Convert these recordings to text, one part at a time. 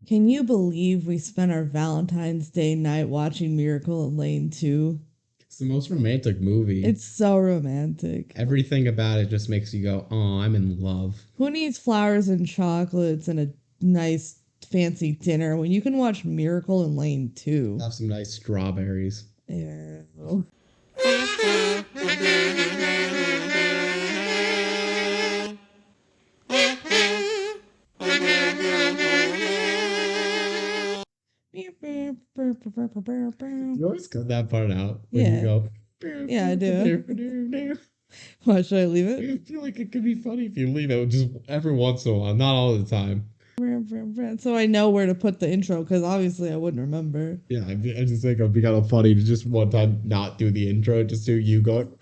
Can you believe we spent our Valentine's Day night watching Miracle in Lane 2? It's the most romantic movie. It's so romantic. Everything about it just makes you go, oh, I'm in love. Who needs flowers and chocolates and a nice fancy dinner when you can watch Miracle in Lane 2? Have some nice strawberries. Ew. You always cut that part out when Yeah. you go. Yeah, I do. Why should I leave it? I feel like it could be funny if you leave it just every once in a while, not all the time. So I know where to put the intro, because obviously I wouldn't remember. Yeah, I just think it'd be kind of funny to just one time not do the intro, just do you going.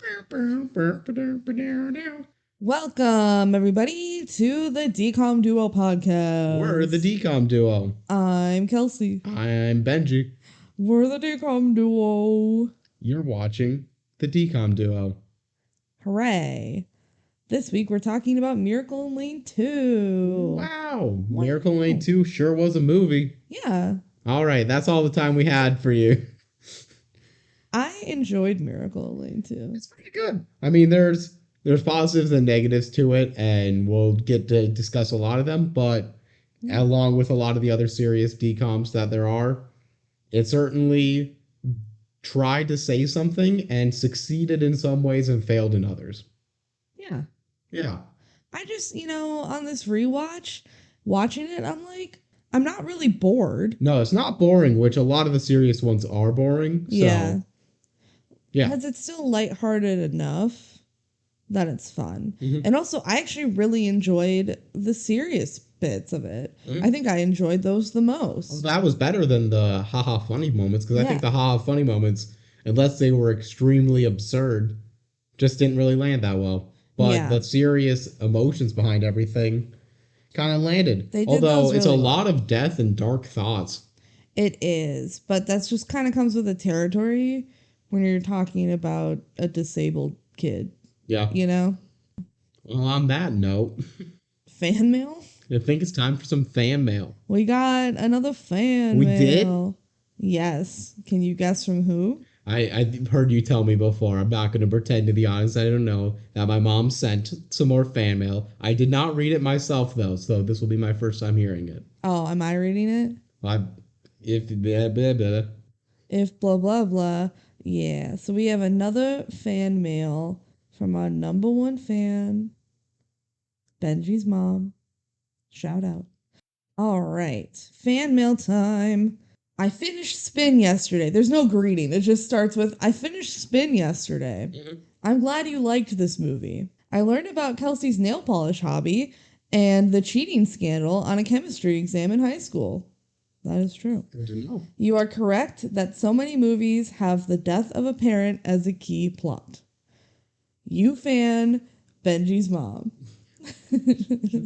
Welcome, everybody, to the DCOM Duo podcast. We're the DCOM duo. I'm Kelsey. I'm Benji. We're the DCOM Duo. You're watching the DCOM duo. Hooray. This week we're talking about Miracle in Lane 2. Wow. Miracle in Lane 2 sure was a movie. Yeah. All right, that's all the time we had for you. I enjoyed Miracle in Lane 2. It's pretty good. I mean, there's positives and negatives to it, and we'll get to discuss a lot of them, but along with a lot of the other serious DCOMs that there are, it certainly tried to say something and succeeded in some ways and failed in others. Yeah. Yeah. I just, on this rewatch, watching it, I'm like, I'm not really bored. No, it's not boring, which a lot of the serious ones are boring. So, yeah. Yeah. Because it's still lighthearted enough that it's fun. Mm-hmm. And also, I actually really enjoyed the serious bits of it. Mm-hmm. I think I enjoyed those the most. Well, that was better than the haha funny moments, because I think the haha funny moments, unless they were extremely absurd, just didn't really land that well. But the serious emotions behind everything kind of landed. Although it's really a lot of death and dark thoughts. It is, but that's just kind of comes with the territory when you're talking about a disabled kid. Yeah. Well, on that note. Fan mail? I think it's time for some fan mail. We got another fan mail. We did? Yes. Can you guess from who? I've heard you tell me before. I'm not going to pretend to be honest. I don't know that my mom sent some more fan mail. I did not read it myself, though, so this will be my first time hearing it. Oh, am I reading it? If blah, blah, blah. If blah, blah, blah. Yeah. So we have another fan mail from our number one fan, Benji's mom. Shout out. All right. Fan mail time. I finished Spin yesterday. There's no greeting. It just starts with, I finished Spin yesterday. Mm-hmm. I'm glad you liked this movie. I learned about Kelsey's nail polish hobby and the cheating scandal on a chemistry exam in high school. That is true. I didn't know. You are correct that so many movies have the death of a parent as a key plot. You fan, Benji's mom.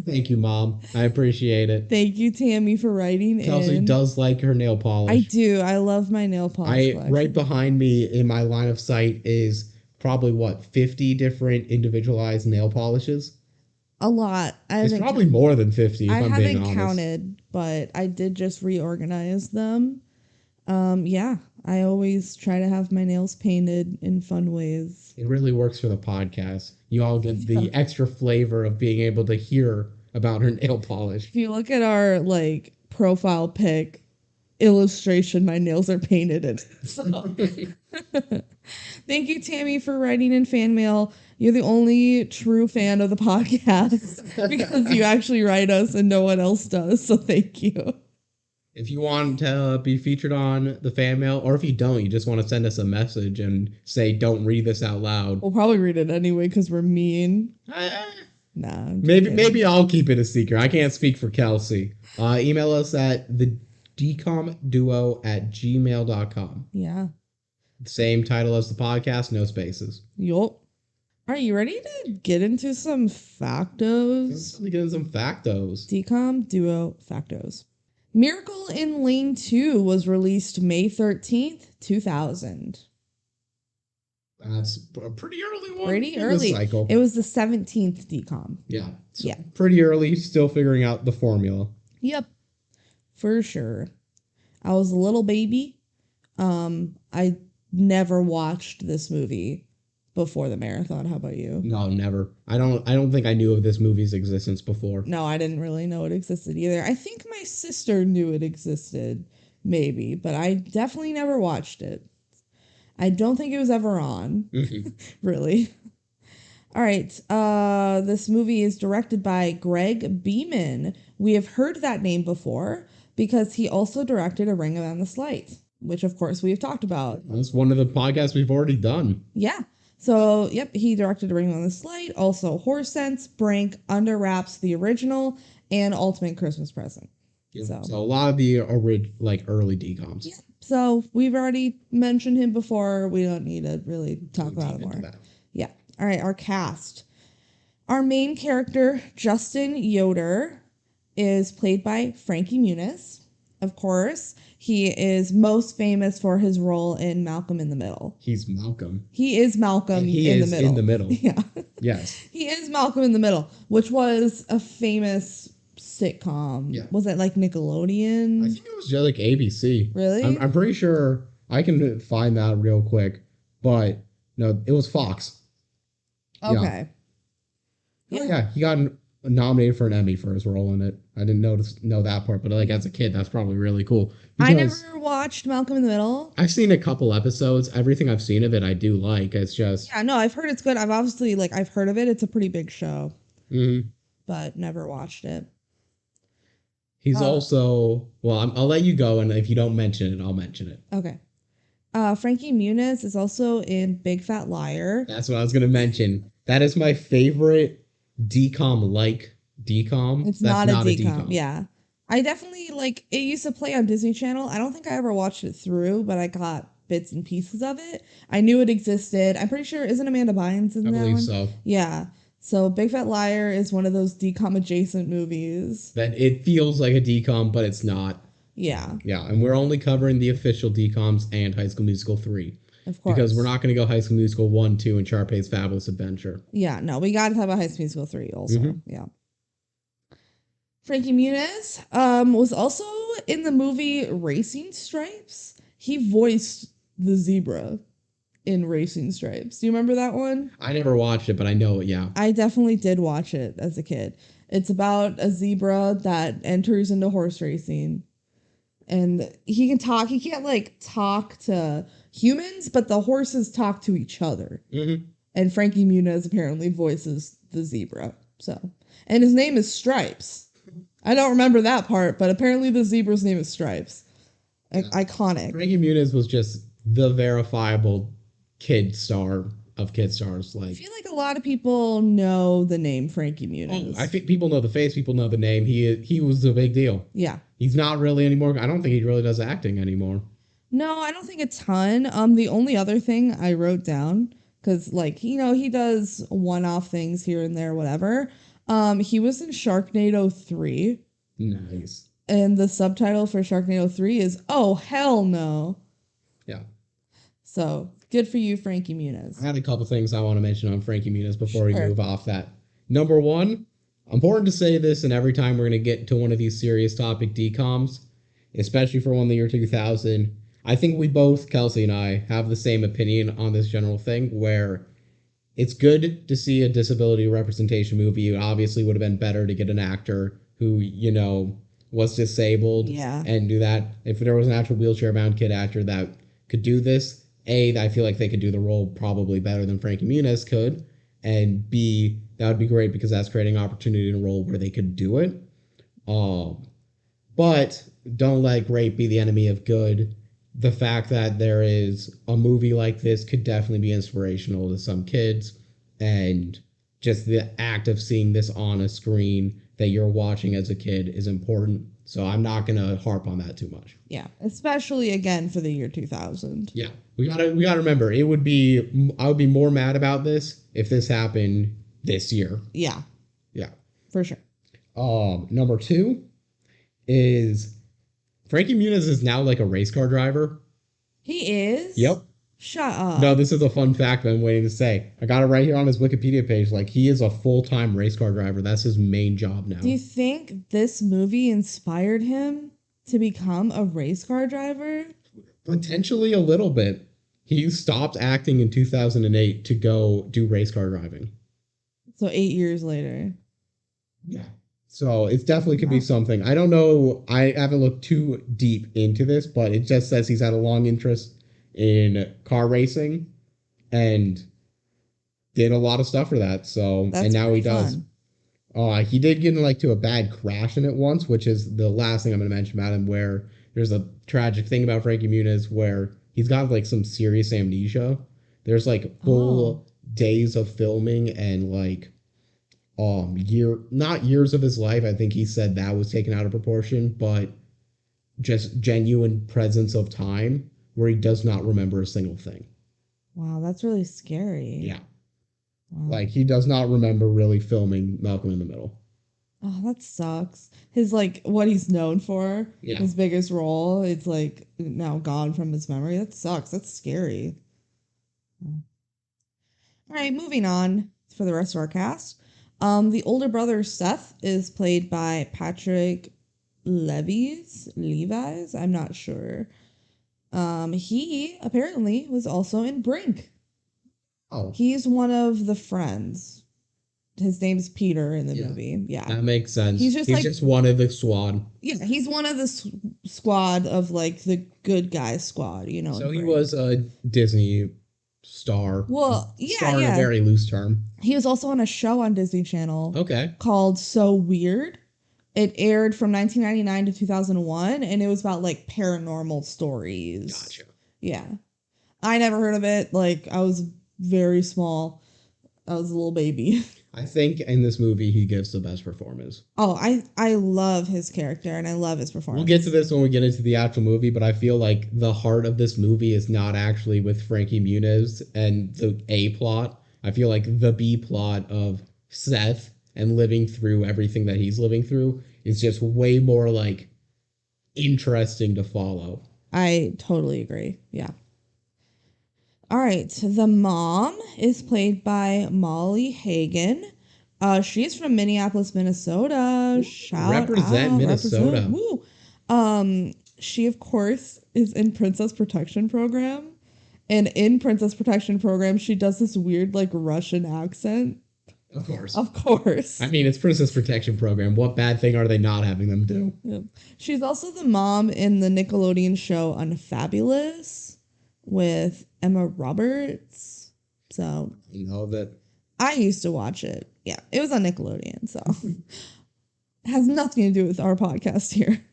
Thank you, Mom. I appreciate it. Thank you, Tammy, for writing Kelsey does like her nail polish. I do. I love my nail polish. Right behind me in my line of sight is probably 50 different individualized nail polishes. A lot. It's probably more than 50 if I'm being honest. I haven't counted, but I did just reorganize them. Yeah, I always try to have my nails painted in fun ways. It really works for the podcast. You all get the extra flavor of being able to hear about her nail polish. If you look at our profile pic illustration, my nails are painted in it. So. Thank you, Tammy, for writing in fan mail. You're the only true fan of the podcast because you actually write us and no one else does. So thank you. If you want to be featured on the fan mail, or if you don't, you just want to send us a message and say, don't read this out loud. We'll probably read it anyway because we're mean. Nah. Maybe I'll keep it a secret. I can't speak for Kelsey. Email us at thedcomduo@gmail.com. Yeah. Same title as the podcast, no spaces. Yup. Are you ready to get into some factos? Let's get into some factos. DCOM Duo factos. Miracle in Lane 2 was released May 13th, 2000. That's a pretty early one. Pretty early. Cycle. It was the 17th DCOM. Yeah. Yeah. Pretty early, still figuring out the formula. Yep. for sure. I was a little baby. I never watched this movie before the marathon. How about you? No, never. I don't think I knew of this movie's existence before. No, I didn't really know it existed either. I think my sister knew it existed, maybe, but I definitely never watched it. I don't think it was ever on, really. All right. This movie is directed by Greg Beeman. We have heard that name before because he also directed A Ring Around the Slight, which of course we have talked about. That's one of the podcasts we've already done. Yeah. So, yep, he directed A Ring Around the Slight, also Horse Sense, Brink, Under Wraps, the original, and Ultimate Christmas Present. Yeah. So a lot of the early DCOMs. Yeah. So we've already mentioned him before. We don't need to really talk about it more. Yeah. All right. Our cast. Our main character, Justin Yoder, is played by Frankie Muniz. Of course, he is most famous for his role in Malcolm in the Middle. He's Malcolm. He is Malcolm in the Middle. In the middle. Yeah. Yes. He is Malcolm in the Middle, which was a famous sitcom. Yeah. Was it like Nickelodeon? I think it was just like ABC. Really? I'm pretty sure I can find that real quick, but no, it was Fox. Okay. Yeah. Oh, yeah, he got nominated for an Emmy for his role in it. I didn't know that part, but like as a kid, that's probably really cool. I never watched Malcolm in the Middle. I've seen a couple episodes. Everything I've seen of it, I do like. It's just no, I've heard it's good. I've obviously I've heard of it. It's a pretty big show, mm-hmm. but never watched it. He's also I'll let you go, and if you don't mention it, I'll mention it. Okay. Frankie Muniz is also in Big Fat Liar. That's what I was gonna mention. That is my favorite DCOM DCOM. It's not a DCOM. Yeah. I definitely it used to play on Disney Channel. I don't think I ever watched it through, but I got bits and pieces of it. I knew it existed. I'm pretty sure, isn't Amanda Bynes in that one? I believe so. Yeah. So Big Fat Liar is one of those DCOM adjacent movies. That it feels like a DCOM, but it's not. Yeah. Yeah, and we're only covering the official DCOMs and High School Musical 3. Of course. Because we're not going to go High School Musical 1, 2, and Sharpay's Fabulous Adventure. Yeah, no, we got to talk about High School Musical 3 also. Mm-hmm. Yeah. Frankie Muniz was also in the movie Racing Stripes. He voiced the zebra in Racing Stripes. Do you remember that one? I never watched it, but I know it, yeah. I definitely did watch it as a kid. It's about a zebra that enters into horse racing. And he can talk. He can't talk to humans, but the horses talk to each other. Mm-hmm. And Frankie Muniz apparently voices the zebra. And his name is Stripes. I don't remember that part, but apparently the zebra's name is Stripes. Iconic. Frankie Muniz was just the verifiable kid star of kid stars. I feel like a lot of people know the name Frankie Muniz. I think people know the face, people know the name. He was a big deal. Yeah. He's not really anymore. I don't think he really does acting anymore. No, I don't think a ton. The only other thing I wrote down, because he does one-off things here and there, whatever. He was in Sharknado 3. Nice. And the subtitle for Sharknado 3 is, "Oh, hell no." Yeah. So, good for you, Frankie Muniz. I had a couple things I want to mention on Frankie Muniz before we move off that. Number one, important to say this, and every time we're going to get to one of these serious topic DCOMs, especially for one of the year 2000, I think we both, Kelsey and I, have the same opinion on this general thing, where it's good to see a disability representation movie. It obviously would have been better to get an actor who, was disabled and do that. If there was an actual wheelchair-bound kid actor that could do this, A, I feel like they could do the role probably better than Frankie Muniz could, and B, that would be great because that's creating opportunity in a role where they could do it. But don't let great be the enemy of good. The fact that there is a movie like this could definitely be inspirational to some kids, and just the act of seeing this on a screen that you're watching as a kid is important. So I'm not going to harp on that too much. Yeah, especially again for the year 2000. Yeah. We got to remember, I would be more mad about this if this happened this year. Yeah. Yeah. For sure. Number 2 is Frankie Muniz is now like a race car driver. He is? Yep. Shut up. No, this is a fun fact I've been waiting to say. I got it right here on his Wikipedia page. He is a full-time race car driver. That's his main job now. Do you think this movie inspired him to become a race car driver? Potentially a little bit. He stopped acting in 2008 to go do race car driving. So 8 years later. Yeah. So it definitely could be Wow. something. I don't know. I haven't looked too deep into this, but it just says he's had a long interest in car racing and did a lot of stuff for that. So, and That's now he pretty does. fun. He did get to a bad crash in it once, which is the last thing I'm going to mention about him, where there's a tragic thing about Frankie Muniz where he's got like some serious amnesia. There's like Oh. full days of filming and like not years of his life. I think he said that was taken out of proportion, but just genuine presence of time where he does not remember a single thing. Wow, that's really scary. Yeah. Wow. Like he does not remember really filming Malcolm in the Middle. Oh, that sucks. His like what he's known for, Yeah. his biggest role, it's like now gone from his memory. That sucks. That's scary. All right, moving on for the rest of our cast. The older brother Seth is played by Patrick Levi's. I'm not sure. He apparently was also in Brink. Oh. He's one of the friends. His name's Peter in the Yeah. movie. Yeah. That makes sense. He's just one of the squad. Yeah, he's one of the squad of like the good guys squad, you know. So he Brink. was a Disney star. Well, yeah, star yeah. in a very loose term. He was also on a show on Disney Channel. Okay. Called So Weird. It aired from 1999 to 2001, and it was about like paranormal stories. Gotcha. Yeah. I never heard of it. Like, I was very small. I was a little baby. I think in this movie he gives the best performance. Oh, I love his character and I love his performance. We'll get to this when we get into the actual movie, but I feel like the heart of this movie is not actually with Frankie Muniz and the A plot. I feel like the B plot of Seth and living through everything that he's living through is just way more like interesting to follow. I totally agree. Yeah. All right. The mom is played by Molly Hagan. She's from Minneapolis, Minnesota. Shout Represent out. Minnesota. Woo. She, of course, is in Princess Protection Program. And in Princess Protection Program, she does this weird, like, Russian accent. Of course. Of course. I mean, it's Princess Protection Program. What bad thing are they not having them do? Yep. She's also the mom in the Nickelodeon show Unfabulous with Emma Roberts. So You know that. I used to watch it. Yeah, it was on Nickelodeon, so it has nothing to do with our podcast here.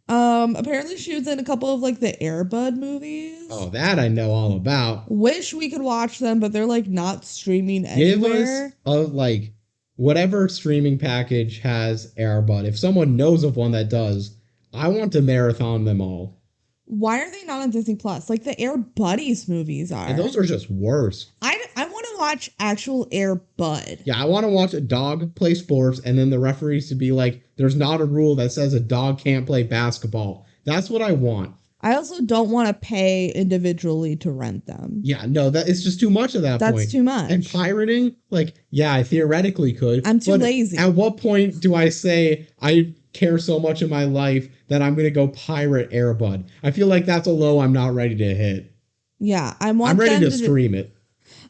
Apparently she was in a couple of like the Air Bud movies. Oh, that I know all about. Wish we could watch them, but they're like not streaming Give anywhere. us a like whatever streaming package has Airbud. If someone knows of one that does, I want to marathon them all. Why are they not on Disney Plus? Like the Air Buddies movies are. And those are just worse. I want to watch actual Air Bud. Yeah, I want to watch a dog play sports and then the referees to be like, there's not a rule that says a dog can't play basketball. That's what I want. I also don't want to pay individually to rent them. Yeah, no, that it's just too much at that point. That's too much. And pirating, like, yeah, I theoretically could. I'm too but lazy. At what point do I say I care so much in my life that I'm going to go pirate Airbud? I feel like that's a low I'm not ready to hit. Yeah, I'm ready to stream it.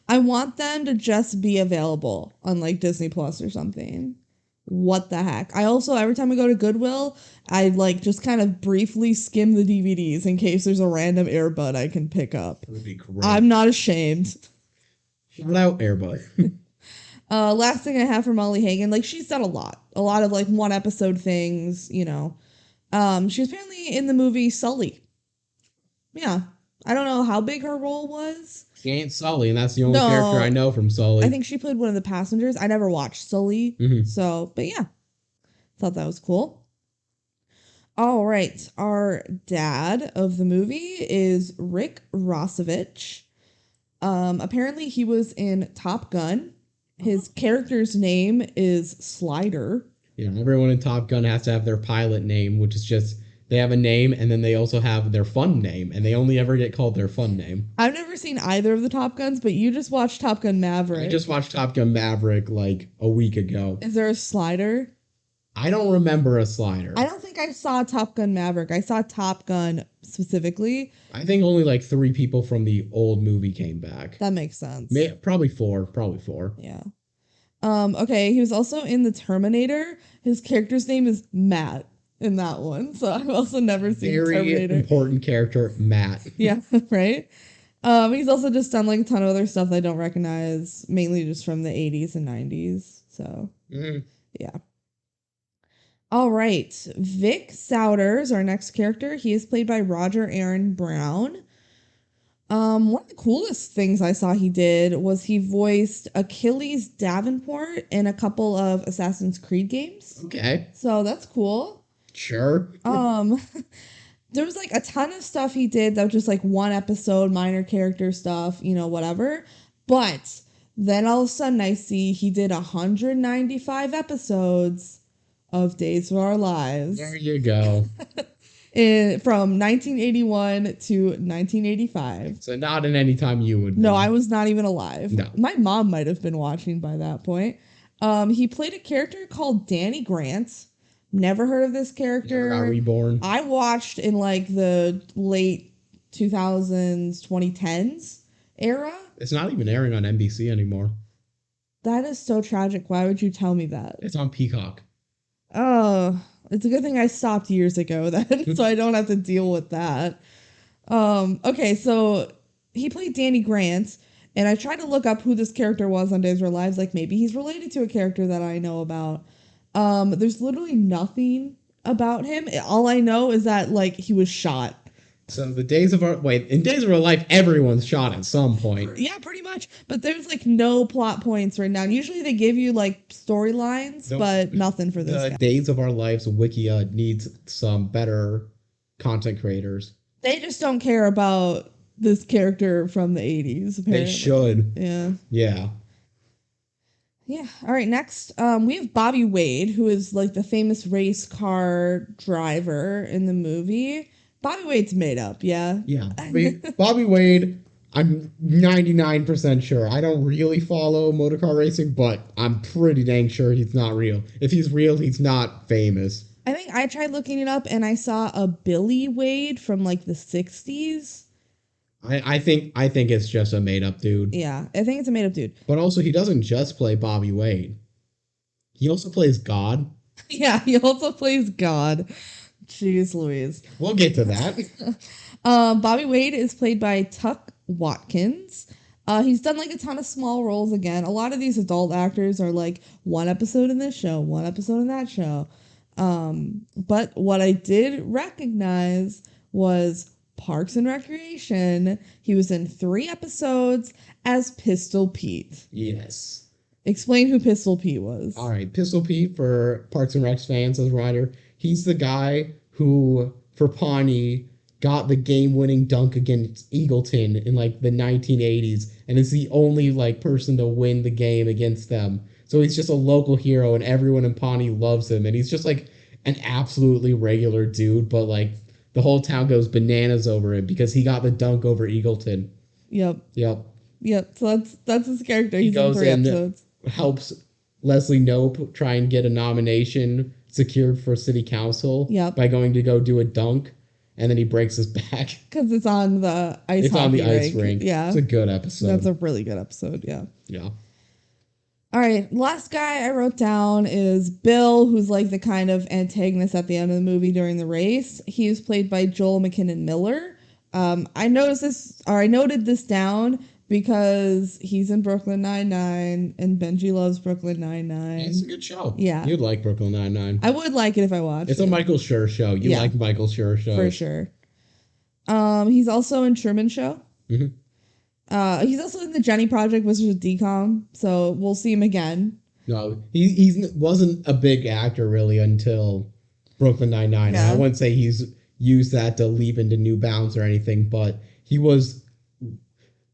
I want them to just be available on like Disney Plus or something. What the heck? I also, every time I go to Goodwill, I like just kind of briefly skim the DVDs in case there's a random Air Bud I can pick up. That would be great. I'm not ashamed. Shout out Airbud. Last thing I have for Molly Hagan, like she's done a lot of like one episode things, you know. She was apparently in the movie Sully. Yeah. I don't know how big her role was. She ain't Sully, and that's the only character I know from Sully. I think she played one of the passengers. I never watched Sully. Mm-hmm. So, but yeah. Thought that was cool. All right. Our dad of the movie is Rick Rossovich. Apparently he was in Top Gun. His character's name is Slider. Yeah, everyone in Top Gun has to have their pilot name, which is just they have a name and then they also have their fun name, and they only ever get called their fun name. I've never seen either of the Top Guns, but you just watched Top Gun Maverick. I just watched Top Gun Maverick like a week ago. Is there a Slider? I don't remember a Slider. I don't think I saw Top Gun Maverick. I saw Top Gun specifically. I think only like 3 people from the old movie came back. That makes sense. Probably four. Probably four. Yeah. Okay, he was also in The Terminator. His character's name is Matt in that one. So I've also never seen Very Terminator. important character, Matt. Yeah, right? He's also just done like a ton of other stuff that I don't recognize, mainly just from the 80s and 90s. So, yeah. All right. Vic Souders, our next character. He is played by Roger Aaron Brown. One of the coolest things I saw he did was he voiced Achilles Davenport in a couple of Assassin's Creed games. Okay. So that's cool. Sure. There was like a ton of stuff he did that was just like one episode, minor character stuff, whatever. But then all of a sudden I see he did 195 episodes of Days of Our Lives. There you go. From 1981 to 1985. So not in any time you would. No, I was not even alive. No. My mom might have been watching by that point. He played a character called Danny Grant. Never heard of this character. Never got reborn. I watched in like the late 2000s, 2010s era. It's not even airing on NBC anymore. That is so tragic. Why would you tell me that? It's on Peacock. Oh, it's a good thing I stopped years ago then, so I don't have to deal with that. Okay, so he played Danny Grant, and I tried to look up who this character was on Days of Our Lives. Like maybe he's related to a character that I know about. There's literally nothing about him. All I know is that like he was shot. So in Days of Our Life, everyone's shot at some point. Yeah, pretty much. But there's like no plot points written down. Usually they give you like storylines, but nothing for this guy. Days of Our Lives Wikia needs some better content creators. They just don't care about this character from the 80s, apparently. They should. Yeah. Yeah. Yeah. All right. Next, we have Bobby Wade, who is like the famous race car driver in the movie. Bobby Wade's made up. Yeah. Yeah. Bobby Wade, I'm 99% sure. I don't really follow motorcar racing, but I'm pretty dang sure he's not real. If he's real, he's not famous. I think I tried looking it up and I saw a Billy Wade from like the 60s. I think it's just a made up dude. Yeah, I think it's a made up dude. But also, he doesn't just play Bobby Wade. He also plays God. Yeah, he also plays God. Jeez Louise. We'll get to that. Bobby Wade is played by Tuck Watkins. He's done like a ton of small roles again. A lot of these adult actors are like one episode in this show, one episode in that show. But what I did recognize was Parks and Recreation. He was in 3 episodes as Pistol Pete. Yes. Explain who Pistol Pete was. All right, Pistol Pete, for Parks and Rec fans as a writer, he's the guy who, for Pawnee, got the game-winning dunk against Eagleton in like the 1980s, and is the only like person to win the game against them. So he's just a local hero, and everyone in Pawnee loves him, and he's just like an absolutely regular dude, but like the whole town goes bananas over him because he got the dunk over Eagleton. Yep. Yep. So that's his character. He He's goes in 3 episodes. Helps Leslie Knope try and get a nomination secured for city council. Yep. By going to go do a dunk, and then he breaks his back. Because it's on the ice It's on the ice rink. rink. Yeah. It's a good episode. That's a really good episode, yeah. Yeah. All right, last guy I wrote down is Bill, who's like the kind of antagonist at the end of the movie during the race. He is played by Joel McKinnon Miller. I noted this down because he's in Brooklyn Nine-Nine, and Benji loves Brooklyn Nine-Nine. It's a good show. Yeah. You'd like Brooklyn Nine-Nine. I would like it if I watched It's it. a Michael Schur show. You like Michael Schur shows. For sure. He's also in Truman Show. Mm-hmm. He's also in the Jenny Project, which is DCOM, so we'll see him again. No, he wasn't a big actor really until Brooklyn Nine-Nine. Yeah. I wouldn't say he's used that to leap into new bounds or anything, but he was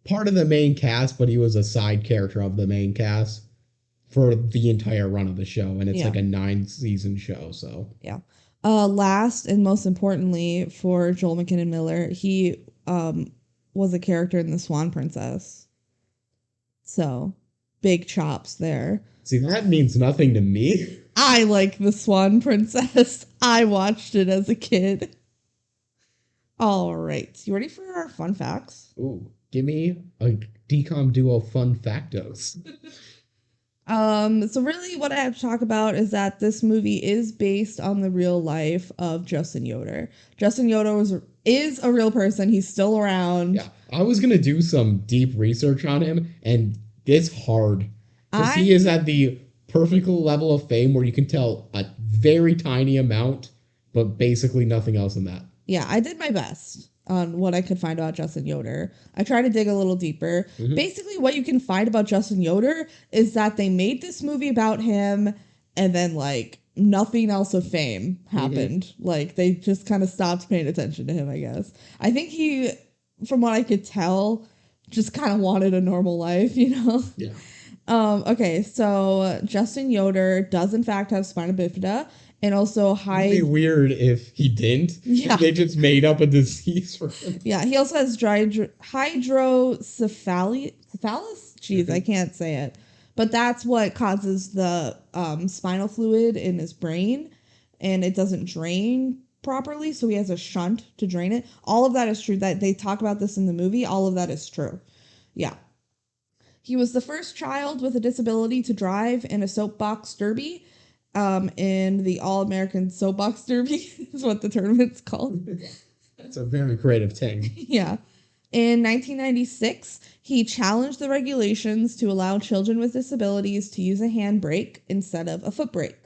part of the main cast, but he was a side character of the main cast for the entire run of the show, and it's like a 9-season show, so. Yeah. Last and most importantly for Joel McKinnon Miller, he was a character in The Swan Princess. So, big chops there. See, that means nothing to me. I like the Swan Princess. I watched it as a kid. All right. You ready for our fun facts? Ooh, give me a DCOM duo fun factos. So really what I have to talk about is that this movie is based on the real life of Justin Yoder. Justin Yoder is a real person. He's still around. Yeah, I was gonna do some deep research on him, and it's hard. Because he is at the perfect level of fame where you can tell a very tiny amount, but basically nothing else in that. Yeah, I did my best on what I could find about Justin Yoder. I tried to dig a little deeper. Mhm. Basically, what you can find about Justin Yoder is that they made this movie about him and then, like, nothing else of fame happened. Like, they just kind of stopped paying attention to him, I guess. I think he, from what I could tell, just kind of wanted a normal life, you know? Yeah. Okay, so Justin Yoder does in fact have spina bifida and also It'd be weird if he didn't. Yeah. If they just made up a disease for him. Yeah, he also has hydrocephalus. Jeez, I can't say it. But that's what causes the spinal fluid in his brain, and it doesn't drain properly, so he has a shunt to drain it. All of that is true. That they talk about this in the movie. All of that is true. Yeah. He was the first child with a disability to drive in a soapbox derby. In the All-American Soapbox Derby is what the tournament's called. That's a very creative thing. Yeah. In 1996, he challenged the regulations to allow children with disabilities to use a handbrake instead of a foot brake.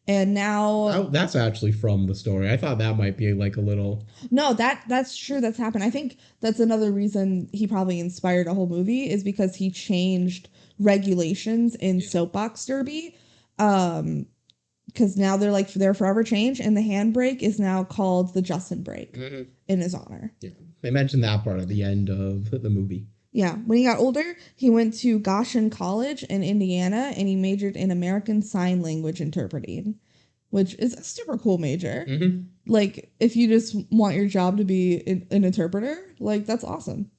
And now That's actually from the story. I thought that might be like a little. No, that's true. That's happened. I think that's another reason he probably inspired a whole movie is because he changed regulations in Soapbox Derby. Because now they're forever changed, and the handbrake is now called the Justin brake in his honor. Yeah, they mentioned that part at the end of the movie. Yeah, when he got older, he went to Goshen College in Indiana, and he majored in American Sign Language interpreting, which is a super cool major. Mm-hmm. Like, if you just want your job to be an interpreter, like, that's awesome.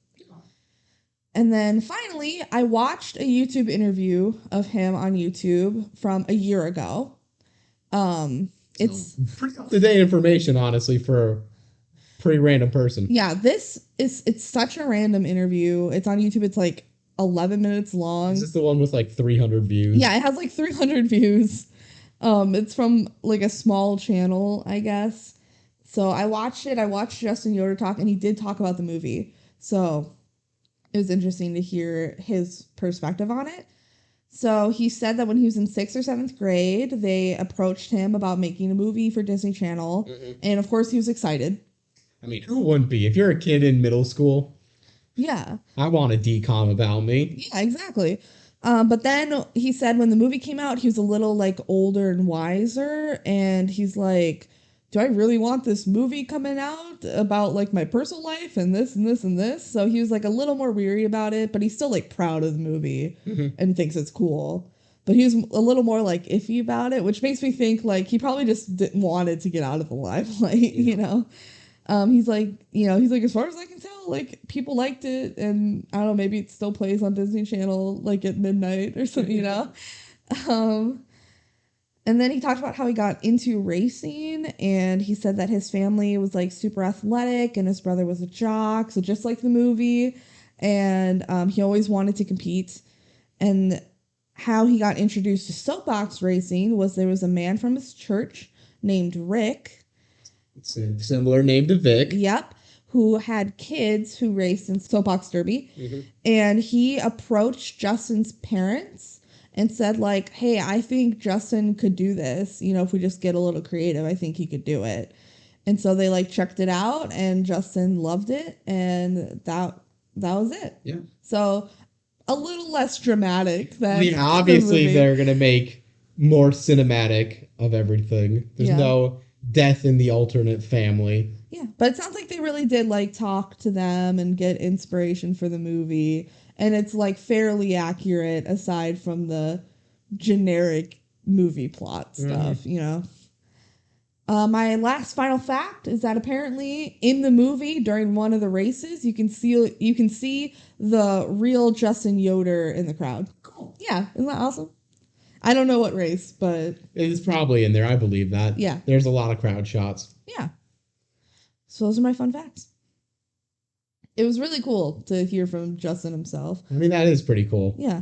And then finally, I watched a YouTube interview of him on YouTube from a year ago. It's pretty up-to-date information, honestly, for a pretty random person. Yeah, it's such a random interview. It's on YouTube. It's like 11 minutes long. Is this the one with like 300 views? Yeah, it has like 300 views. It's from like a small channel, I guess. So I watched it. I watched Justin Yoder talk, and he did talk about the movie. So it was interesting to hear his perspective on it. So he said that when he was in 6th or 7th grade, they approached him about making a movie for Disney Channel. Mm-hmm. And of course, he was excited. I mean, who wouldn't be? If you're a kid in middle school, yeah, I want a DCOM about me. Yeah, exactly. But then he said when the movie came out, he was a little like older and wiser. And he's like, do I really want this movie coming out about like my personal life and this and this and this? So he was like a little more weary about it, but he's still like proud of the movie and thinks it's cool. But he was a little more like iffy about it, which makes me think like he probably just wanted to get out of the limelight, you know? He's like, as far as I can tell, like people liked it, and I don't know, maybe it still plays on Disney Channel like at midnight or something, you know? And then he talked about how he got into racing, and he said that his family was like super athletic and his brother was a jock, so just like the movie. And he always wanted to compete. And how he got introduced to soapbox racing was there was a man from his church named Rick. It's a similar name to Vic. Yep. Who had kids who raced in soapbox derby. Mm-hmm. And he approached Justin's parents and said like, hey, I think Justin could do this. You know, if we just get a little creative, I think he could do it. And so they like checked it out, and Justin loved it, and that was it. Yeah. So a little less dramatic than obviously they're gonna make more cinematic of everything. There's no death in the alternate family. Yeah, but it sounds like they really did like talk to them and get inspiration for the movie. And it's like fairly accurate aside from the generic movie plot stuff, you know. My last final fact is that apparently in the movie during one of the races, you can see the real Justin Yoder in the crowd. Cool. Yeah, isn't that awesome? I don't know what race, but It's probably in there. I believe that. yeah. There's a lot of crowd shots. Yeah. So those are my fun facts. It was really cool to hear from Justin himself. I mean, that is pretty cool. Yeah.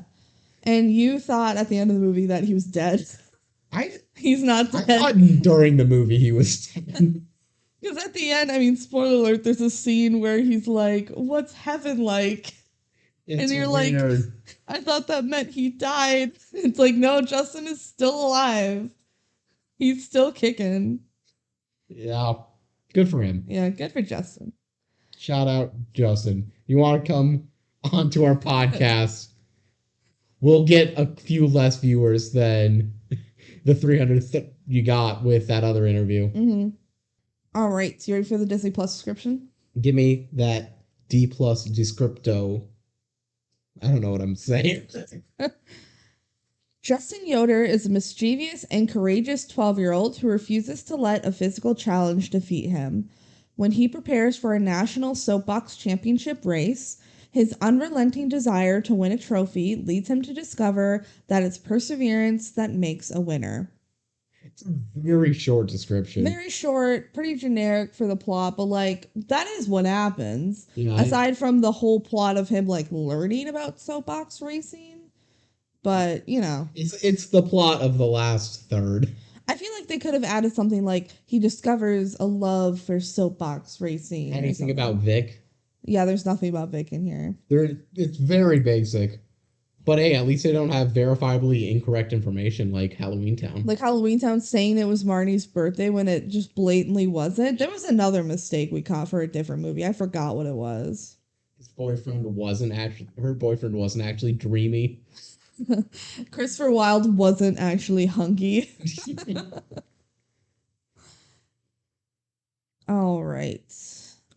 And you thought at the end of the movie that he was dead. He's not I dead. thought during the movie he was dead. Because at the end, I mean, spoiler alert, there's a scene where he's like, what's heaven like? And you're weird. like, I thought that meant he died. It's like, no, Justin is still alive. He's still kicking. Yeah. Good for him. Yeah, good for Justin. Shout out, Justin. You want to come onto our podcast? We'll get a few less viewers than the 300 you got with that other interview. Mm-hmm. All right, so you ready for the Disney Plus subscription? Give me that D plus descripto. I don't know what I'm saying. Justin Yoder is a mischievous and courageous 12-year-old who refuses to let a physical challenge defeat him. When he prepares for a national soapbox championship race, his unrelenting desire to win a trophy leads him to discover that it's perseverance that makes a winner. It's a very short description. Very short, pretty generic for the plot, but like that is what happens. Yeah, Aside from the whole plot of him like learning about soapbox racing, but you know, it's the plot of the last third. I feel like they could have added something like he discovers a love for soapbox racing. Anything about Vic? Yeah, there's nothing about Vic in here. It's very basic. But hey, at least they don't have verifiably incorrect information like Halloween Town. Like Halloween Town saying it was Marnie's birthday when it just blatantly wasn't. There was another mistake we caught for a different movie. I forgot what it was. Her boyfriend wasn't actually Dreamy. Christopher Wilde wasn't actually hunky. All right.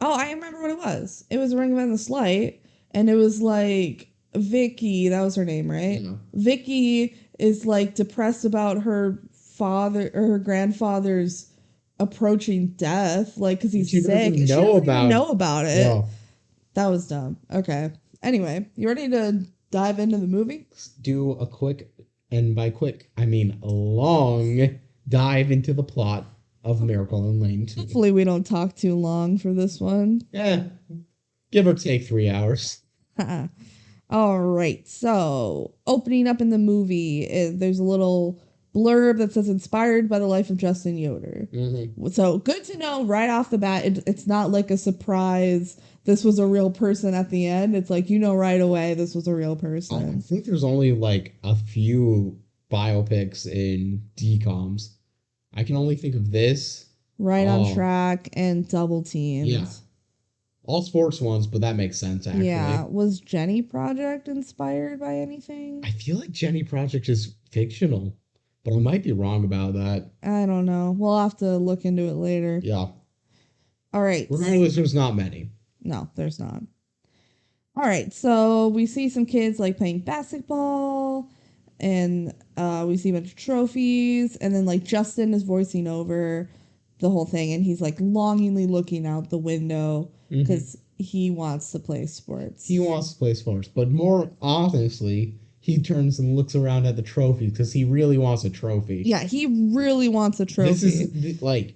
Oh, I remember what it was. It was Ring of Endless Light, and it was like Vicky, that was her name, right? Yeah. Vicky is like depressed about her father or her grandfather's approaching death, like because he's sick. She doesn't even know about it. Yeah. That was dumb. Okay. Anyway, you ready to dive into the movie? Let's do a quick, and by quick, I mean long dive into the plot of Miracle in Lane 2. Hopefully we don't talk too long for this one. Yeah. Give or take 3 hours. All right. So, opening up in the movie, there's a little blurb that says inspired by the life of Justin Yoder. Mm-hmm. So, good to know right off the bat. It's not like a surprise. This was a real person at the end. It's like, you know, right away, this was a real person. I think there's only like a few biopics in DCOMs. I can only think of this. Right on Track and Double Teamed. Yeah. All sports ones, but that makes sense, actually. Yeah. Was Jenny Project inspired by anything? I feel like Jenny Project is fictional, but I might be wrong about that. I don't know. We'll have to look into it later. Yeah. All right. Regardless, there's not many. No, there's not. All right. So we see some kids like playing basketball, and we see a bunch of trophies, and then like Justin is voicing over the whole thing, and he's like longingly looking out the window because he wants to play sports. He wants to play sports, but more honestly, he turns and looks around at the trophy because he really wants a trophy. Yeah, he really wants a trophy. This is like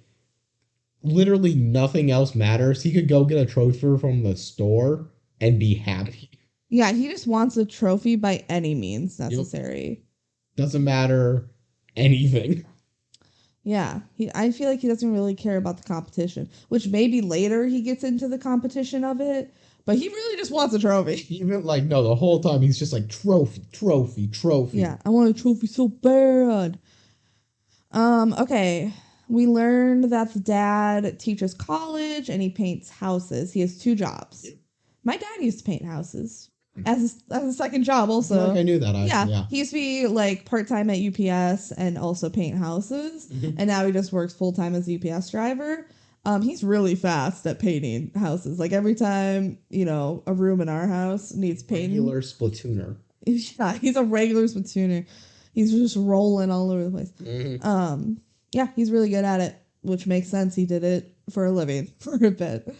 literally nothing else matters. He could go get a trophy from the store and be happy. Yeah, he just wants a trophy by any means necessary. Yep. Doesn't matter anything. Yeah, I feel like he doesn't really care about the competition, which maybe later he gets into the competition of it, but he really just wants a trophy. Even like, no, the whole time he's just like trophy, trophy, trophy. Yeah, I want a trophy so bad. Okay. We learned that the dad teaches college and he paints houses. He has 2 jobs. Yep. My dad used to paint houses as a second job also. I feel like I knew that. Yeah. He used to be like part-time at UPS and also paint houses. And now he just works full-time as a UPS driver. He's really fast at painting houses. Like every time, you know, a room in our house needs painting. Regular splitooner. Yeah, he's a regular splitooner. He's just rolling all over the place. Yeah, he's really good at it, which makes sense. He did it for a living for a bit.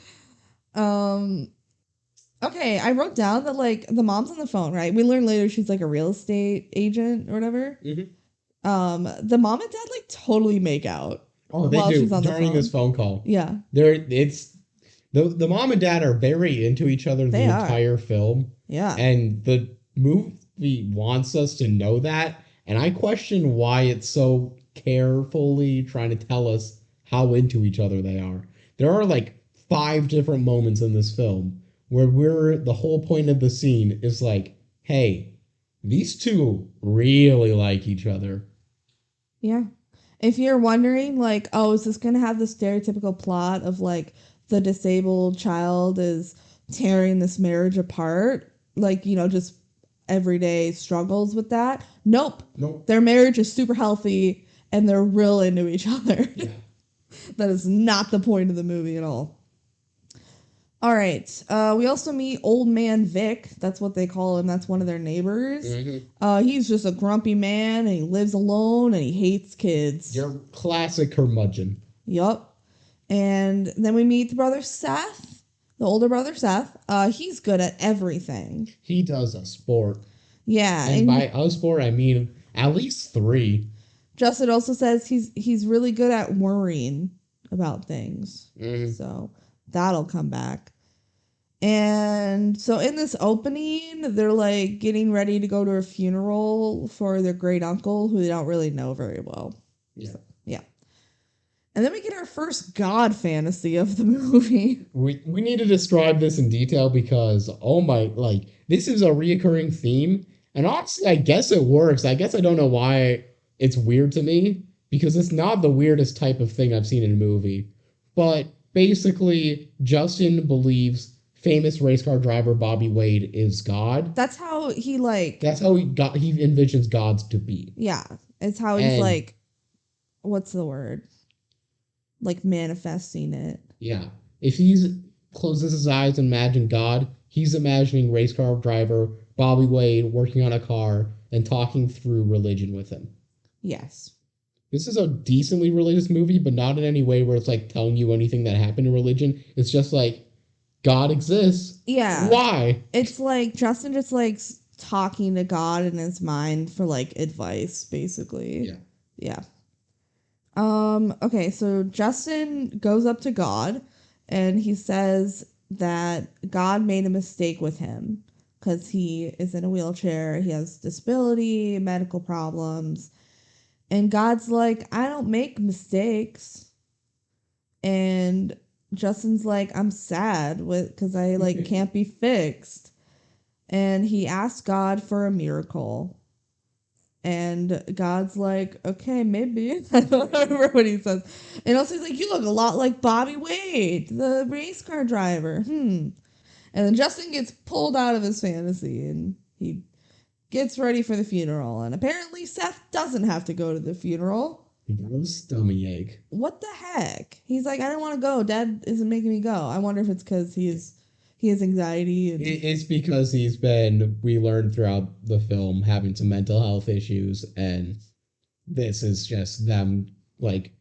Okay, I wrote down that like the mom's on the phone, right? We learn later she's like a real estate agent or whatever. The mom and dad like totally make out Oh, they while do she's on the during this phone. phone call. Yeah, It's the mom and dad are very into each other the they are. entire film, Yeah. and the movie wants us to know that. And I question why it's so carefully trying to tell us how into each other they are. There are like 5 different moments in this film where the whole point of the scene is like, hey, these two really like each other. Yeah. If you're wondering, like, oh, is this going to have the stereotypical plot of like the disabled child is tearing this marriage apart? Like, just everyday struggles with that? Nope. Nope. Their marriage is super healthy and they're real into each other. Yeah. That is not the point of the movie at all. All right. We also meet Old Man Vic. That's what they call him. That's one of their neighbors. He's just a grumpy man and he lives alone and he hates kids. Your classic curmudgeon. Yup. And then we meet the brother Seth, the older brother Seth. He's good at everything. He does a sport. Yeah. And by a sport, I mean at least 3. Justin also says he's really good at worrying about things. Mm-hmm. So that'll come back. And so in this opening, they're like getting ready to go to a funeral for their great uncle who they don't really know very well. Yeah. So, yeah. And then we get our first God fantasy of the movie. We need to describe this in detail because, oh my, like, this is a reoccurring theme. And honestly, I guess it works. I guess I don't know why it's weird to me because it's not the weirdest type of thing I've seen in a movie. But basically, Justin believes famous race car driver Bobby Wade is God. That's how he That's how he envisions gods to be. Yeah. It's how he's And- like, what's the word? Like manifesting it. Yeah. If he's closes his eyes and imagine God, he's imagining race car driver Bobby Wade working on a car and talking through religion with him. Yes. This is a decently religious movie, but not in any way where it's like telling you anything that happened in religion. It's just like, God exists. Yeah. Why? It's like Justin just likes talking to God in his mind for like advice, basically. Yeah. Yeah. Okay, so Justin goes up to God and he says that God made a mistake with him because he is in a wheelchair, he has disability, medical problems. And God's like, I don't make mistakes. And Justin's like, I'm sad because I like can't be fixed. And he asked God for a miracle. And God's like, okay, maybe. I don't remember what he says. And also he's like, you look a lot like Bobby Wade, the race car driver. And then Justin gets pulled out of his fantasy and he gets ready for the funeral. And apparently Seth doesn't have to go to the funeral. He got a stomach ache. What the heck? He's like, I don't want to go. Dad isn't making me go. I wonder if it's because he has anxiety. And It's because we learned throughout the film, having some mental health issues, and this is just them, like,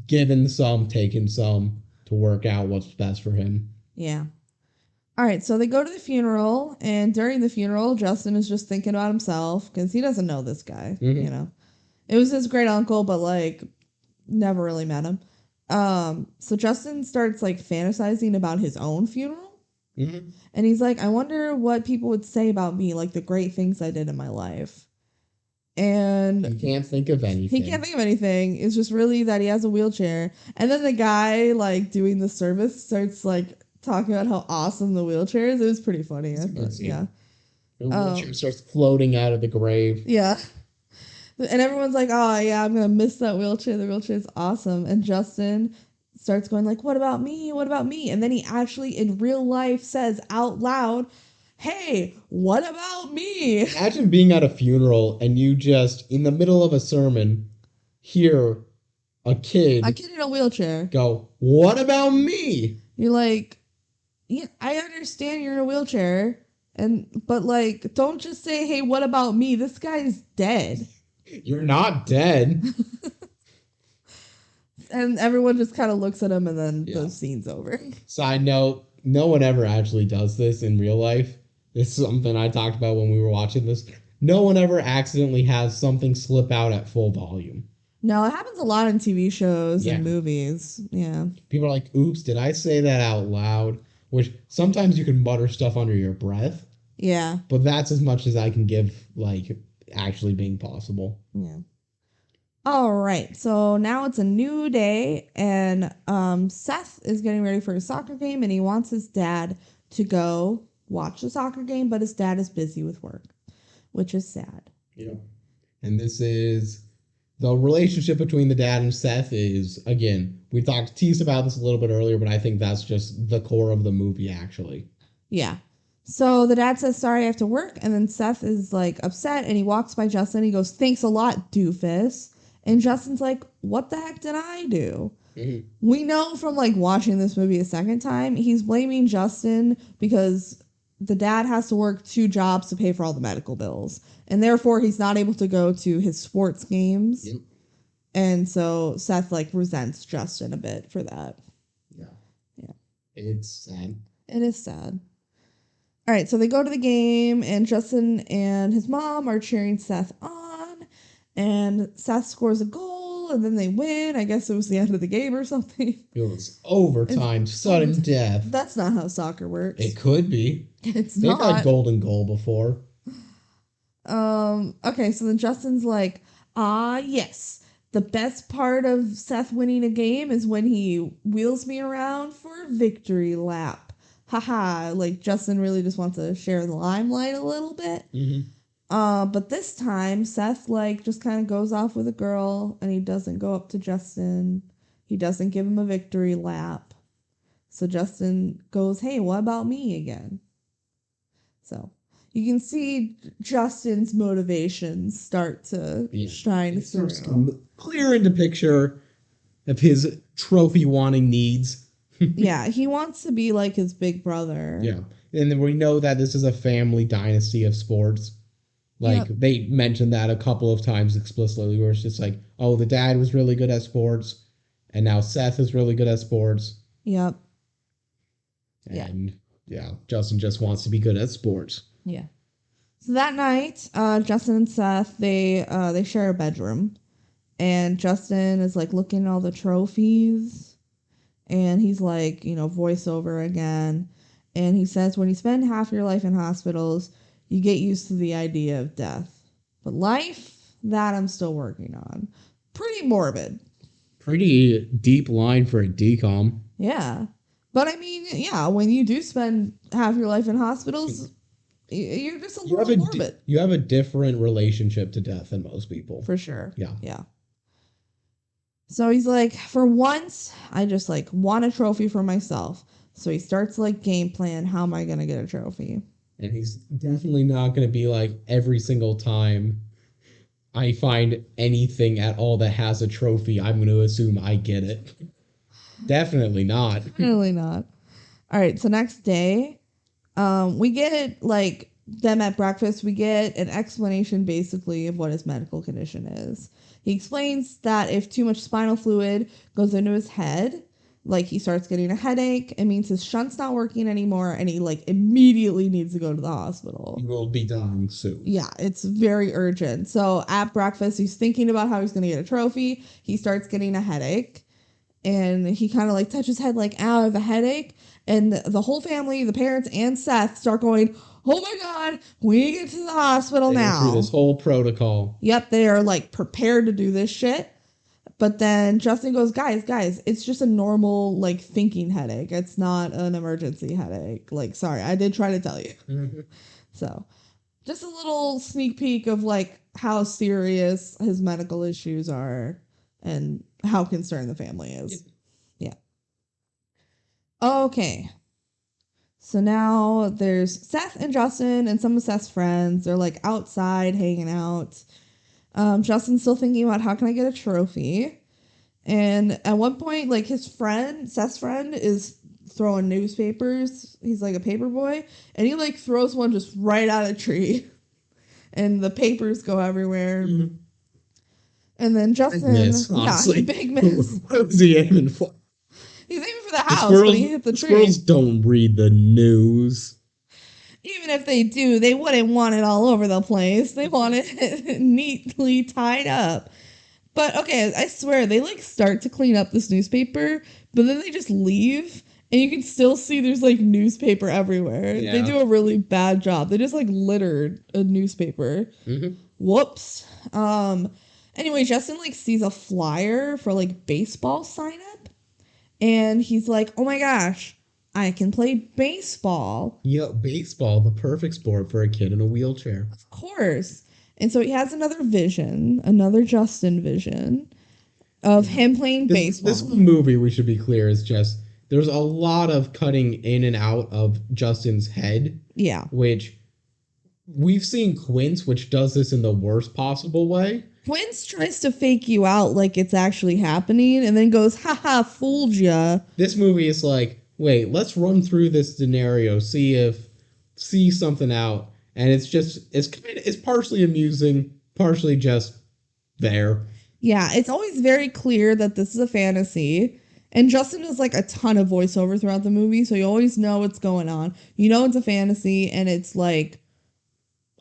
giving some, taking some to work out what's best for him. Yeah. All right, so they go to the funeral, and during the funeral, Justin is just thinking about himself, because he doesn't know this guy, you know. It was his great uncle, but, like, never really met him. So Justin starts, like, fantasizing about his own funeral. And he's like, I wonder what people would say about me, like the great things I did in my life. And he can't think of anything. He can't think of anything. It's just really that he has a wheelchair. And then the guy like doing the service starts like talking about how awesome the wheelchair is. It was pretty funny. Yeah. The wheelchair starts floating out of the grave. Yeah. And everyone's like, oh yeah, I'm gonna miss that wheelchair. The wheelchair is awesome. And Justin starts going like, what about me? What about me? And then he actually in real life says out loud, hey, what about me? Imagine being at a funeral and you just, in the middle of a sermon, hear a kid in a wheelchair go, what about me? You're like, yeah, I understand you're in a wheelchair, but like, don't just say, hey, what about me? This guy's dead. You're not dead. And everyone just kind of looks at him and then the scene's over. Side note, no one ever actually does this in real life. This is something I talked about when we were watching this. no one ever accidentally has something slip out at full volume. No, it happens a lot in TV shows Yeah. and movies. Yeah. People are like, oops, did I say that out loud? Which sometimes you can mutter stuff under your breath, Yeah. but that's as much as I can give, like, actually being possible. Yeah. All right. So now it's a new day, and Seth is getting ready for his soccer game, and he wants his dad to go watch the soccer game, but his dad is busy with work, which is sad. Yeah. And this is the relationship between the dad and Seth is, again, we teased about this a little bit earlier, but I think that's just the core of the movie, actually. Yeah. So the dad says, sorry, I have to work. And then Seth is like upset and he walks by Justin. He goes, thanks a lot, doofus. And Justin's like, what the heck did I do? Mm-hmm. We know from like watching this movie a second time, he's blaming Justin because the dad has to work 2 jobs to pay for all the medical bills. And therefore he's not able to go to his sports games. Yep. And so Seth like resents Justin a bit for that. Yeah. Yeah. It's sad. It is sad. All right, so they go to the game, and Justin and his mom are cheering Seth on, and Seth scores a goal, and then they win. I guess it was the end of the game or something. It was overtime, sudden death. That's not how soccer works. It could be. It's They've not. had golden goal before. Okay, so then Justin's like, yes. The best part of Seth winning a game is when he wheels me around for a victory lap. Haha, like Justin really just wants to share the limelight a little bit. Mm-hmm. But this time Seth like just kind of goes off with a girl and he doesn't go up to Justin. He doesn't give him a victory lap. So Justin goes, hey, what about me again? So you can see Justin's motivations start to shine through. Clear into picture of his trophy wanting needs. Yeah, he wants to be like his big brother. Yeah. And then we know that this is a family dynasty of sports. Like, they mentioned that a couple of times explicitly, where it's just like, oh, the dad was really good at sports, and now Seth is really good at sports. Yep. And, yeah, Justin just wants to be good at sports. Yeah. So that night, Justin and Seth, they share a bedroom. And Justin is, like, looking at all the trophies. And he's like, voiceover again. And he says, when you spend half your life in hospitals, you get used to the idea of death. But life, that I'm still working on. Pretty morbid. Pretty deep line for a DCOM. Yeah. But I mean, yeah, when you do spend half your life in hospitals, you're just a little morbid. You have a different relationship to death than most people. For sure. Yeah. Yeah. So he's like, for once, I just like want a trophy for myself. So he starts like game plan. How am I going to get a trophy? And he's definitely not going to be like every single time I find anything at all that has a trophy, I'm going to assume I get it. Definitely not. Definitely not. All right. So next day, we get like them at breakfast. We get an explanation basically of what his medical condition is. He explains that if too much spinal fluid goes into his head, like he starts getting a headache, it means his shunt's not working anymore, and he like immediately needs to go to the hospital. He will be dying soon. Yeah, it's very urgent. So at breakfast, he's thinking about how he's going to get a trophy. He starts getting a headache, and he kind of like touches his head like, ow, I have a headache. And the whole family, the parents and Seth, start going, oh my God, we need to get to the hospital now. Through this whole protocol. Yep, they are like prepared to do this shit. But then Justin goes, guys, it's just a normal like thinking headache. It's not an emergency headache. Like, sorry, I did try to tell you. Mm-hmm. So just a little sneak peek of like how serious his medical issues are and how concerned the family is. Yeah. Okay. So now there's Seth and Justin and some of Seth's friends. They're like outside hanging out. Justin's still thinking about how can I get a trophy. And at one point, like his friend, Seth's friend, is throwing newspapers. He's like a paper boy. And he like throws one just right out of a tree. And the papers go everywhere. Mm-hmm. And then Justin, big miss. What was he aiming for? He's aiming for the house, but he hit the tree. Squirrels don't read the news. Even if they do, they wouldn't want it all over the place. They want it neatly tied up. But okay, I swear they like start to clean up this newspaper, but then they just leave, and you can still see there's like newspaper everywhere. Yeah. They do a really bad job. They just like littered a newspaper. Mm-hmm. Whoops. Anyway, Justin like sees a flyer for like baseball sign up, and he's like, "Oh my gosh, I can play baseball." Yeah, baseball, the perfect sport for a kid in a wheelchair. Of course. And so he has another vision, another Justin vision of him playing baseball. This movie, we should be clear, is just there's a lot of cutting in and out of Justin's head. Yeah. Which we've seen Quince, which does this in the worst possible way. Quince tries to fake you out like it's actually happening and then goes, haha, fooled ya. This movie is like, wait, let's run through this scenario, see something out. And it's partially amusing, partially just there. Yeah, it's always very clear that this is a fantasy. And Justin does like a ton of voiceover throughout the movie, so you always know what's going on. You know it's a fantasy, and it's like,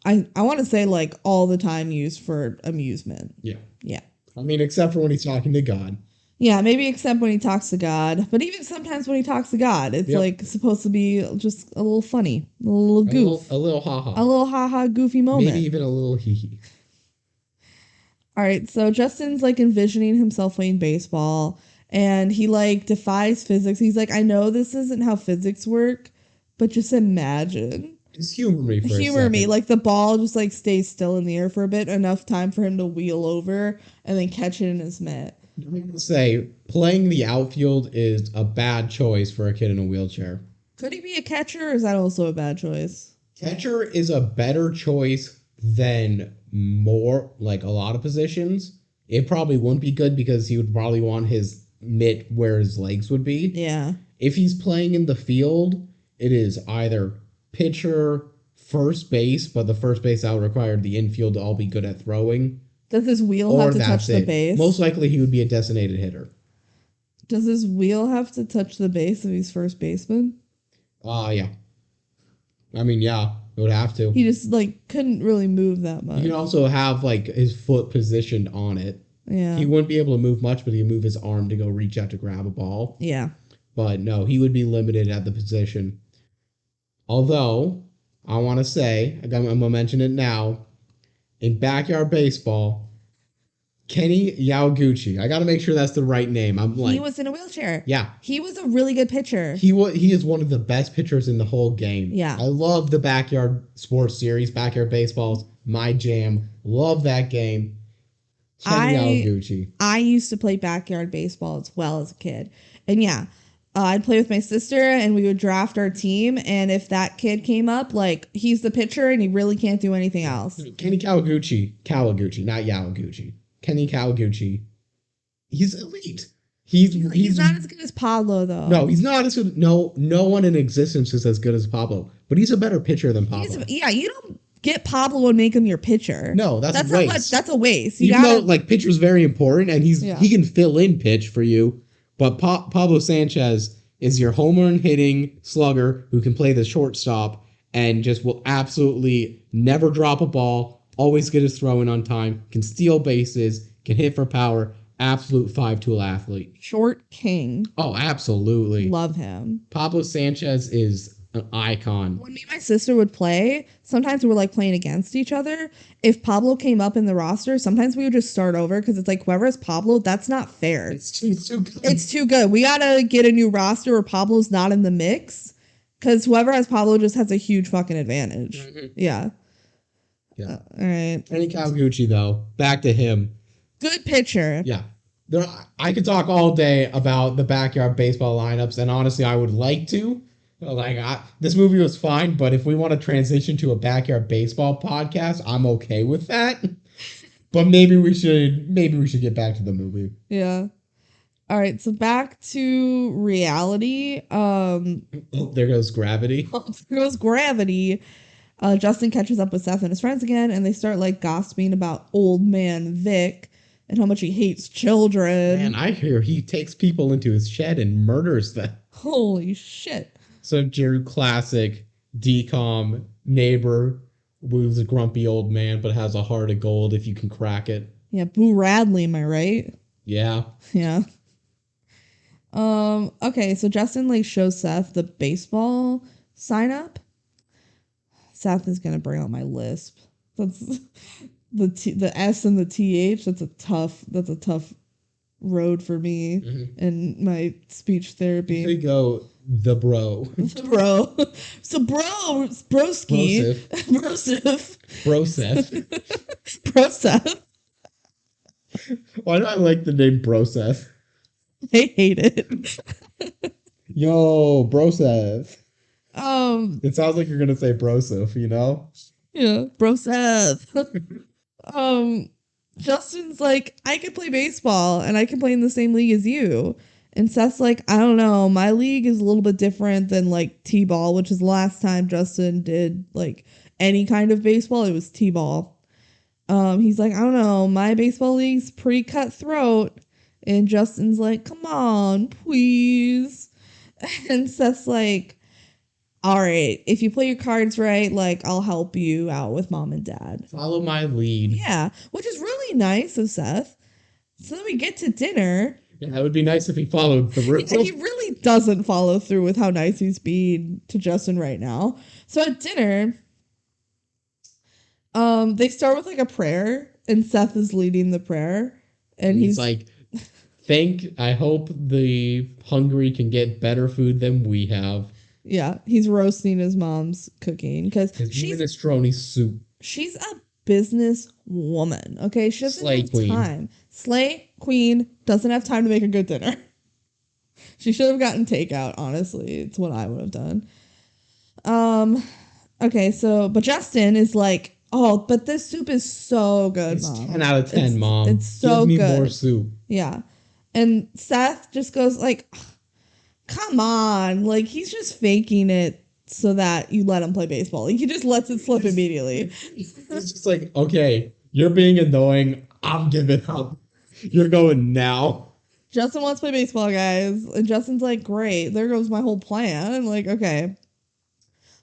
I want to say like all the time used for amusement. Yeah. Yeah. I mean, except for when he's talking to God. Yeah, maybe except when he talks to God. But even sometimes when he talks to God, it's like supposed to be just a little funny, a little goof. A little ha-ha. A little ha-ha goofy moment. Maybe even a little hee-hee. All right, so Justin's like envisioning himself playing baseball, and he like defies physics. He's like, I know this isn't how physics work, but just imagine. Just humor me for a Humor second. me. Like the ball just like stays still in the air for a bit, enough time for him to wheel over and then catch it in his mitt. I'm going to say, playing the outfield is a bad choice for a kid in a wheelchair. Could he be a catcher, or is that also a bad choice? Catcher is a better choice than a lot of positions. It probably wouldn't be good because he would probably want his mitt where his legs would be. Yeah. If he's playing in the field, it is either pitcher, first base, but the first base out required the infield to all be good at throwing. Does his wheel have to touch the base? Most likely he would be a designated hitter. Does his wheel have to touch the base if he's first baseman? Yeah. I mean, yeah, it would have to. He just like couldn't really move that much. You can also have like his foot positioned on it. Yeah. He wouldn't be able to move much, but he could move his arm to go reach out to grab a ball. Yeah. But no, he would be limited at the position. Although, I want to say, I'm going to mention it now, in backyard baseball, Kenny Yaguchi. I got to make sure that's the right name. He was in a wheelchair. Yeah. He was a really good pitcher. He is one of the best pitchers in the whole game. Yeah. I love the backyard sports series. Backyard baseball's my jam. Love that game. Kenny Yaguchi. I used to play backyard baseball as well as a kid. And yeah, I'd play with my sister and we would draft our team. And if that kid came up, like he's the pitcher and he really can't do anything else. Kenny Kawaguchi, not Yaguchi. Kenny Kawaguchi. He's elite. He's not as good as Pablo though. No, he's not as good. No one in existence is as good as Pablo, but he's a better pitcher than Pablo. You don't get Pablo and make him your pitcher. No, that's a waste. That's a waste. You know, like pitcher's very important, and he can fill in pitch for you. But Pablo Sanchez is your home run hitting slugger who can play the shortstop and just will absolutely never drop a ball. Always get his throw in on time. Can steal bases. Can hit for power. Absolute 5-tool athlete. Short king. Oh, absolutely. Love him. Pablo Sanchez is an icon. When me and my sister would play, sometimes we were like playing against each other. If Pablo came up in the roster, sometimes we would just start over because it's like whoever has Pablo, that's not fair. It's too good. It's too good. We gotta get a new roster where Pablo's not in the mix because whoever has Pablo just has a huge fucking advantage. Mm-hmm. Yeah. Yeah. All right. Kenny Kawaguchi, though, back to him. Good pitcher. Yeah. I could talk all day about the backyard baseball lineups, and honestly, I would like to. This movie was fine, but if we want to transition to a backyard baseball podcast, I'm okay with that. But maybe we should get back to the movie. Yeah. All right, so back to reality. There goes gravity. There goes gravity. Justin catches up with Seth and his friends again, and they start like gossiping about old man Vic and how much he hates children. Man, I hear he takes people into his shed and murders them. Holy shit. So, Jerry, classic DCOM neighbor who's a grumpy old man but has a heart of gold if you can crack it. Yeah, Boo Radley, am I right? Yeah. Yeah. Okay, so Justin like shows Seth the baseball sign up. Seth is gonna bring out my lisp. That's the S and the TH. That's a tough road for me and my speech You therapy. could go the bro. Bro. So broski. Broseph. Broseph. Broseph. Broseph. Why do I like the name Broseph? I hate it. Yo, Broseph. Um, It sounds like you're gonna say Broseph, you know? yeah, Broseph. um, Justin's like, I can play baseball and I can play in the same league as you. And Seth's like, I don't know. My league is a little bit different than like T-ball, which is the last time Justin did like any kind of baseball. It was T-ball. He's like, I don't know. My baseball league's pretty cutthroat. And Justin's like, come on, please. And Seth's like, all right, if you play your cards right, like I'll help you out with mom and dad. Follow my lead. Yeah, which is really nice of Seth. So then we get to dinner. Yeah, that would be nice if he followed through. Yeah, he really doesn't follow through with how nice he's being to Justin right now. So at dinner, they start with like a prayer, and Seth is leading the prayer, and he's like, I hope the hungry can get better food than we have. Yeah, he's roasting his mom's cooking because she's minestrone soup. She's a business woman. Okay, she doesn't Slay have queen. time. Slay queen doesn't have time to make a good dinner. She should have gotten takeout. Honestly, it's what I would have done. Okay, so but Justin is like, oh, but this soup is so good, It's Mom. 10 out of 10, Mom. It's so Give me good. more soup. Yeah, and Seth just goes like, come on, like he's just faking it so that you let him play baseball. Like he just lets it slip immediately. It's just like, okay, you're being annoying. I'm giving up. You're going now. Justin wants to play baseball, guys. And Justin's like, great, there goes my whole plan. I'm like, okay.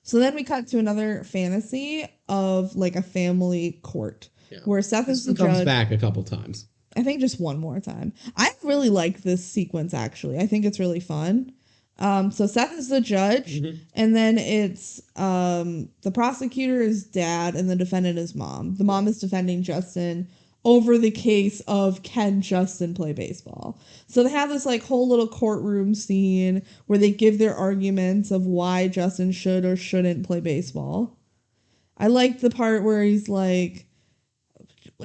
So then we cut to another fantasy of like a family court where Seth is the comes judge. Back a couple times. I think just one more time. I really like this sequence, actually. I think it's really fun. So Seth is the judge, and then it's the prosecutor is dad, and the defendant is mom. The mom is defending Justin over the case of can Justin play baseball. So they have this like whole little courtroom scene where they give their arguments of why Justin should or shouldn't play baseball. I like the part where he's like,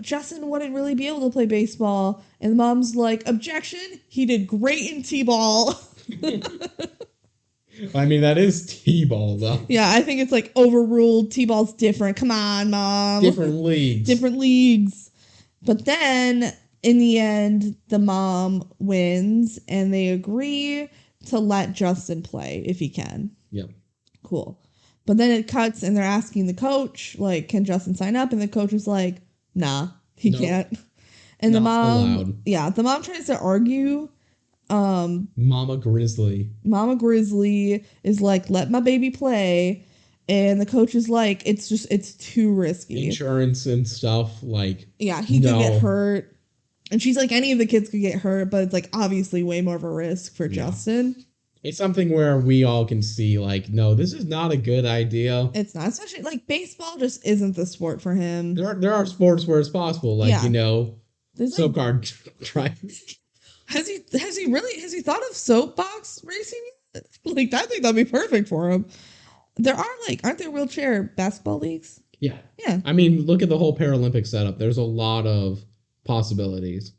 Justin wouldn't really be able to play baseball, and the mom's like, objection, he did great in T-ball. I mean, that is T-ball, though. Yeah, I think it's like overruled. T-ball's different. Come on, Mom. Different leagues. Different leagues. But then, in the end, the mom wins, and they agree to let Justin play if he can. Yep. Cool. But then it cuts, and they're asking the coach, like, can Justin sign up? And the coach is like, nah, he can't. And the mom, allowed. Yeah, the mom tries to argue. Mama Grizzly is like, let my baby play. And the coach is like, it's too risky. Insurance and stuff, like. Yeah, he could get hurt. And she's like, any of the kids could get hurt, but it's like obviously way more of a risk for Justin. It's something where we all can see, like, no, this is not a good idea. It's not, especially like baseball just isn't the sport for him. There are sports where it's possible, like, soap car driving. Has he thought of soapbox racing yet? Like, I think that'd be perfect for him. Aren't there wheelchair basketball leagues? Yeah. Yeah. I mean, look at the whole Paralympic setup. There's a lot of possibilities.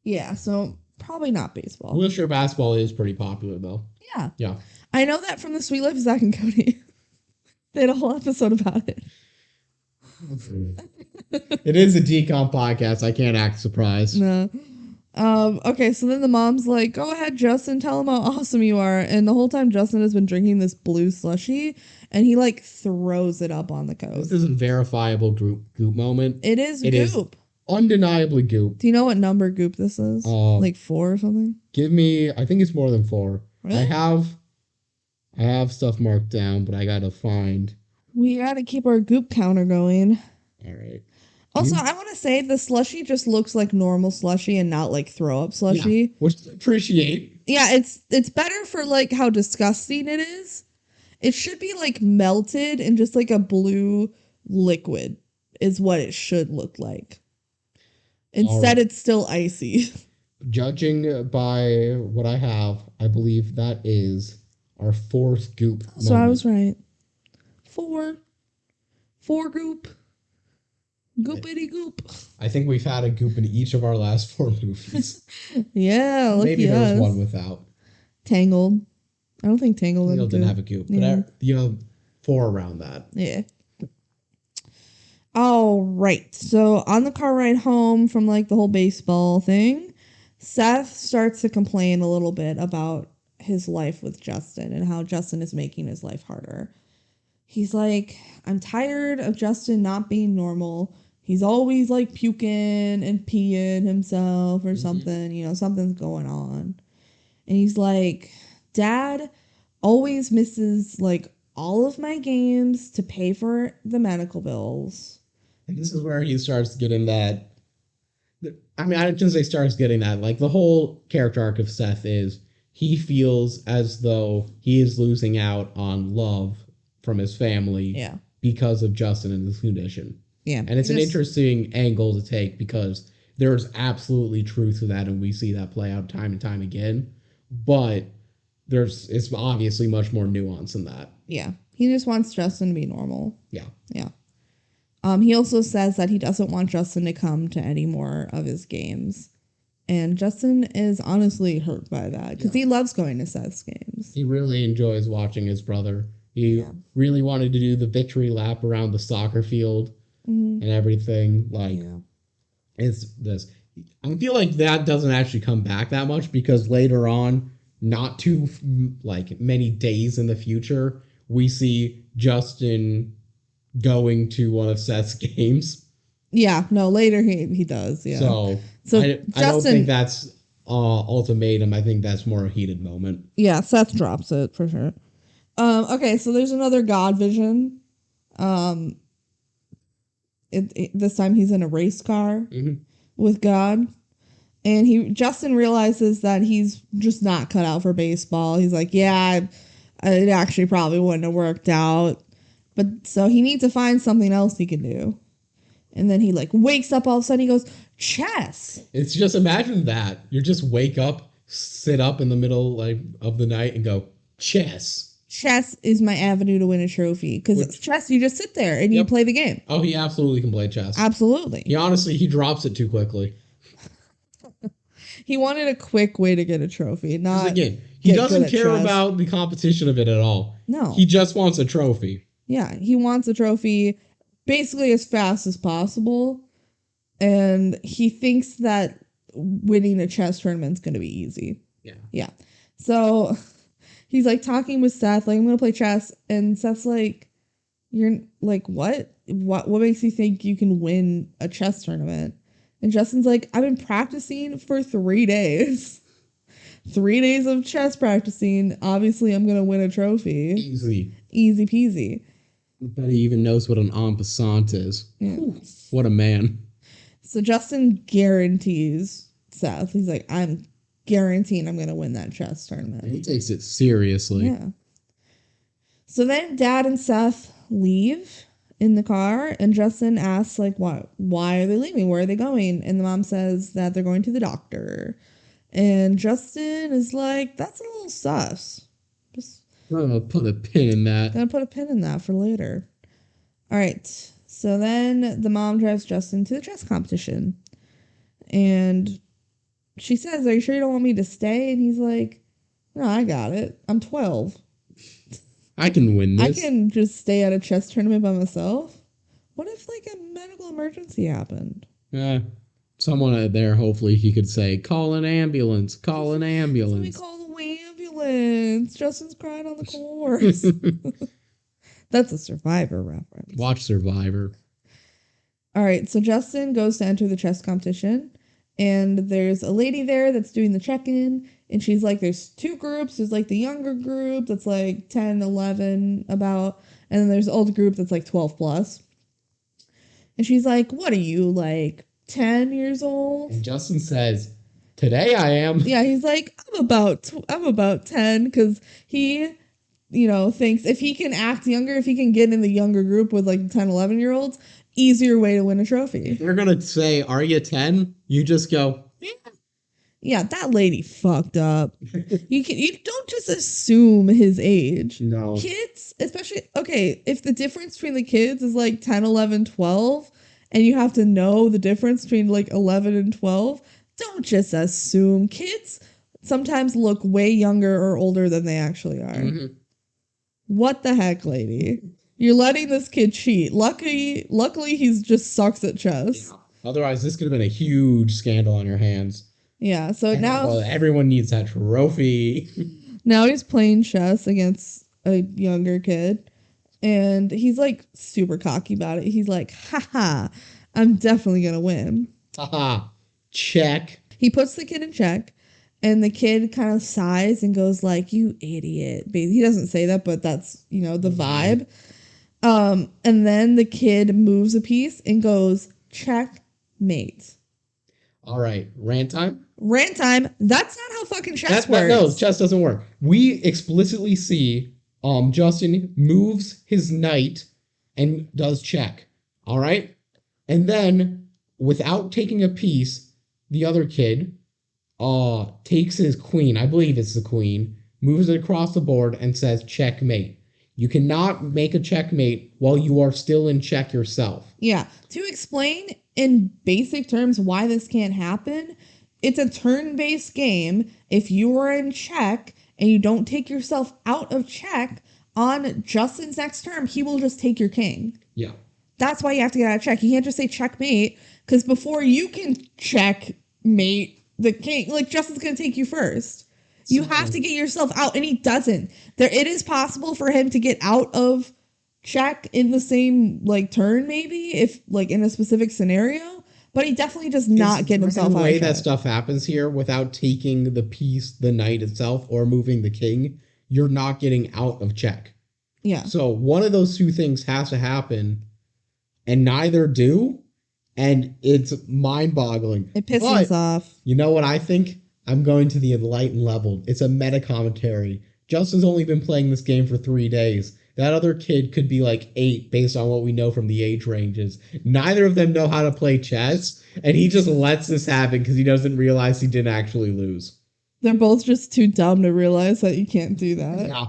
Yeah, so probably not baseball. Wheelchair basketball is pretty popular, though. Yeah. Yeah. I know that from the Sweet Life of Zach and Cody. They had a whole episode about it. It is a DCOM podcast. I can't act surprised. No. Okay, so then the mom's like, go ahead, Justin, tell him how awesome you are. And the whole time Justin has been drinking this blue slushie, and he like throws it up on the coat. This is a verifiable goop moment. It is It goop. is undeniably goop. Do you know what number goop this is? Like 4 or something? Give me, I think it's more than 4. Really? I have stuff marked down, but I gotta find We gotta keep our goop counter going. All right. Also, I want to say the slushy just looks like normal slushy and not like throw up Yeah, slushy. which I appreciate. Yeah, it's better for like how disgusting it is. It should be like melted and just like a blue liquid is what it should look like. All Instead, right. it's still icy. Judging by what I have, I believe that is our fourth goop So I moment. was right. Four goop. Goopity goop. I think we've had a goop in each of our last 4 movies. Yeah, Maybe lucky there was us. one without. Tangled. I don't think Tangled had a Didn't goop. have a goop, Yeah. but you have 4 around that. Yeah. All right. So on the car ride home from like the whole baseball thing, Seth starts to complain a little bit about his life with Justin and how Justin is making his life harder. He's like, I'm tired of Justin not being normal. He's always like puking and peeing himself or something, you know, something's going on. And he's like, Dad always misses like all of my games to pay for the medical bills. And this is where he starts getting that. I mean, I shouldn't say starts getting that. Like, the whole character arc of Seth is he feels as though he is losing out on love from his family Yeah. because of Justin and his condition. Yeah. And it's an interesting angle to take because there's absolutely truth to that, and we see that play out time and time again. But it's obviously much more nuance than that. Yeah. He just wants Justin to be normal. Yeah. Yeah. He also says that he doesn't want Justin to come to any more of his games. And Justin is honestly hurt by that because he loves going to Seth's games. He really enjoys watching his brother. He really wanted to do the victory lap around the soccer field and everything. Like, it's this. I feel like that doesn't actually come back that much because later on, not too like many days in the future, we see Justin going to one of Seth's games. Yeah, no, later he does. Yeah. So I don't think that's ultimatum. I think that's more a heated moment. Yeah, Seth drops it for sure. Okay, so there's another God vision. This time he's in a race car with God. And Justin realizes that he's just not cut out for baseball. He's like, yeah, it actually probably wouldn't have worked out. But so he needs to find something else he can do. And then he like wakes up all of a sudden. He goes, chess. It's just, imagine that. You just wake up, sit up in the middle like of the night and go, chess. Chess is my avenue to win a trophy. Because chess, you just sit there and you play the game. Oh, he absolutely can play chess. Absolutely. He drops it too quickly. He wanted a quick way to get a trophy. Not again, he doesn't care about the competition of it at all. No. He just wants a trophy. Yeah, he wants a trophy basically as fast as possible. And he thinks that winning a chess tournament's going to be easy. Yeah. Yeah. So he's like talking with Seth, like, I'm going to play chess. And Seth's like, you're like, what? What makes you think you can win a chess tournament? And Justin's like, I've been practicing for 3 days. 3 days of chess practicing. Obviously, I'm going to win a trophy. Easy. Easy peasy. I bet he even knows what an en passant is. Yeah. What a man. So Justin guarantees Seth. He's like, I'm guaranteeing I'm going to win that chess tournament. He takes it seriously. Yeah. So then Dad and Seth leave in the car, and Justin asks, like, why are they leaving? Where are they going? And the mom says that they're going to the doctor. And Justin is like, that's a little sus. Just I'm gonna put a pin in that. gonna put a pin in that for later. All right. So then the mom drives Justin to the chess competition. And she says, are you sure you don't want me to stay? And he's like, no, I got it. I'm 12. I can win this. I can just stay at a chess tournament by myself. What if like a medical emergency happened? Someone there, hopefully he could say, call an ambulance, call an ambulance. Let me call the ambulance. Justin's crying on the course. That's a Survivor reference. Watch Survivor. All right, so Justin goes to enter the chess competition, and there's a lady there that's doing the check-in, and she's like, there's two groups. There's like the younger group that's like 10, 11 about, and then there's the older group that's like 12 plus. And she's like, what are you, like 10 years old? And Justin says, today I am. Yeah, he's like, I'm about 10, because he, thinks if he can act younger, if he can get in the younger group with like 10, 11-year-olds, easier way to win a trophy. They're going to say, are you 10? You just go, yeah, that lady fucked up. You don't just assume his age. No. Kids, especially, okay, if the difference between the kids is like 10, 11, 12, and you have to know the difference between like 11 and 12, don't just assume. Kids sometimes look way younger or older than they actually are. Mm-hmm. What the heck, lady? You're letting this kid cheat. Luckily he's just sucks at chess. Yeah. Otherwise, this could have been a huge scandal on your hands. Yeah, so now... Well, everyone needs that trophy. Now he's playing chess against a younger kid, and he's, like, super cocky about it. He's like, haha, I'm definitely gonna win. Haha, check. He puts the kid in check, and the kid kind of sighs and goes like, you idiot. He doesn't say that, but that's, the vibe. And then the kid moves a piece and goes, checkmate. All right, rant time? Rant time. That's not how fucking chess works. No, chess doesn't work. We explicitly see Justin moves his knight and does check. All right? And then, without taking a piece, the other kid takes his queen, I believe it's the queen, moves it across the board and says checkmate. You cannot make a checkmate while you are still in check yourself. Yeah. To explain in basic terms why this can't happen, it's a turn-based game. If you are in check and you don't take yourself out of check on Justin's next turn, he will just take your king. Yeah. That's why you have to get out of check. You can't just say checkmate, because before you can checkmate the king, like, Justin's going to take you first. You have to get yourself out, and he doesn't. It is possible for him to get out of check in the same, like, turn, maybe, if, like, in a specific scenario, but he definitely does not get himself out of check. The way that stuff happens here, without taking the piece, the knight itself, or moving the king, you're not getting out of check. Yeah. So one of those two things has to happen, and neither do, and it's mind-boggling. It pisses us off. You know what I think? I'm going to the enlightened level. It's a meta commentary. Justin's only been playing this game for 3 days. That other kid could be like 8 based on what we know from the age ranges. Neither of them know how to play chess, and he just lets this happen because he doesn't realize he didn't actually lose. They're both just too dumb to realize that you can't do that. Yeah.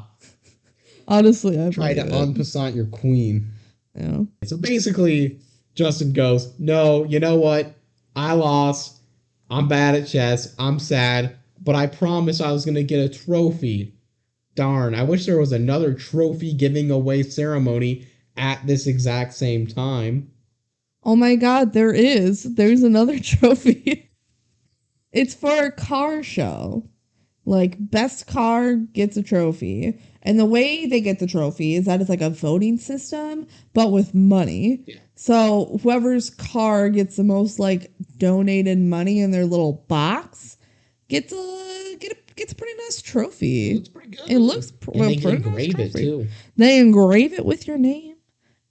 Honestly, I try to en passant your queen. Yeah. So basically, Justin goes, no, you know what? I lost. I'm bad at chess. I'm sad. But I promised I was going to get a trophy. Darn, I wish there was another trophy giving away ceremony at this exact same time. Oh my god, there is. There's another trophy. It's for a car show. Like, best car gets a trophy. And the way they get the trophy is that it's like a voting system, but with money. Yeah. So whoever's car gets the most, like, donated money in their little box gets a pretty nice trophy. It looks pretty good. It looks and they can engrave it too. They engrave it with your name.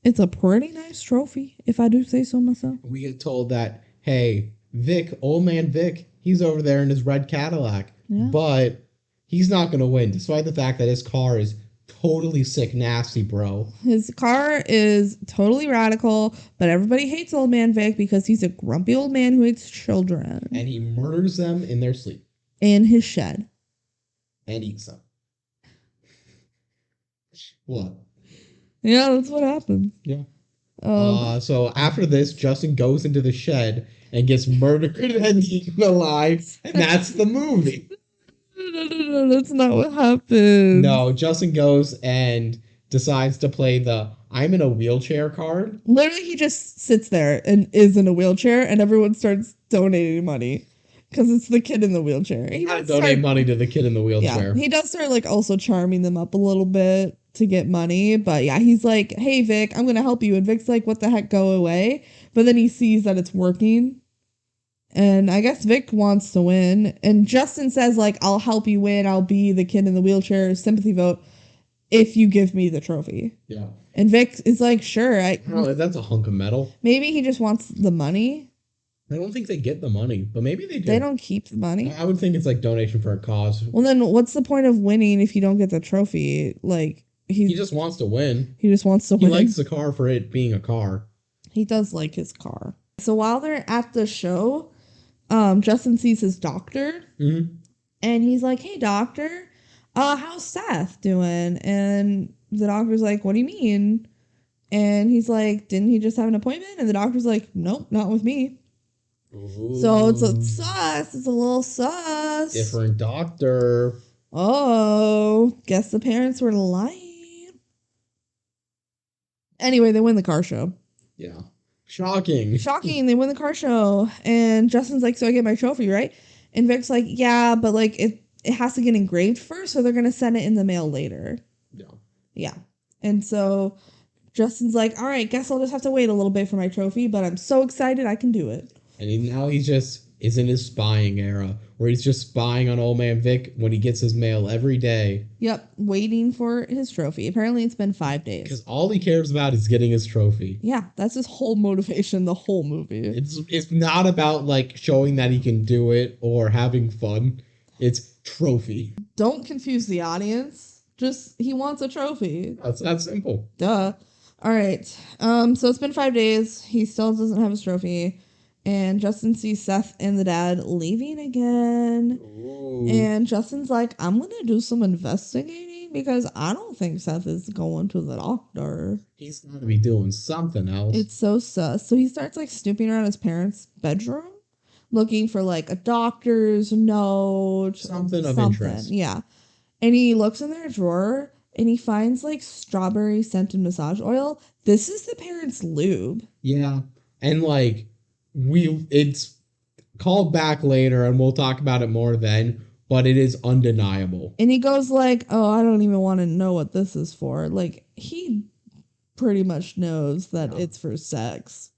It's a pretty nice trophy, if I do say so myself. We get told that, hey, Vic, old man Vic, he's over there in his red Cadillac. Yeah. But he's not going to win, despite the fact that his car is totally sick, nasty, bro. His car is totally radical, but everybody hates old man Vic because he's a grumpy old man who hates children. And he murders them in their sleep. In his shed. And eats them. What? Yeah, that's what happened. Yeah. So after this, Justin goes into the shed and gets murdered and eaten alive, and that's the movie. No, that's not what happened. No, Justin goes and decides to play the I'm in a wheelchair card. Literally, he just sits there and is in a wheelchair, and everyone starts donating money. Because it's the kid in the wheelchair. He does donate money to the kid in the wheelchair. Yeah, he does start, like, also charming them up a little bit to get money. But yeah, he's like, hey, Vic, I'm going to help you. And Vic's like, what the heck, go away. But then he sees that it's working. And I guess Vic wants to win. And Justin says, like, I'll help you win. I'll be the kid in the wheelchair sympathy vote if you give me the trophy. Yeah. And Vic is like, sure. Oh, that's a hunk of metal. Maybe he just wants the money. I don't think they get the money, but maybe they do. They don't keep the money. I would think it's like donation for a cause. Well, then what's the point of winning if you don't get the trophy? Like, he just wants to win. He just wants to win. He likes the car for it being a car. He does like his car. So while they're at the show, Justin sees his doctor. Mm-hmm. And he's like, hey, doctor, how's Seth doing? And the doctor's like, what do you mean? And he's like, didn't he just have an appointment? And the doctor's like, nope, not with me. Ooh. So it's a sus. It's a little sus. Different doctor. Oh, guess the parents were lying. Anyway, they win the car show. Yeah. Shocking. They win the car show. And Justin's like, so I get my trophy, right? And Vic's like, yeah, but like it has to get engraved first, so they're going to send it in the mail later. Yeah. Yeah. And so Justin's like, all right, guess I'll just have to wait a little bit for my trophy, but I'm so excited I can do it. And now he just is in his spying era, where he's just spying on old man Vic when he gets his mail every day. Yep, waiting for his trophy. Apparently it's been 5 days. Because all he cares about is getting his trophy. Yeah, that's his whole motivation, the whole movie. It's not about like showing that he can do it or having fun. It's trophy. Don't confuse the audience. Just, he wants a trophy. That's simple. Duh. All right. So it's been 5 days. He still doesn't have his trophy. And Justin sees Seth and the dad leaving again. Ooh. And Justin's like, I'm going to do some investigating because I don't think Seth is going to the doctor. He's got to be doing something else. It's so sus. So he starts like snooping around his parents' bedroom, looking for like a doctor's note. Something of interest. Yeah. And he looks in their drawer and he finds like strawberry scented massage oil. This is the parents' lube. Yeah. And like, it's called back later and we'll talk about it more then, but it is undeniable. And he goes like, oh, I don't even want to know what this is for. Like, he pretty much knows that it's for sex.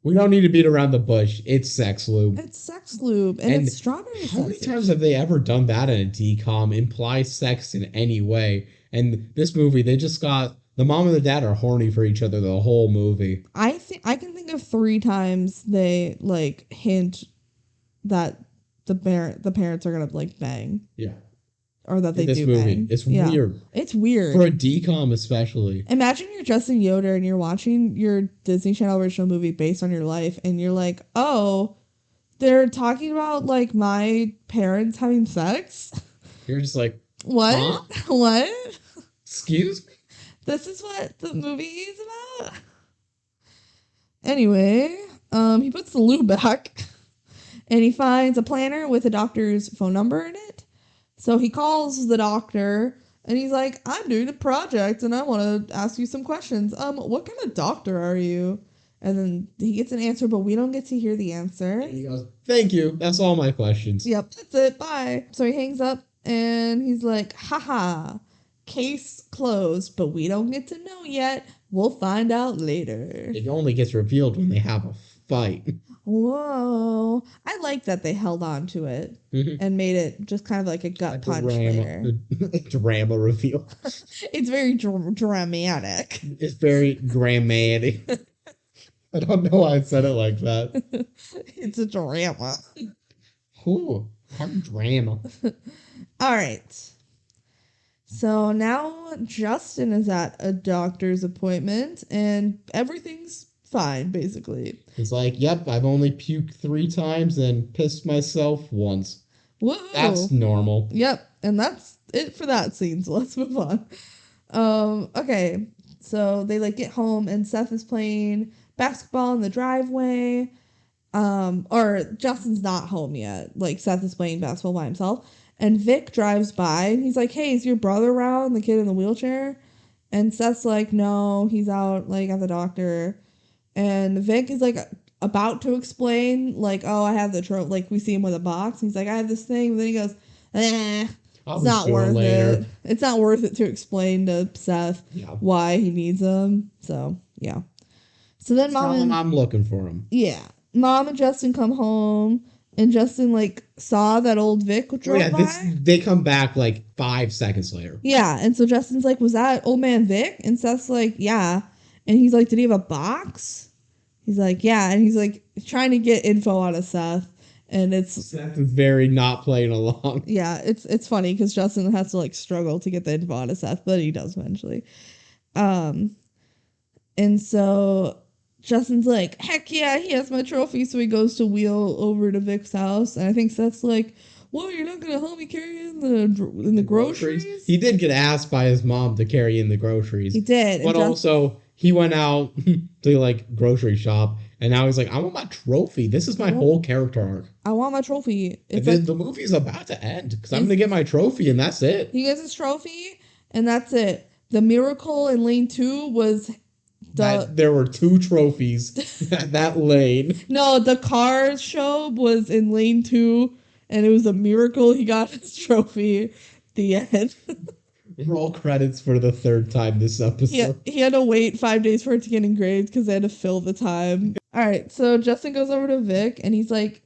We don't need to beat around the bush. It's sex lube. It's sex lube. And it's strawberry. How many times have they ever done that in a DCOM? Imply sex in any way. And this movie, they just got... The mom and the dad are horny for each other the whole movie. I can think of 3 times they like hint that the parents are gonna like bang. Yeah. Or that they do movie. bang. It's weird. It's weird. For a DCOM especially. Imagine you're Justin Yoder and you're watching your Disney Channel original movie based on your life and you're like, oh, they're talking about like my parents having sex? You're just like, what? Huh? What? Excuse me? This is what the movie is about? Anyway, he puts the lube back and he finds a planner with a doctor's phone number in it. So he calls the doctor and he's like, I'm doing a project and I want to ask you some questions. What kind of doctor are you? And then he gets an answer, but we don't get to hear the answer. And he goes, thank you. That's all my questions. Yep, that's it. Bye. So he hangs up and he's like, haha. Case closed, but we don't get to know yet. We'll find out later. It only gets revealed when they have a fight. Whoa. I like that they held on to it and made it just kind of like a gut punch later. Drama reveal. It's very dramatic. It's very dramatic. I don't know why I said it like that. It's a drama. Ooh, drama. All right. So now Justin is at a doctor's appointment and everything's fine, basically. He's like, yep, I've only puked 3 times and pissed myself once. Whoa. That's normal. Yep, and that's it for that scene, so let's move on. Okay, so they like get home and Seth is playing basketball in the driveway. Or Justin's not home yet. Like Seth is playing basketball by himself. And Vic drives by and he's like, hey, is your brother around? The kid in the wheelchair? And Seth's like, no, he's out like at the doctor. And Vic is like about to explain, like, oh, I have the trope. Like we see him with a box. He's like, I have this thing. But then he goes, it's not worth it. It's not worth it to explain to Seth why he needs them. So, yeah. So then I'm looking for him. Yeah. Mom and Justin come home, and Justin like saw that old Vic Oh yeah, drove by. they come back like 5 seconds later. Yeah, and so Justin's like, "Was that old man Vic?" And Seth's like, "Yeah." And he's like, "Did he have a box?" He's like, "Yeah." And he's like trying to get info out of Seth, and it's Seth is very not playing along. yeah, it's funny because Justin has to like struggle to get the info out of Seth, but he does eventually. Um, and so Justin's like, "Heck yeah, he has my trophy." So he goes to wheel over to Vic's house, and I think Seth's like, "Well, you're not gonna help me carry in the groceries?" He did get asked by his mom to carry in the groceries, He did, and but also he went out to like grocery shop, and now he's like, I want my trophy. This is my whole character arc. I want my trophy. It's The, like the movie's about to end because I'm gonna get my trophy, and that's it. he gets his trophy, and that's it. The miracle in lane 2 was That there were 2 trophies at that lane. no, the car show was in lane 2, and it was a miracle he got his trophy. The end. Roll credits for the 3rd time this episode. He had to wait 5 days for it to get engraved because they had to fill the time. All right, so Justin goes over to Vic, and he's like,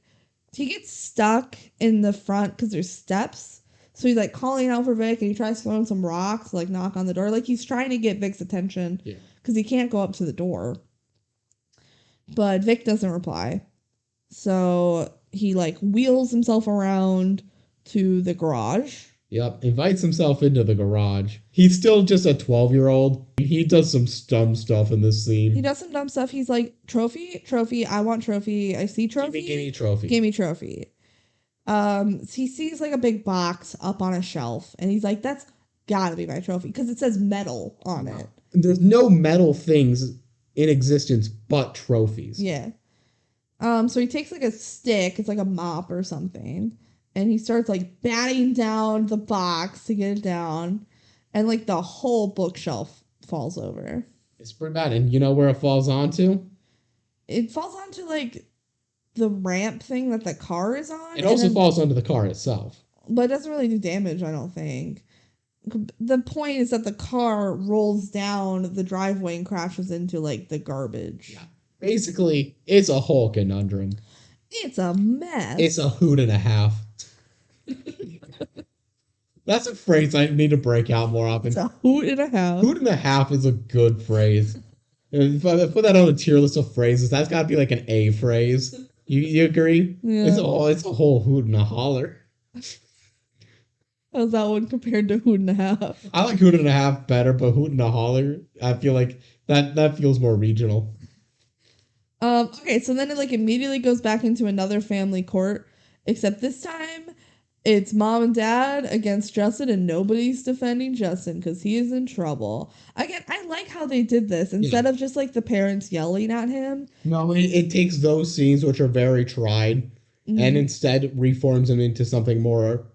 he gets stuck in the front because there's steps. So he's like calling out for Vic, and he tries throwing some rocks, like knock on the door. Like he's trying to get Vic's attention because he can't go up to the door. But Vic doesn't reply. So he like wheels himself around to the garage. Yep, invites himself into the garage. He's still just a 12-year-old. He does some dumb stuff in this scene. He does some dumb stuff. He's like, trophy, trophy, I want trophy. I see trophy. Give me trophy. Give me trophy. He sees like a big box up on a shelf, and he's like, that's gotta be my trophy because it says metal on it. There's no metal things in existence but trophies. Yeah. So he takes like a stick, it's like a mop or something, and he starts like batting down the box to get it down, and like the whole bookshelf falls over. It's pretty bad. And you know where it falls onto? It falls onto like the ramp thing that the car is on. It also falls onto the car itself. But it doesn't really do damage, I don't think. The point is that the car rolls down the driveway and crashes into like the garbage. Yeah. Basically, it's a whole conundrum. It's a mess. It's a hoot and a half. That's a phrase I need to break out more often. It's a hoot and a half. Hoot and a half is a good phrase. If I put that on a tier list of phrases, that's got to be like an A phrase. You agree? Yeah. It's a whole hoot and a holler. How's that one compared to hoot and a half? I like hoot and a half better, but hoot and a holler, I feel like that feels more regional. Okay, so then it like immediately goes back into another family court, except this time it's mom and dad against Justin, and nobody's defending Justin because he is in trouble. Again, I like how they did this instead of just like the parents yelling at him. No, it takes those scenes which are very tried and instead reforms them into something more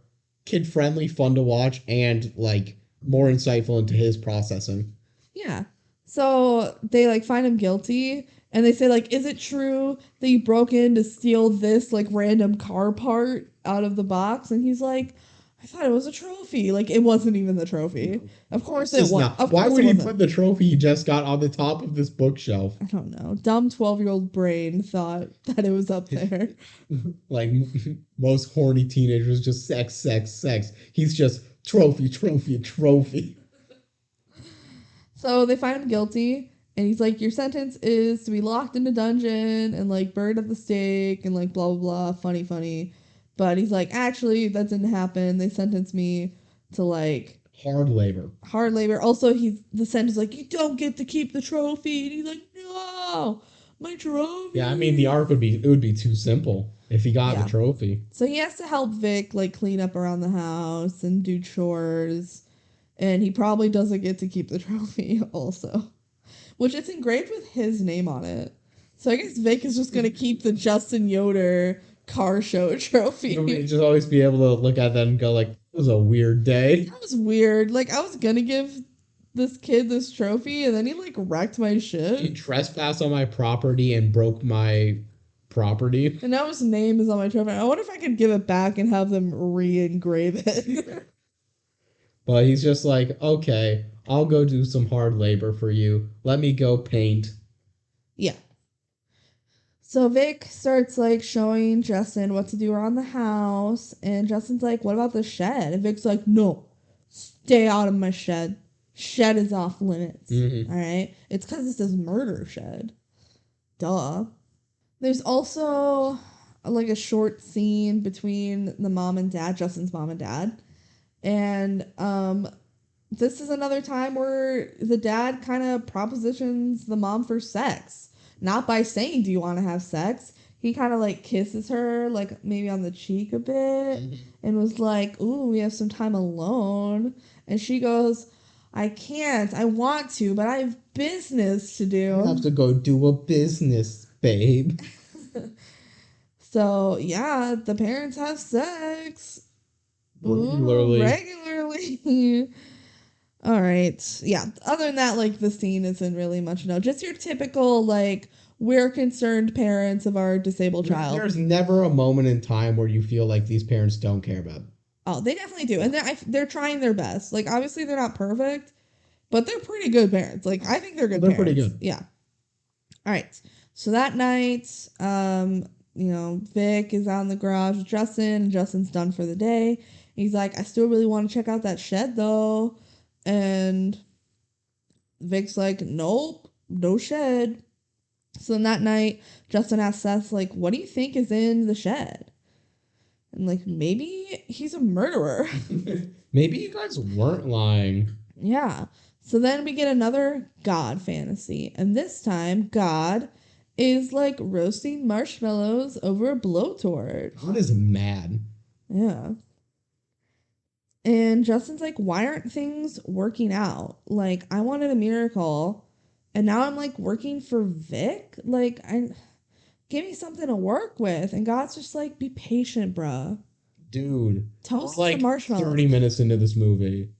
kid-friendly, fun to watch, and like more insightful into his processing. Yeah. So they like find him guilty, and they say like, is it true that you broke in to steal this like random car part out of the box? And he's like, I thought it was a trophy. Like it wasn't even the trophy. Of course it was. Why would he put the trophy he just got on the top of this bookshelf? I don't know. Dumb 12-year-old brain thought that it was up there. Like most horny teenagers, just sex, sex, sex. He's just trophy, trophy, trophy. So they find him guilty, and he's like, your sentence is to be locked in a dungeon and like burned at the stake and like blah blah blah, funny funny. But he's like, actually that didn't happen. They sentenced me to like hard labor. Also, the sentence is like, you don't get to keep the trophy, and he's like, no, my trophy. Yeah, I mean the arc would be too simple if he got the trophy. So he has to help Vic like clean up around the house and do chores. And he probably doesn't get to keep the trophy also. Which it's engraved with his name on it. So I guess Vic is just going to keep the Justin Yoder car show trophy. You'll just always be able to look at that and go like, it was a weird day. That was weird. Like, I was going to give this kid this trophy, and then he like wrecked my shit. He trespassed on my property and broke my property. And now his name is on my trophy. I wonder if I could give it back and have them re-engrave it. But he's just like, okay, I'll go do some hard labor for you. Let me go paint. Yeah. So Vic starts like showing Justin what to do around the house, and Justin's like, "What about the shed?" And Vic's like, "No, stay out of my shed. Shed is off limits. Mm-hmm. All right, it's because it says murder shed. Duh." There's also like a short scene between the mom and dad, Justin's mom and dad, and this is another time where the dad kind of propositions the mom for sex. Not by saying, "Do you want to have sex?" He kind of like kisses her, like maybe on the cheek a bit, and was like, "Ooh, we have some time alone." And she goes, "I can't. I want to, but I have business to I have do." to go do a business, babe. So, yeah, the parents have sex. Ooh, Regularly. regularly. All right. Yeah. Other than that, like the scene isn't really much. No, just your typical like we're concerned parents of our disabled child. There's never a moment in time where you feel like these parents don't care about. Oh, they definitely do, and they're trying their best. Like obviously they're not perfect, but they're pretty good parents. Like I think they're good. They're parents. pretty good. Yeah. All right. So that night, Vic is out in the garage with Justin, and Justin's done for the day. He's like, "I still really want to check out that shed though," and Vic's like, "Nope, no shed." So then that night, Justin asks Seth, like, "What do you think is in the shed?" And like, maybe he's a murderer. Maybe you guys weren't lying. Yeah. So then we get another God fantasy. And this time, God is like roasting marshmallows over a blowtorch. God is mad. Yeah. And Justin's like, "Why aren't things working out? Like, I wanted a miracle. And now I'm like working for Vic. Like, give me something to work with." And God's just like, "Be patient, bruh. Dude, Toast we're like some marshmallows." 30 minutes into this movie.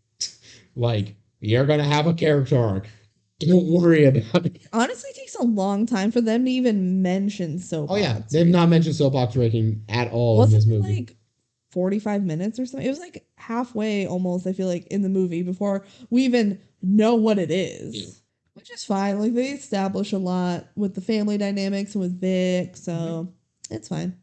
Like, you're gonna have a character arc. Don't worry about it. Honestly, it takes a long time for them to even mention soapbox. Oh yeah, they've not mentioned soapbox raking at all in Wasn't this it movie. like 45 minutes or something? It was like halfway almost, I feel like, in the movie before we even know what it is. Yeah. Which is fine. Like they establish a lot with the family dynamics and with Vic, so it's fine.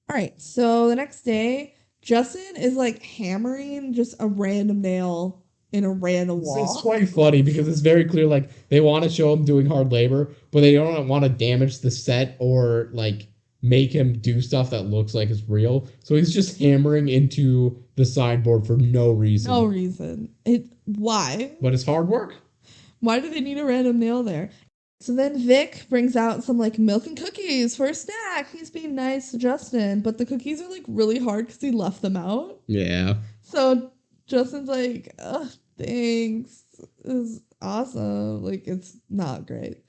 All right, so the next day, Justin is like hammering just a random nail in a random wall. It's quite funny because it's very clear like they want to show him doing hard labor, but they don't want to damage the set or like make him do stuff that looks like it's real. So he's just hammering into the sideboard for no reason. No reason. Why? But it's hard work. Why do they need a random nail there? So then Vic brings out some like milk and cookies for a snack. He's being nice to Justin, but the cookies are like really hard because he left them out. Yeah. So Justin's like, "Ugh, thanks. This is awesome." Like it's not great.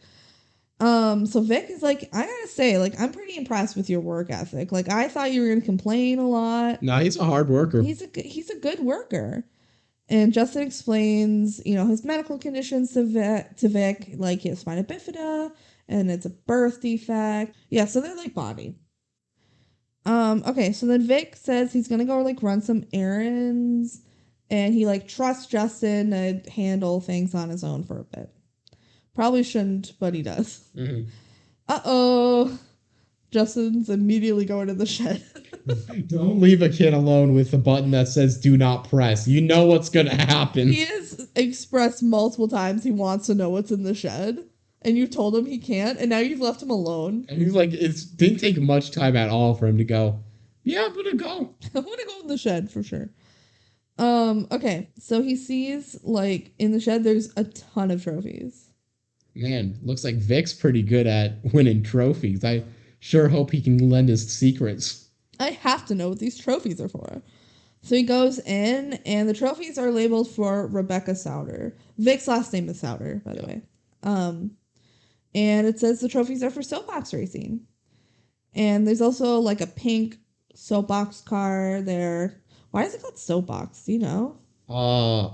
So Vic is like, "I gotta say, like, I'm pretty impressed with your work ethic. Like, I thought you were gonna complain a lot. No, he's a hard worker. He's a good worker." And Justin explains, his medical conditions to Vic, like he has spina bifida and it's a birth defect. Yeah, so they're like body. Okay, so then Vic says he's gonna go like run some errands, and he like trusts Justin to handle things on his own for a bit. Probably shouldn't, but he does. Mm-hmm. Uh-oh. Justin's immediately going to the shed. Don't leave a kid alone with a button that says "Do not press." You know what's gonna happen. He has expressed multiple times he wants to know what's in the shed, and you've told him he can't, and now you've left him alone. And he's like, it didn't take much time at all for him to go, "Yeah, I'm gonna go." I want to go in the shed for sure. Okay, so he sees like in the shed there's a ton of trophies. Man, looks like Vic's pretty good at winning trophies. I sure hope he can lend his secrets. I have to know what these trophies are for. So he goes in, and the trophies are labeled for Rebecca Souter. Vic's last name is Souter, by the way. And it says the trophies are for soapbox racing. And there's also like a pink soapbox car there. Why is it called soapbox? Do you know? I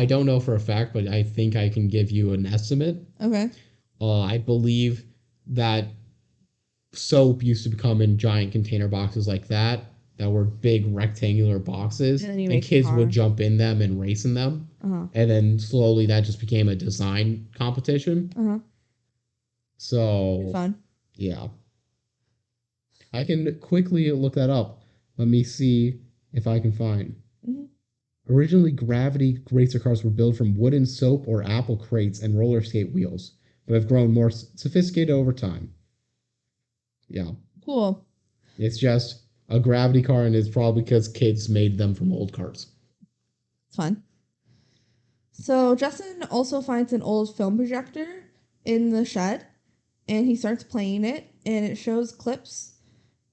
don't know for a fact, but I think I can give you an estimate. Okay. I believe that soap used to come in giant container boxes like that were big rectangular boxes, and kids would jump in them and race in them. Uh-huh. And then slowly that just became a design competition. Uh-huh. So Fun. Yeah. I can quickly look that up. Let me see if I can find. Mhm. Originally, gravity racer cars were built from wooden soap or apple crates and roller skate wheels, but have grown more sophisticated over time. Yeah. Cool. It's just a gravity car, and it's probably because kids made them from old cars. It's fun. So Justin also finds an old film projector in the shed, and he starts playing it, and it shows clips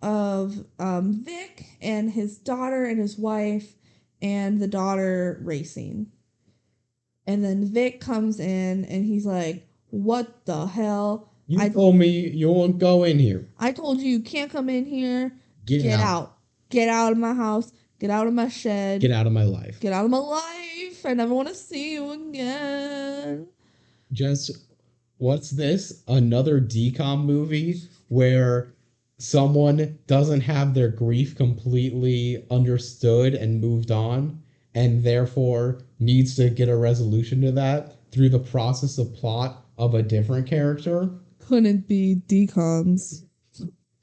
of Vic and his daughter and his wife and the daughter racing. And then Vic comes in and he's like, "What the hell? You told me you won't go in here. I told you can't come in here. Get out. Out. Get out of my house. Get out of my shed. Get out of my life. Get out of my life. I never want to see you again." Just, what's this? Another DCOM movie where someone doesn't have their grief completely understood and moved on, and therefore needs to get a resolution to that through the process of plot of a different character. Couldn't be DCOMs.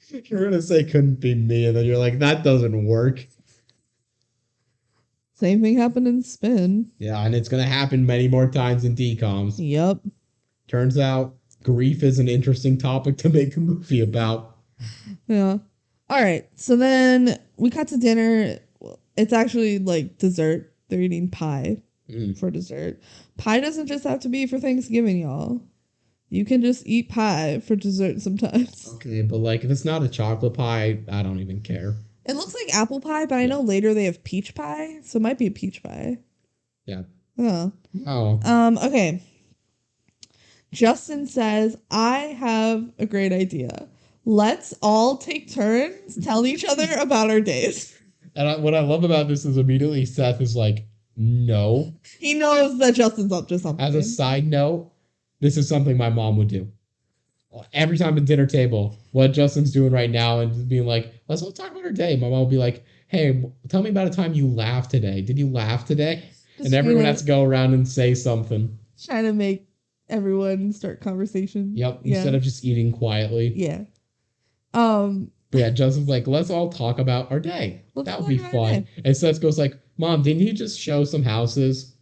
You're gonna say couldn't be me, and then you're like, that doesn't work. Same thing happened in Spin. Yeah, and it's gonna happen many more times in DCOMs. Yep. Turns out grief is an interesting topic to make a movie about. Yeah. All right. So then we cut to dinner. It's actually like dessert. They're eating pie for dessert. Pie doesn't just have to be for Thanksgiving, y'all. You can just eat pie for dessert sometimes. Okay, but like if it's not a chocolate pie, I don't even care. It looks like apple pie, but I know later they have peach pie, so it might be a peach pie. Yeah. Oh. Oh. Okay. Justin says, "I have a great idea. Let's all take turns telling each other about our days." And what I love about this is immediately Seth is like, no. He knows that Justin's up to something. As a side note, this is something my mom would do. Every time at dinner table, what Justin's doing right now and being like, let's all talk about our day. My mom will be like, hey, tell me about a time you laughed today. Did you laugh today? Just, and everyone has to go around and say something. Trying to make everyone start conversation. Yep. Instead of just eating quietly. Yeah. But yeah, Justin's like, let's all talk about our day. That would be fun. And Seth goes like, Mom, didn't you just show some houses?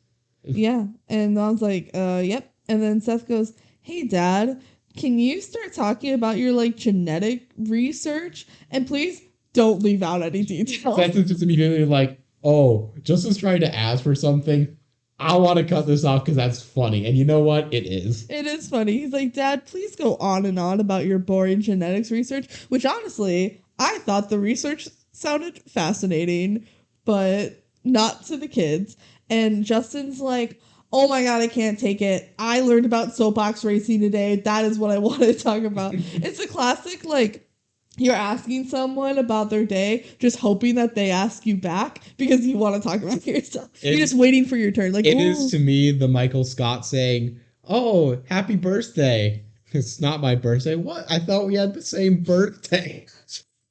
Yeah. And Mom's like, yep. And then Seth goes, hey, Dad, can you start talking about your like genetic research? And please don't leave out any details. Seth is just immediately like, oh, Justin's trying to ask for something. I want to cut this off because that's funny. And you know what? It is. It is funny. He's like, Dad, please go on and on about your boring genetics research, which honestly, I thought the research sounded fascinating, but not to the kids. And Justin's like, oh my God, I can't take it. I learned about soapbox racing today. That is what I want to talk about. It's a classic, like, you're asking someone about their day, just hoping that they ask you back because you want to talk about yourself. You're just waiting for your turn. Like, it is to me the Michael Scott saying, "Oh, happy birthday." It's not my birthday. What? I thought we had the same birthday.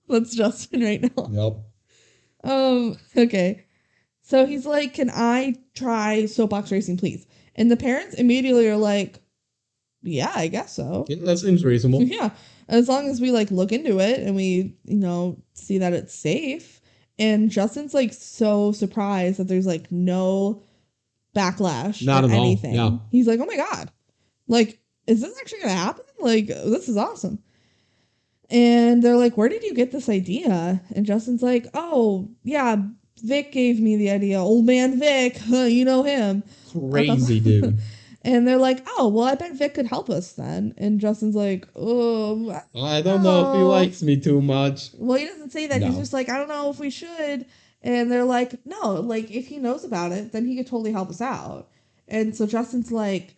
That's Justin right now. Nope. Okay. So he's like, "Can I try soapbox racing, please?" And the parents immediately are like, "Yeah, I guess so." Yeah, that seems reasonable. Yeah. As long as we like look into it and we, see that it's safe. And Justin's like so surprised that there's like no backlash Not or at all. anything. Yeah. He's like, oh my God, like, is this actually going to happen? Like, this is awesome. And they're like, where did you get this idea? And Justin's like, oh, yeah, Vic gave me the idea. Old man Vic, you know him. Crazy dude. And they're like, oh, well, I bet Vic could help us then. And Justin's like, oh, I don't know if he likes me too much. Well, he doesn't say that. No. He's just like, I don't know if we should. And they're like, no, like, if he knows about it, then he could totally help us out. And so Justin's like,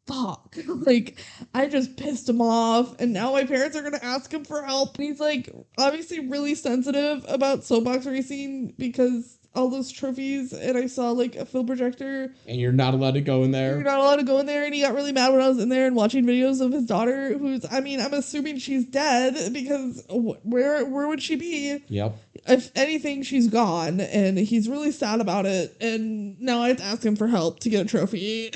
fuck. Like, I just pissed him off. And now my parents are going to ask him for help. And he's like, obviously really sensitive about soapbox racing because all those trophies, and I saw like a film projector. And you're not allowed to go in there. You're not allowed to go in there, and he got really mad when I was in there and watching videos of his daughter, who's, I'm assuming she's dead, because where would she be? Yep. If anything, she's gone, and he's really sad about it, and now I have to ask him for help to get a trophy.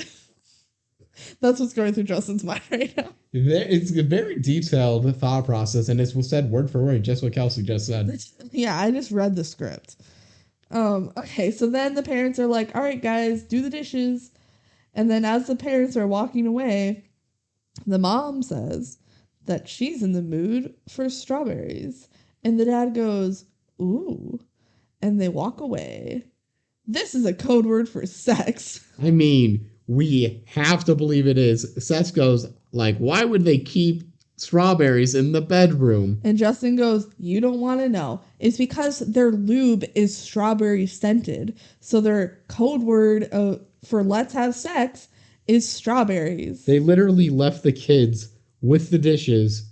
That's what's going through Justin's mind right now. It's a very detailed thought process, and it's said word for word, just what Kelsey just said. Yeah, I just read the script. Okay, so then the parents are like, all right, guys, do the dishes. And then as the parents are walking away, the mom says that she's in the mood for strawberries. And the dad goes, ooh. And they walk away. This is a code word for sex. I mean, we have to believe it is. Seth goes, like, why would they keep strawberries in the bedroom? And Justin goes, you don't want to know. It's because their lube is strawberry scented. So their code word for let's have sex is strawberries. They literally left the kids with the dishes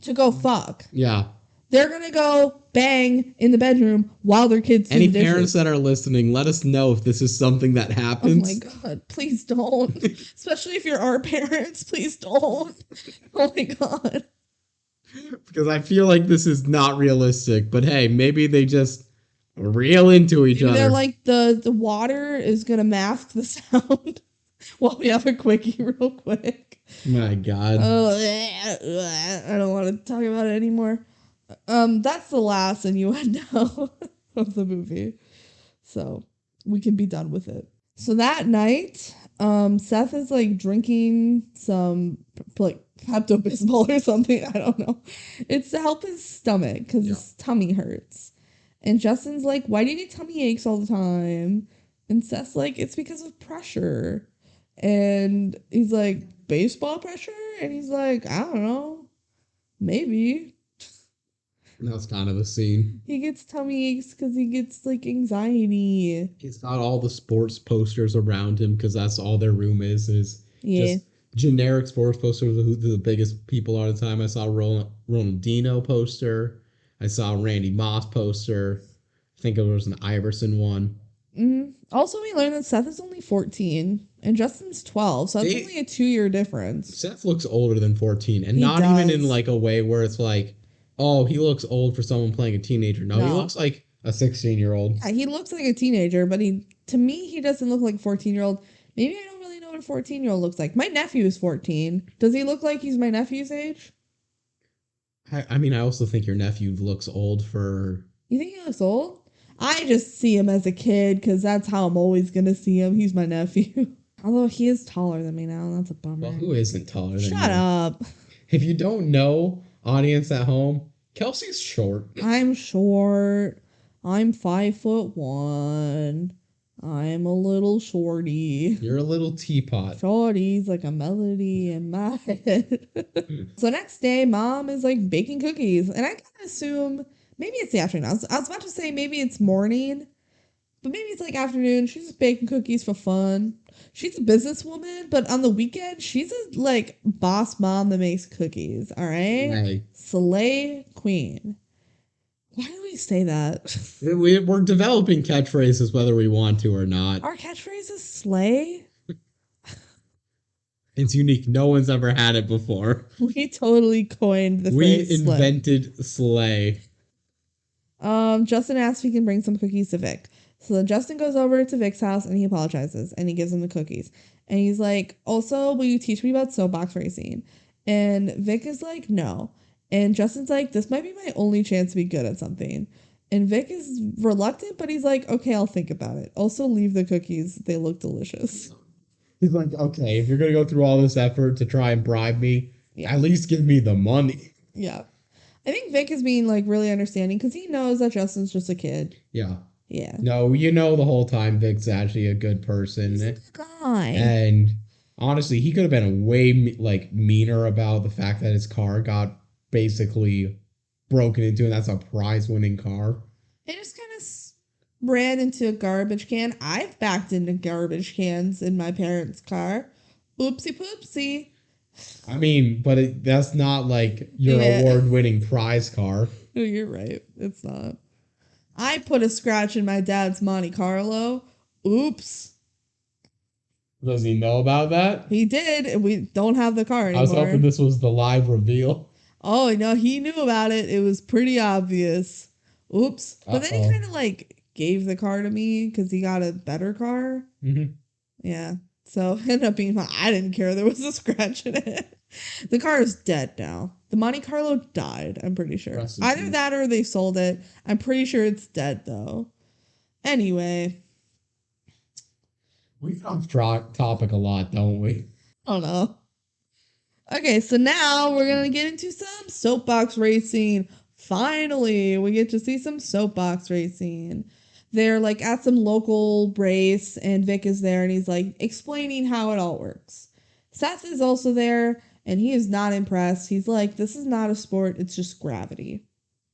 To go fuck. Yeah. They're going to go bang in the bedroom while their kids do Any the dishes. parents that are listening, let us know if this is something that happens. Oh my God, please don't. Especially if you're our parents, please don't. Oh my God. Because I feel like this is not realistic. But hey, maybe they just reel into each other. They're like, the water is going to mask the sound while we have a quickie real quick. My God. I don't want to talk about it anymore. That's the last innuendo of the movie. So we can be done with it. So that night, Seth is like drinking some like Pepto-Bismol or something. I don't know. It's to help his stomach because his tummy hurts. And Justin's like, why do you get tummy aches all the time? And Seth's like, it's because of pressure. And he's like, baseball pressure? And he's like, I don't know. Maybe. That's kind of the scene. He gets tummy aches because he gets like anxiety. He's got all the sports posters around him because that's all their room is just generic sports posters of who the biggest people are at the time. I saw a Ronaldinho poster. I saw a Randy Moss poster. I think there was an Iverson one. Mm-hmm. Also, we learned that Seth is only 14 and Justin's 12, so that's only a 2-year difference. Seth looks older than 14, and he not does. even in like a way where it's like, oh, he looks old for someone playing a teenager. No, he looks like a 16-year-old. Yeah, he looks like a teenager, but to me, he doesn't look like a 14-year-old. Maybe I don't really know what a 14-year-old looks like. My nephew is 14. Does he look like he's my nephew's age? I mean, I also think your nephew looks old for... You think he looks old? I just see him as a kid because that's how I'm always going to see him. He's my nephew. Although he is taller than me now. That's a bummer. Well, who isn't taller than you? Shut up. If you don't know, audience at home, Kelsey's short. I'm short. I'm 5'1". I'm a little shorty. You're a little teapot. Shorty's like a melody in my head. So next day, Mom is like baking cookies. And I kind of assume maybe it's the afternoon. I was about to say maybe it's morning. But maybe it's like afternoon. She's just baking cookies for fun. She's a businesswoman, but on the weekend, she's a like boss mom that makes cookies. All right? Hey. Slay queen. Why do we say that? We're developing catchphrases whether we want to or not. Our catchphrase is slay? It's unique. No one's ever had it before. We totally coined the phrase slay. We invented slay. Justin asks if he can bring some cookies to Vic. So then Justin goes over to Vic's house and he apologizes and he gives him the cookies. And he's like, also, will you teach me about soapbox racing? And Vic is like, no. And Justin's like, this might be my only chance to be good at something. And Vic is reluctant, but he's like, okay, I'll think about it. Also, leave the cookies. They look delicious. He's like, okay, if you're going to go through all this effort to try and bribe me, at least give me the money. Yeah. I think Vic is being like really understanding because he knows that Justin's just a kid. Yeah. Yeah. No, you know the whole time Vic's actually a good person. He's a good guy. And honestly, he could have been way meaner about the fact that his car got basically broken into, and that's a prize-winning car. It just kind of ran into a garbage can. I've backed into garbage cans in my parents' car. Oopsie poopsie. I mean, but that's not like your award-winning prize car. Oh, you're right. It's not. I put a scratch in my dad's Monte Carlo. Oops. Does he know about that? He did, and we don't have the car anymore. I was hoping this was the live reveal. Oh, no, he knew about it. It was pretty obvious. Oops. But then he kind of like gave the car to me because he got a better car. Mm-hmm. Yeah. So it ended up being fine. I didn't care there was a scratch in it. The car is dead now. The Monte Carlo died, I'm pretty sure. Rest in Either peace. that or they sold it. I'm pretty sure it's dead, though. Anyway, We get off topic a lot, don't we? I don't know. Okay, so now we're going to get into some soapbox racing. Finally, we get to see some soapbox racing. They're like at some local race, and Vic is there, and he's like explaining how it all works. Seth is also there, and he is not impressed. He's like, this is not a sport, it's just gravity.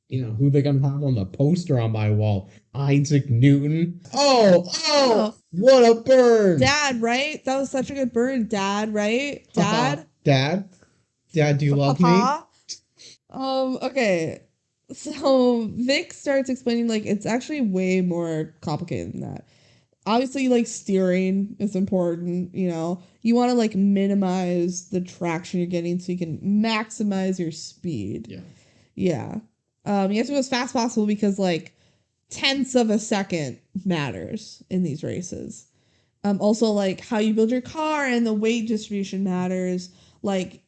You know, who they gonna have on the poster on my wall? Isaac Newton. Oh, what a burn! Dad, right? That was such a good burn. Dad, right? Dad? Dad, do you love me? Papa? Okay. So Vic starts explaining like it's actually way more complicated than that. Obviously, like steering is important, you know. You want to like minimize the traction you're getting so you can maximize your speed. Yeah. Yeah. You have to go as fast as possible because like tenths of a second matters in these races. Also like how you build your car and the weight distribution matters. Like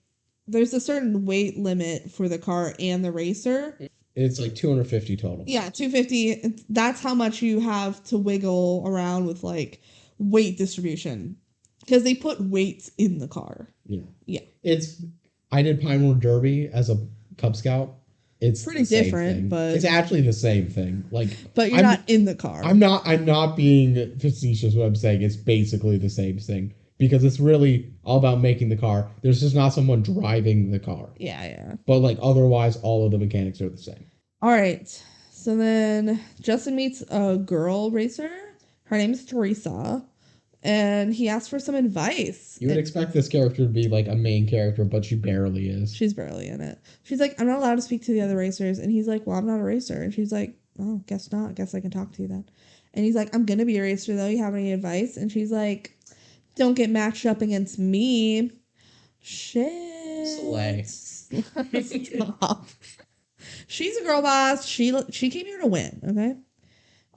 there's a certain weight limit for the car and the racer. It's like 250 total. Yeah, 250. That's how much you have to wiggle around with like weight distribution because they put weights in the car. Yeah. Yeah. I did Pine Road Derby as a Cub Scout. It's pretty different, but it's actually the same thing. Like, but you're not in the car. I'm not being facetious when I'm saying it's basically the same thing because it's really all about making the car. There's just not someone driving the car. Yeah. But like otherwise, all of the mechanics are the same. All right. So then Justin meets a girl racer. Her name is Teresa. And he asks for some advice. You would expect this character to be like a main character, but she barely is. She's barely in it. She's like, I'm not allowed to speak to the other racers. And he's like, well, I'm not a racer. And she's like, oh, guess not. Guess I can talk to you then. And he's like, I'm going to be a racer, though. You have any advice? And she's like, don't get matched up against me. Shit. Slay. Stop. She's a girl boss. She came here to win, okay?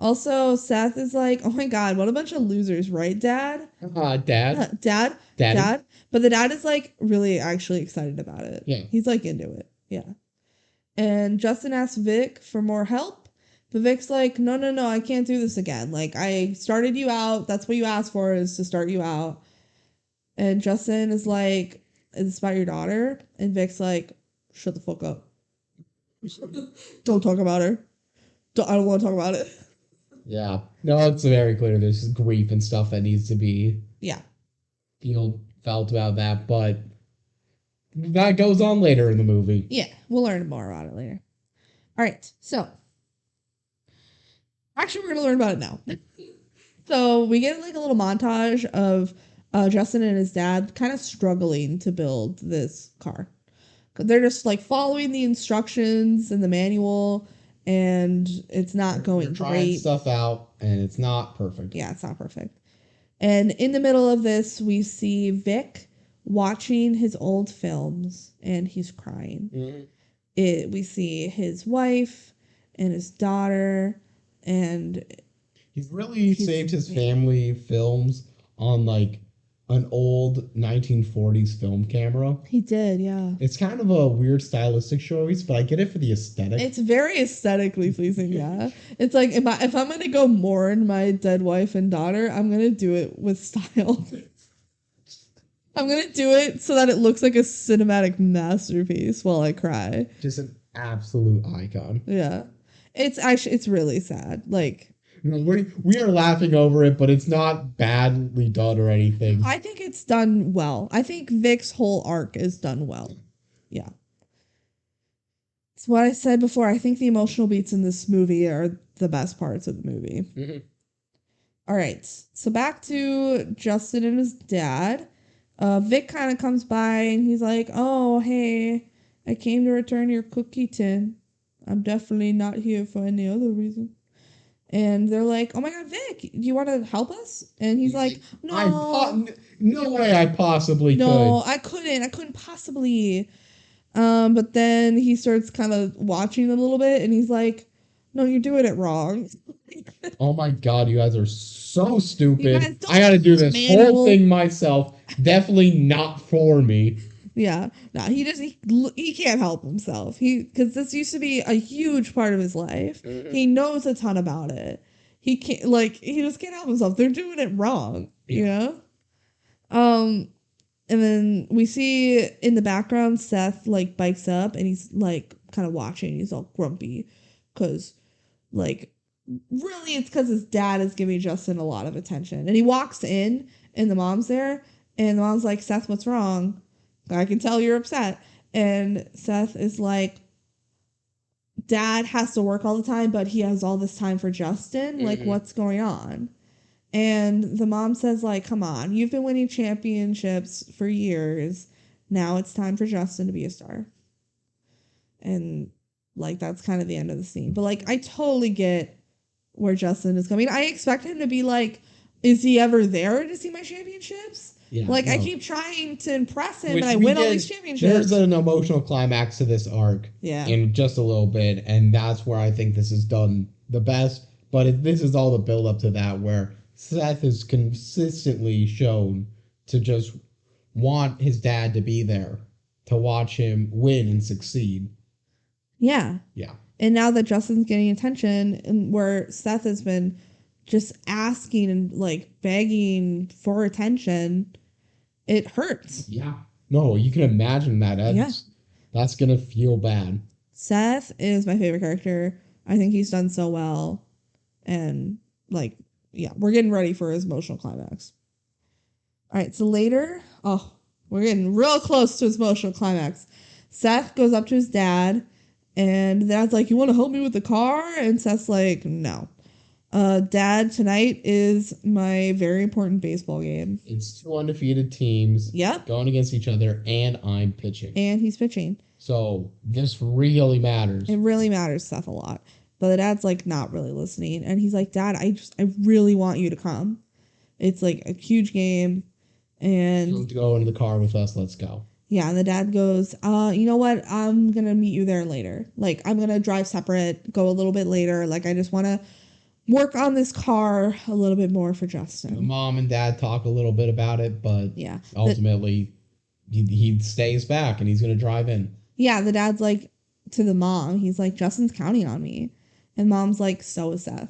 Also, Seth is like, oh my god, what a bunch of losers, right, Dad? Dad? Dad? But the dad is like really actually excited about it. Yeah. He's like into it. Yeah. And Justin asks Vic for more help. But Vic's like, no, I can't do this again. Like, I started you out. That's what you asked for, is to start you out. And Justin is like, is this about your daughter? And Vic's like, shut the fuck up. Don't talk about her. I don't want to talk about it. Yeah. No, it's very clear there's grief and stuff that needs to be felt about that, but that goes on later in the movie. Yeah, we'll learn more about it later. All right, so actually we're going to learn about it now. So we get like a little montage of Justin and his dad kind of struggling to build this car. They're just like following the instructions in the manual, and it's not going trying great. Stuff out, and it's not perfect. Yeah, it's not perfect. And in the middle of this, we see Vic watching his old films, and he's crying. Mm-hmm. We see his wife and his daughter, and he's really saved his family films on like an old 1940s film camera. He did, yeah. It's kind of a weird stylistic choice, but I get it for the aesthetic. It's very aesthetically pleasing, yeah. It's like, if I'm going to go mourn my dead wife and daughter, I'm going to do it with style. I'm going to do it so that it looks like a cinematic masterpiece while I cry. Just an absolute icon. Yeah. It's really sad. Like, we are laughing over it, but it's not badly done or anything. I think it's done well. I think Vic's whole arc is done well. Yeah. It's what I said before. I think the emotional beats in this movie are the best parts of the movie. Mm-hmm. All right. So back to Justin and his dad. Vic kind of comes by and he's like, oh, hey, I came to return your cookie tin. I'm definitely not here for any other reason. And they're like, oh my god, Vic, do you want to help us? And he's like, no. No way I possibly could. No, I couldn't possibly. But then he starts kind of watching a little bit and he's like, no, you're doing it wrong. Oh my god, you guys are so stupid. I gotta do this whole thing myself. Definitely not for me. Yeah. No, he can't help himself. Because this used to be a huge part of his life. Mhm. He knows a ton about it. He can't, like, he just can't help himself. They're doing it wrong, you know? Um, and then we see in the background Seth like bikes up and he's like kind of watching. He's all grumpy because like really it's because his dad is giving Justin a lot of attention. And he walks in and the mom's there and the mom's like, Seth, what's wrong? I can tell you're upset. And Seth is like, Dad has to work all the time, but he has all this time for Justin. Like, what's going on? And the mom says, like, come on, you've been winning championships for years. Now it's time for Justin to be a star. And, like, that's kind of the end of the scene. But, like, I totally get where Justin is coming. I expect him to be like, is he ever there to see my championships? Yeah, like, no. I keep trying to impress him Which and I we win all get- these championships. There's an emotional climax to this arc Yeah. in just a little bit, and that's where I think this is done the best. But this is all the build up to that, where Seth is consistently shown to just want his dad to be there to watch him win and succeed. Yeah. Yeah. And now that Justin's getting attention, and where Seth has been just asking and like begging for attention, it hurts. Yeah. No, you can imagine that. That's gonna feel bad. Seth is my favorite character. I think he's done so well. And like, yeah, we're getting ready for his emotional climax. All right, so later, we're getting real close to his emotional climax. Seth goes up to his dad, and dad's like, you want to help me with the car? And Seth's like, no. Dad, tonight is my very important baseball game. It's two undefeated teams Yep. going against each other, and I'm pitching. And he's pitching. So this really matters. It really matters to Seth a lot. But the dad's like not really listening. And he's like, Dad, I really want you to come. It's like a huge game. And Come to go into the car with us, let's go. yeah, and the dad goes, you know what? I'm gonna meet you there later. Like, I'm gonna drive separate, go a little bit later. Like, I just wanna work on this car a little bit more for Justin. The mom and dad talk a little bit about it, but yeah, ultimately he stays back and he's gonna drive in. Yeah, the dad's like to the mom, he's like, Justin's counting on me. And mom's like, so is Seth.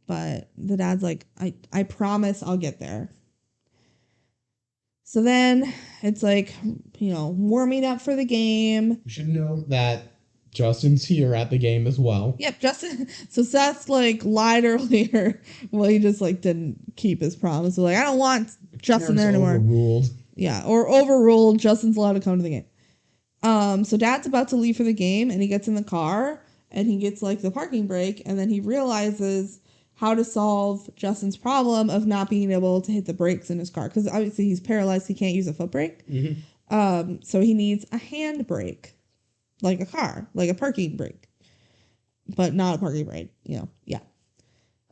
But the dad's like, I promise I'll get there. So then it's like, warming up for the game. You should know that Justin's here at the game as well. Yep, Justin. So Seth like lied earlier. Well, he just like didn't keep his promise. So like, I don't want Justin there anymore. Overruled. Yeah, or overruled. Justin's allowed to come to the game. So Dad's about to leave for the game, and he gets in the car, and he gets like the parking brake, and then he realizes how to solve Justin's problem of not being able to hit the brakes in his car, because obviously he's paralyzed. He can't use a foot brake. Mm-hmm. So he needs a hand brake, like a car, like a parking brake, but not a parking brake. Yeah.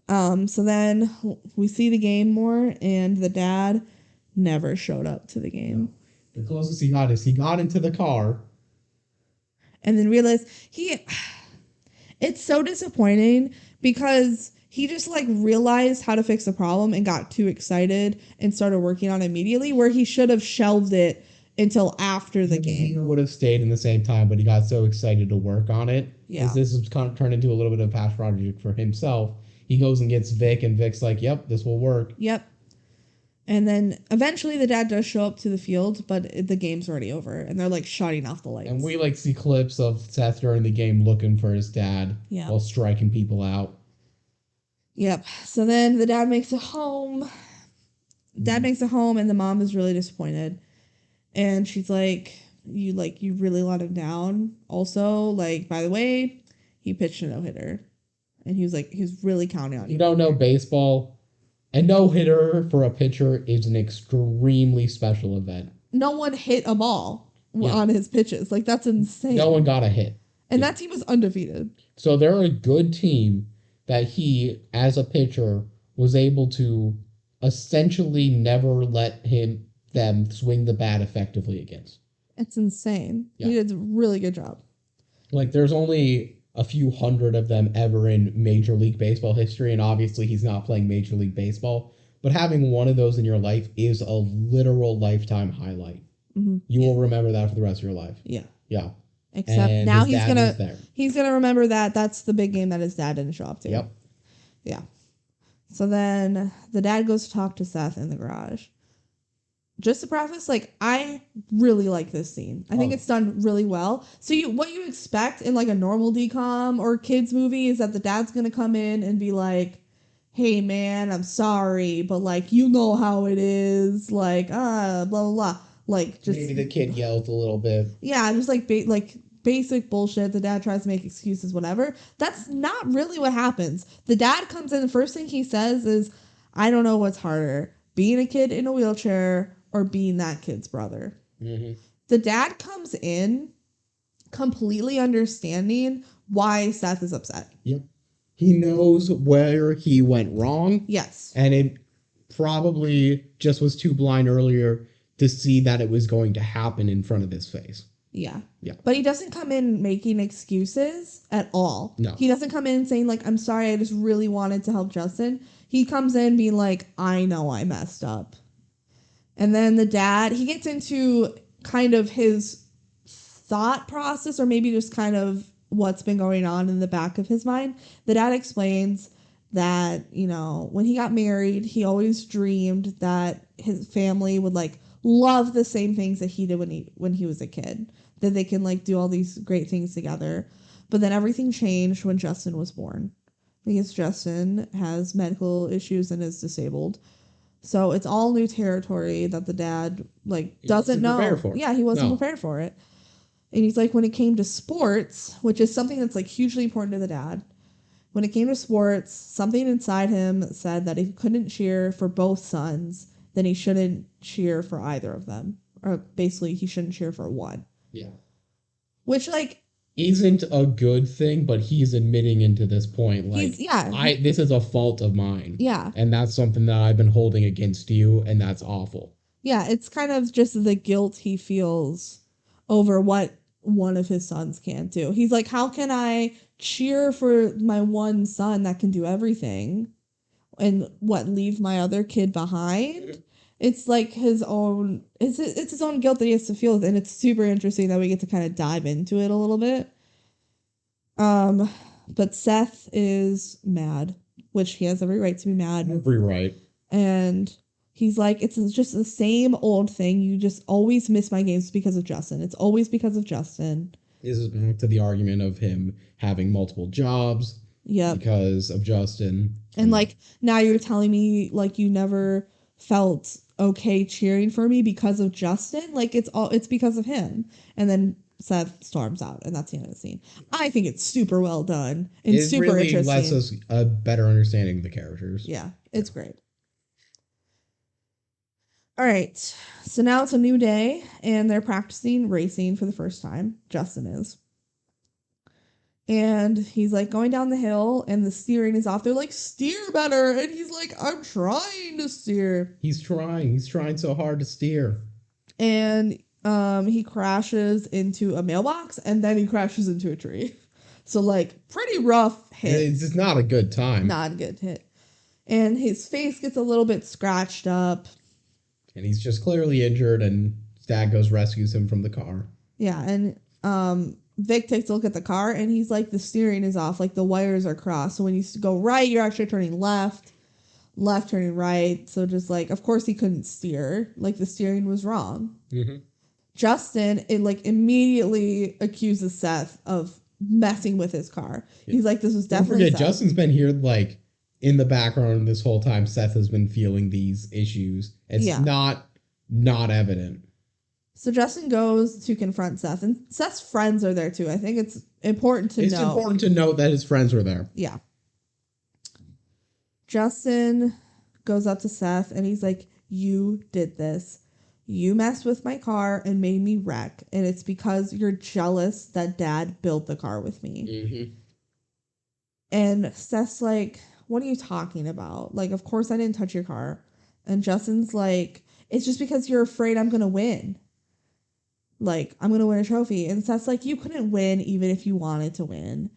So then we see the game more, and the dad never showed up to the game. No. The closest he got is he got into the car, and then realized it's so disappointing because he just like realized how to fix the problem and got too excited and started working on it immediately, where he should have shelved it until after the game. He would have stayed in the same time, but he got so excited to work on it. Yeah. This has kind of turned into a little bit of a past project for himself. He goes and gets Vic, and Vic's like, yep, this will work. Yep. And then eventually the dad does show up to the field, but the game's already over, and they're like shutting off the lights. And we like see clips of Seth during the game looking for his dad while striking people out. Yep. So then the dad makes it home. Dad makes it home, and the mom is really disappointed. And she's like, you really let him down. Also, like, by the way, he pitched a no-hitter. And he was really counting on you. You don't know baseball. A no-hitter for a pitcher is an extremely special event. No one hit a ball on his pitches. Like, that's insane. No one got a hit. And that team was undefeated. So they're a good team that he, as a pitcher, was able to essentially never let them swing the bat effectively against. It's insane. Yeah. He did a really good job. Like, there's only a few hundred of them ever in Major League Baseball history, and obviously he's not playing Major League Baseball, but having one of those in your life is a literal lifetime highlight. You will remember that for the rest of your life. Yeah. Yeah. Except And now his dad was there. he's gonna remember that that's the big game that his dad didn't show up to. Yep. Yeah. So then the dad goes to talk to Seth in the garage. Just to preface, like, I really like this scene. I think it's done really well. So what you expect in like a normal DCOM or kids movie is that the dad's gonna come in and be like, "Hey man, I'm sorry, but like you know how it is, like blah blah blah." Like just maybe the kid yelled a little bit. Yeah, just like basic bullshit. The dad tries to make excuses, whatever. That's not really what happens. The dad comes in, the first thing he says is, "I don't know what's harder, being a kid in a wheelchair or being that kid's brother." The dad comes in completely understanding why Seth is upset. Yep. He knows where he went wrong. Yes. And it probably just was too blind earlier to see that it was going to happen in front of his face. Yeah. Yeah. But he doesn't come in making excuses at all. No. He doesn't come in saying, like, "I'm sorry, I just really wanted to help Justin." He comes in being like, "I know I messed up." And then the dad, he gets into kind of his thought process, or maybe just kind of what's been going on in the back of his mind. The dad explains that, you know, when he got married, he always dreamed that his family would like love the same things that he did when he was a kid, that they can like do all these great things together. But then everything changed when Justin was born, because Justin has medical issues and is disabled. So it's all new territory that the dad like doesn't know. Yeah, he wasn't prepared for it. And he's like, when it came to sports, which is something that's like hugely important to the dad, when it came to sports, something inside him said that if he couldn't cheer for both sons, then he shouldn't cheer for either of them. Or basically, he shouldn't cheer for one. Yeah. Which, like, isn't a good thing, but he's admitting into this point, like, this is a fault of mine. Yeah. And that's something that I've been holding against you, and that's awful. Yeah, it's kind of just the guilt he feels over what one of his sons can't do. He's like, how can I cheer for my one son that can do everything and leave my other kid behind? It's like his own, it's his own guilt that he has to feel with, and it's super interesting that we get to kind of dive into it a little bit. But Seth is mad, which he has every right to be mad. Every right. And he's like, it's just the same old thing. You just always miss my games because of Justin. It's always because of Justin. This is back to the argument of him having multiple jobs. Yeah. Because of Justin. And like, now you're telling me like you never felt okay cheering for me because of Justin. Like it's because of him. And then Seth storms out, and that's the end of the scene. I think it's super well done and super really interesting. It lets us a better understanding of the characters. Yeah, it's great. All right, so now it's a new day, and they're practicing racing for the first time. Justin is. And he's like going down the hill, and the steering is off. They're like, steer better. And he's like, I'm trying to steer. He's trying so hard to steer. And he crashes into a mailbox, and then he crashes into a tree. So like pretty rough hit. It's just not a good time. Not a good hit. And his face gets a little bit scratched up. And he's just clearly injured, and Dad goes rescues him from the car. Yeah, and Vic takes a look at the car, and he's like, the steering is off, like the wires are crossed. So when you go right, you're actually turning left turning right. So just like, of course he couldn't steer. Like the steering was wrong. Mm-hmm. Justin, immediately accuses Seth of messing with his car. Yeah. He's like, this was definitely Don't forget, Seth. Justin's been here like in the background this whole time. Seth has been feeling these issues. It's not evident. So Justin goes to confront Seth, and Seth's friends are there too. I think it's important to note. It's important to note that his friends were there. Yeah. Justin goes up to Seth, and he's like, you did this. You messed with my car and made me wreck, and it's because you're jealous that Dad built the car with me. Mm-hmm. And Seth's like, what are you talking about? Like, of course I didn't touch your car. And Justin's like, it's just because you're afraid I'm going to win. Like, I'm going to win a trophy. And Seth's like, you couldn't win even if you wanted to win.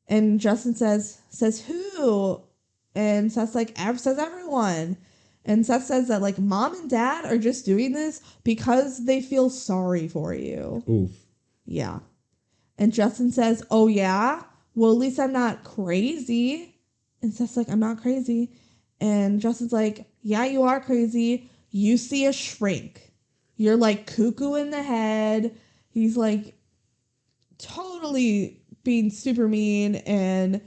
And Justin says who? And Seth's like, says everyone. And Seth says that, like, mom and dad are just doing this because they feel sorry for you. Oof. Yeah. And Justin says, oh, yeah? Well, at least I'm not crazy. And Seth's like, I'm not crazy. And Justin's like, yeah, you are crazy. You see a shrink. You're like cuckoo in the head. He's like totally being super mean and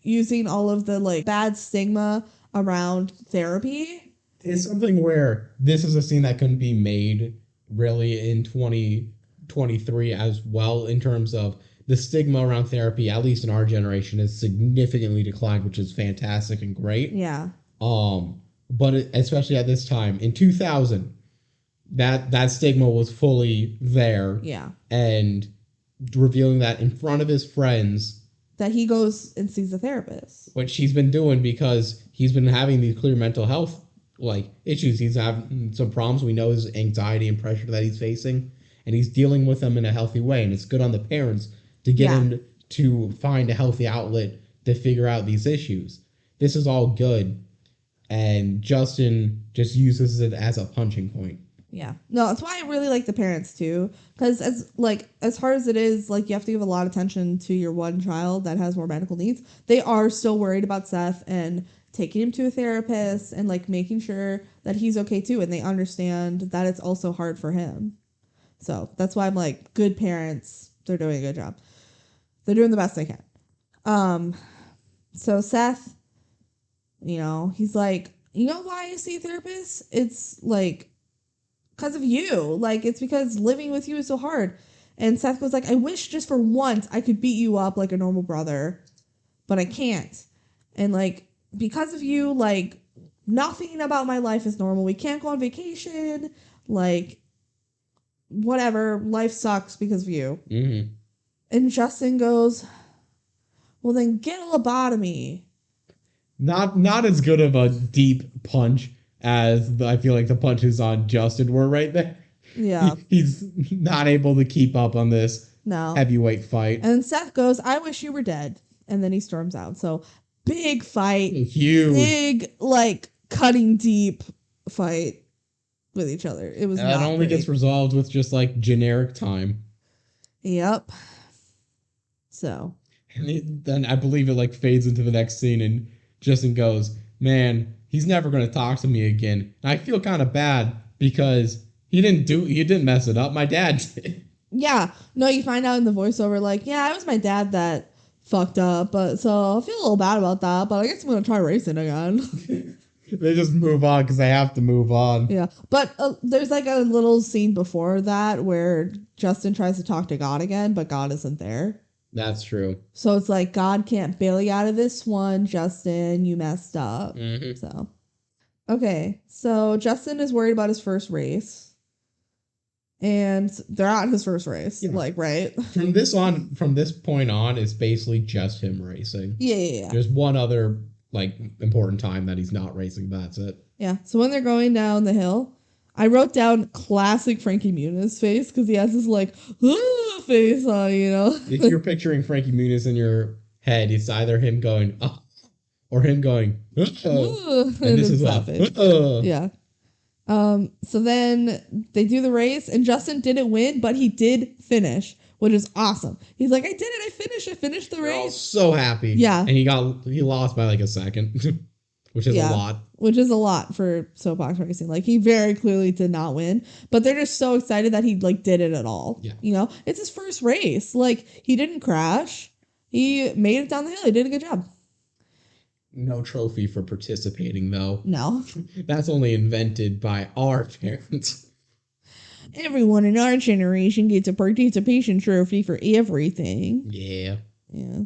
using all of the like bad stigma around therapy. It's something where this is a scene that couldn't be made really in 2023 as well, in terms of the stigma around therapy, at least in our generation, has significantly declined, which is fantastic and great. Yeah. But especially at this time in 2000, that stigma was fully there. Yeah. And revealing that in front of his friends, that he goes and sees a therapist, which he's been doing because he's been having these clear mental health like issues. He's having some problems. We know his anxiety and pressure that he's facing, and he's dealing with them in a healthy way. And it's good on the parents to get him to find a healthy outlet to figure out these issues. This is all good, and Justin just uses it as a punching point. Yeah. No, that's why I really like the parents too. Because as hard as it is, like, you have to give a lot of attention to your one child that has more medical needs. They are still worried about Seth and taking him to a therapist and like making sure that he's okay too. And they understand that it's also hard for him. So that's why I'm like, good parents, they're doing a good job. They're doing the best they can. So Seth, you know, he's like, you know why I see a therapist? It's like, because of you. Like, it's because living with you is so hard. And Seth was like, I wish just for once I could beat you up like a normal brother, but I can't. And like, because of you, like, nothing about my life is normal. We can't go on vacation. Like, whatever. Life sucks because of you. Mm-hmm. And Justin goes, well, then get a lobotomy. Not as good of a deep punch as I feel like the punches on Justin were right there. Yeah. He's not able to keep up on this heavyweight fight. And Seth goes, I wish you were dead. And then he storms out. So big fight. Huge. Big, like, cutting deep fight with each other. It was That only gets resolved with just like generic time. Yep. So. And then I believe it like fades into the next scene and Justin goes, man, he's never going to talk to me again. And I feel kind of bad because he didn't mess it up. My dad did. Yeah. No, you find out in the voiceover, like, yeah, it was my dad that fucked up, but so I feel a little bad about that, but I guess I'm going to try racing again. They just move on because they have to move on. Yeah. But there's like a little scene before that where Justin tries to talk to God again, but God isn't there. That's true. So it's like, God can't bail you out of this one, Justin. You messed up. Mm-hmm. So, okay. So Justin is worried about his first race. And they're not his first race. Yeah. Like, right? From this point on, it's basically just him racing. Yeah. There's one other, like, important time that he's not racing. That's it. Yeah. So when they're going down the hill, I wrote down classic Frankie Muniz face because he has this, like, face on, you know? If you're picturing Frankie Muniz in your head, it's either him going, oh, or him going, and this is that face. Yeah. So then they do the race, and Justin didn't win, but he did finish, which is awesome. He's like, I did it. I finished the race. All so happy. Yeah. And he lost by like a second, which is a lot. Which is a lot for soapbox racing. Like, he very clearly did not win, but they're just so excited that he like did it at all. Yeah. You know, it's his first race. Like, he didn't crash. He made it down the hill. He did a good job. No trophy for participating, though. No. That's only invented by our parents. Everyone in our generation gets a participation trophy for everything. Yeah. Yeah.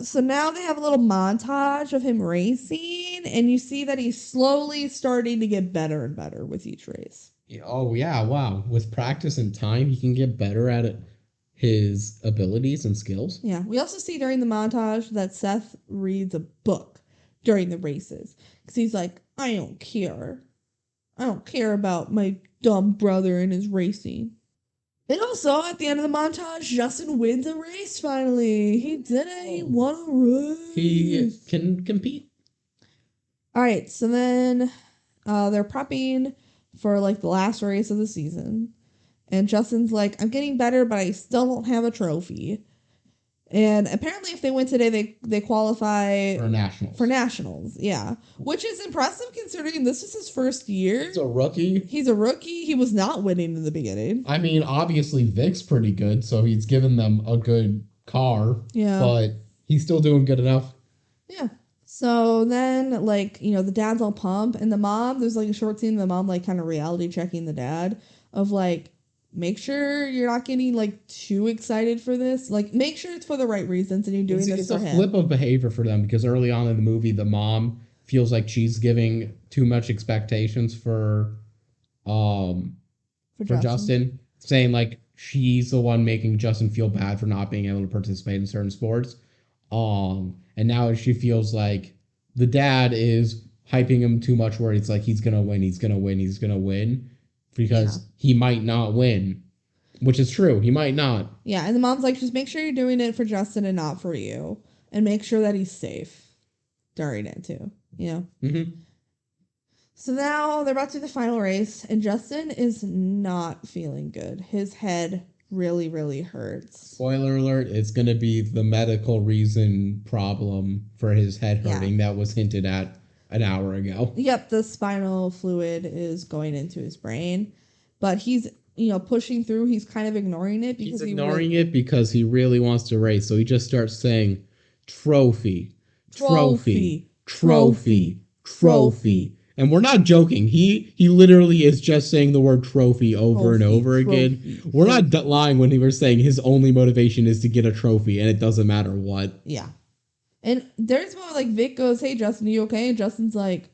So now they have a little montage of him racing, and you see that he's slowly starting to get better and better with each race. Oh, yeah, wow. With practice and time, he can get better at it. His abilities and skills. Yeah. We also see during the montage that Seth reads a book during the races. Because he's like, I don't care. I don't care about my dumb brother and his racing. And also, at the end of the montage, Justin wins a race finally. He did it. He won a race. He can compete. All right, so then they're prepping for like the last race of the season. And Justin's like, I'm getting better, but I still don't have a trophy. And apparently, if they win today, they qualify For nationals. For nationals, yeah, which is impressive considering this is his first year. He's a rookie. He's a rookie. He was not winning in the beginning. I mean, obviously Vic's pretty good, so he's given them a good car. Yeah, but he's still doing good enough. Yeah. So then, like, the dad's all pump, and the mom, there's like a short scene of the mom, like, kind of reality checking the dad of like, make sure you're not getting like too excited for this. Like, make sure it's for the right reasons and you're doing this for him. It's a flip of behavior for them because early on in the movie, the mom feels like she's giving too much expectations for Justin, saying like she's the one making Justin feel bad for not being able to participate in certain sports. And now she feels like the dad is hyping him too much where it's like he's gonna win because he might not win, which is true. He might not. Yeah, and the mom's like, just make sure you're doing it for Justin and not for you, and make sure that he's safe during it too. Mm-hmm. So now they're about to do the final race, and Justin is not feeling good. His head really, really hurts. Spoiler alert, it's going to be the medical reason problem for his head hurting that was hinted at an hour ago. Yep, the spinal fluid is going into his brain, but he's, pushing through. He's kind of ignoring it because because he really wants to race. So he just starts saying, trophy, trophy, trophy, trophy. And we're not joking. He literally is just saying the word trophy over and over again. We're not lying when he was saying his only motivation is to get a trophy, and it doesn't matter what. Yeah. And there's one like Vic goes, hey, Justin, are you okay? And Justin's like,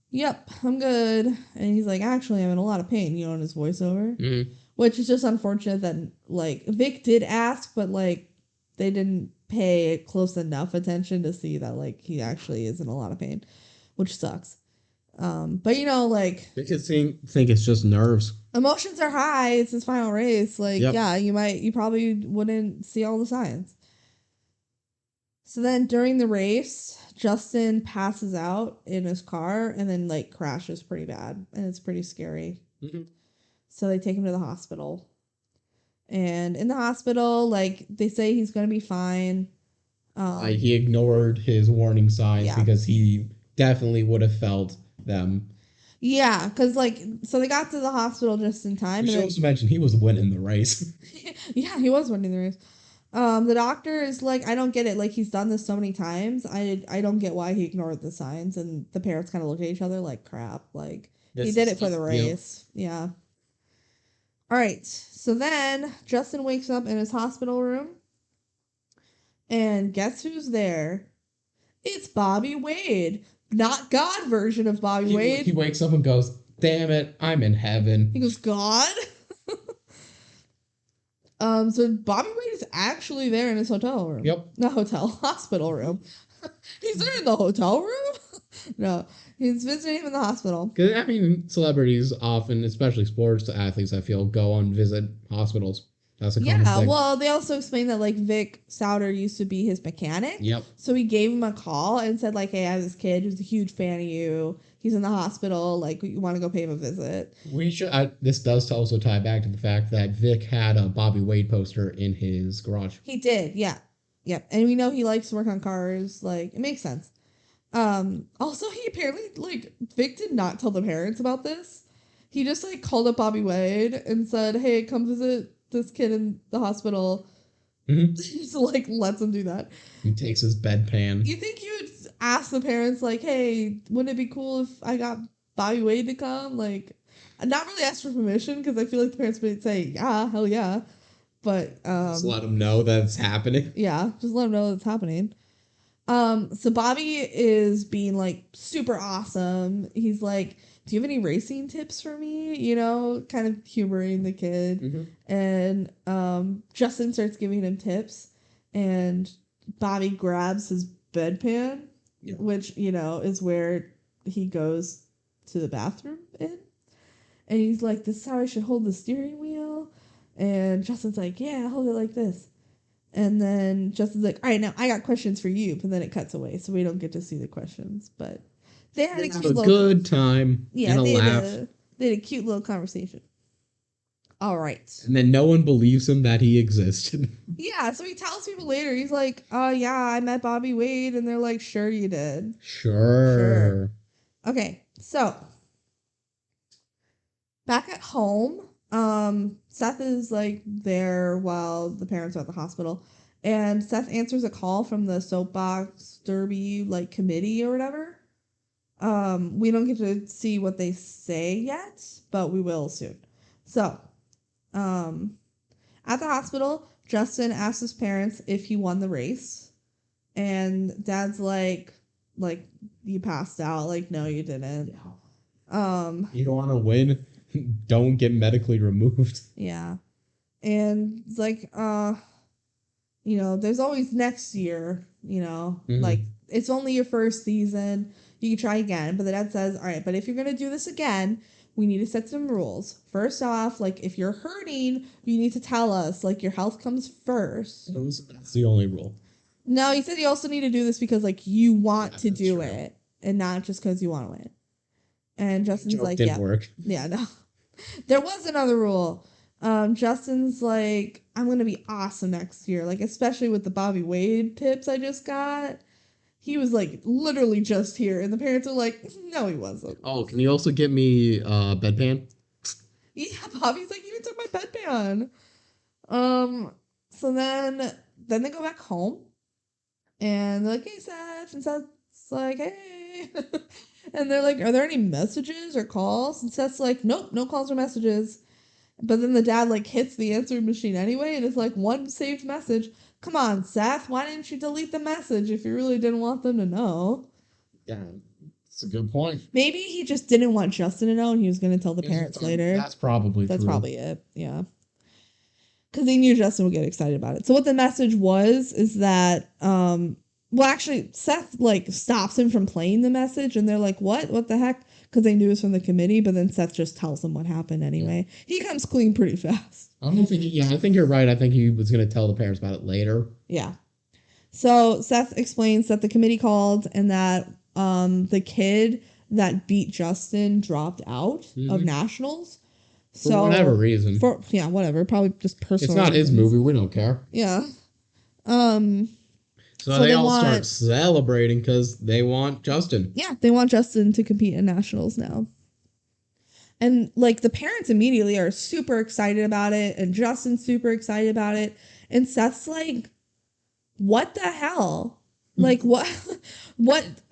yep, I'm good. And he's like, actually, I'm in a lot of pain, in his voiceover. Mm-hmm. Which is just unfortunate that, like, Vic did ask, but, like, they didn't pay close enough attention to see that, like, he actually is in a lot of pain, which sucks. But like, because think it's just nerves. Emotions are high. It's his final race. Like, yeah, you probably wouldn't see all the signs. So then during the race, Justin passes out in his car and then like crashes pretty bad, and it's pretty scary. Mm-hmm. So they take him to the hospital, and in the hospital, like they say he's gonna be fine. He ignored his warning signs because he definitely would have felt them. Yeah, because so they got to the hospital just in time. We should also mention he was winning the race. Yeah, he was winning the race. The doctor is like, I don't get it. Like, he's done this so many times. I don't get why he ignored the signs. And the parents kind of look at each other like, crap. Like, he did it for the race. Yeah. All right. So then Justin wakes up in his hospital room. And guess who's there? It's Bobby Wade. Not God version of Bobby Wade. He wakes up and goes, damn it, I'm in heaven. He goes, God? So Bobby Wade is actually there in his hotel room. Yep. Not hotel, hospital room. He's there in the hotel room? No, he's visiting him in the hospital. I mean, celebrities often, especially sports athletes, I feel, go and visit hospitals. That's a common thing. Well, they also explained that like Vic Souter used to be his mechanic. Yep. So he gave him a call and said like, hey, I have this kid who's a huge fan of you. He's in the hospital. Like, you want to go pay him a visit? We should. This does also tie back to the fact that Vic had a Bobby Wade poster in his garage. He did, yeah. Yep. And we know he likes to work on cars. Like, it makes sense. Also, he apparently, like, Vic did not tell the parents about this. He just, like, called up Bobby Wade and said, hey, come visit this kid in the hospital. Mm-hmm. Just, like, lets him do that. He takes his bedpan. You think you would ask the parents, like, hey, wouldn't it be cool if I got Bobby Wade to come? Like, not really ask for permission, because I feel like the parents would say, yeah, hell yeah. But, just let them know that it's happening. Yeah, just let them know it's happening. So Bobby is being like super awesome. He's like, do you have any racing tips for me? Kind of humoring the kid. Mm-hmm. And Justin starts giving him tips, and Bobby grabs his bedpan, which, is where he goes to the bathroom in. And he's like, this is how I should hold the steering wheel. And Justin's like, yeah, hold it like this. And then Justin's like, all right, now I got questions for you. But then it cuts away, so we don't get to see the questions. But They had They a have cute a little good time yeah, and a laugh. they had a cute little conversation. All right. And then no one believes him that he existed. Yeah, so he tells people later, he's like, yeah, I met Bobby Wade, and they're like, sure you did. Sure. Sure. Okay, so back at home, Seth is like there while the parents are at the hospital, and Seth answers a call from the soapbox derby like committee or whatever. We don't get to see what they say yet, but we will soon. So, um, at the hospital, Justin asks his parents if he won the race, and Dad's like you passed out. Like, no, you didn't. You don't want to win? Don't get medically removed. Yeah, and it's like, there's always next year. Like it's only your first season. You can try again, but the dad says, all right, but if you're gonna do this again, we need to set some rules. First off, like if you're hurting, you need to tell us. Like your health comes first. That's the only rule. No, he said you also need to do this because like you want to That's do true. it and not just because you want to win. And Justin's Joke like, didn't yeah, work. yeah, no. There was another rule. Justin's like, I'm gonna be awesome next year, like especially with the Bobby Wade tips I just got. He was like literally just here, and the parents are like, no, he wasn't. Oh, can you also get me bedpan? Yeah, Bobby's like, you took my bedpan. So then they go back home, and they're like, hey, Seth, and Seth's like, hey, and they're like, are there any messages or calls? And Seth's like, nope, no calls or messages. But then the dad like hits the answering machine anyway, and it's like one saved message. Come on, Seth, why didn't you delete the message if you really didn't want them to know? Yeah, that's a good point. Maybe he just didn't want Justin to know, and he was going to tell the parents later. That's probably That's true. probably it. Yeah, because he knew Justin would get excited about it. So what the message was is that, well, actually, Seth like stops him from playing the message, and they're like, "What? What the heck?" Because they knew it was from the committee. But then Seth just tells them what happened anyway. Yeah. He comes clean pretty fast. I don't think. I think you're right. I think he was going to tell the parents about it later. Yeah. So Seth explains that the committee called and that the kid that beat Justin dropped out of nationals. For whatever reason. Whatever. Probably just personal. It's not reasons. his movie. We don't care. Yeah. So they all start celebrating because they want Justin. Yeah, they want Justin to compete in nationals now. And like the parents immediately are super excited about it, and Justin's super excited about it, and Seth's like, what the hell? Like what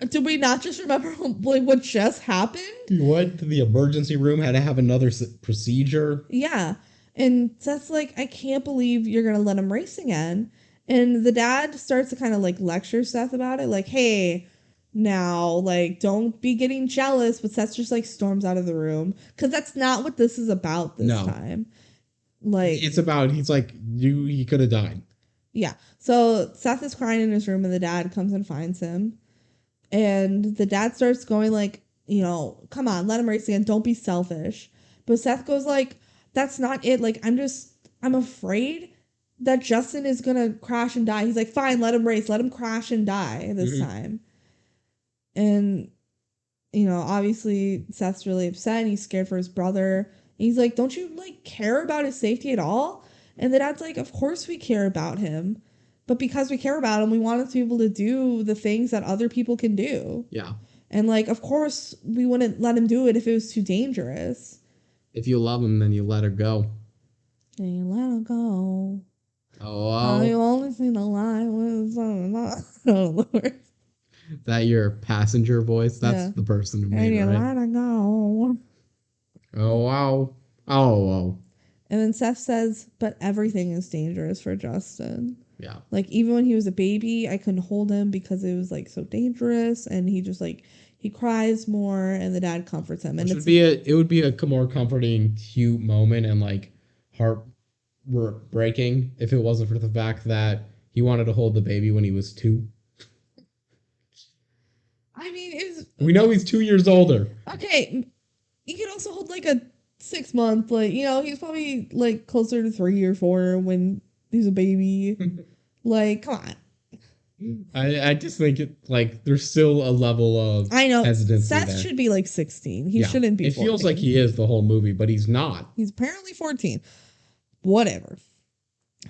did we not just remember like what just happened? What? The emergency room had to have another procedure? Yeah. And Seth's like, I can't believe you're gonna let him race again. And the dad starts to kind of like lecture Seth about it, like, hey, now, like, don't be getting jealous. But Seth just like storms out of the room because that's not what this is about this time. Like, it's about, he's like, he could have died. Yeah. So Seth is crying in his room, and the dad comes and finds him. And the dad starts going like, come on, let him race again. Don't be selfish. But Seth goes like, that's not it. Like, I'm afraid that Justin is going to crash and die. He's like, fine, let him race. Let him crash and die this time. And, obviously Seth's really upset, and he's scared for his brother. And he's like, don't you like care about his safety at all? And the dad's like, of course we care about him. But because we care about him, we want him to be able to do the things that other people can do. Yeah. And like, of course, we wouldn't let him do it if it was too dangerous. If you love him, then you let her go. And you let her go. Oh, wow. You only see the light with oh, Lord. Is that your passenger voice? That's the person who made it, right? And you let her go. Oh, wow. Oh, wow. And then Seth says, but everything is dangerous for Justin. Yeah. Like, even when he was a baby, I couldn't hold him because it was, like, so dangerous. And he just, like, he cries more, and the dad comforts him. And it would be a more comforting, cute moment and, like, heartbreaking if it wasn't for the fact that he wanted to hold the baby when he was 2. I mean, we know he's 2 years older. Okay. You could also hold, like, a 6 month, like, he's probably like closer to 3 or 4 when he's a baby. Like, come on. I just think there's still a level of I know hesitancy Seth there. should be like 16. He Yeah, shouldn't be it 14. feels like he is the whole movie, but he's not. He's apparently 14. Whatever.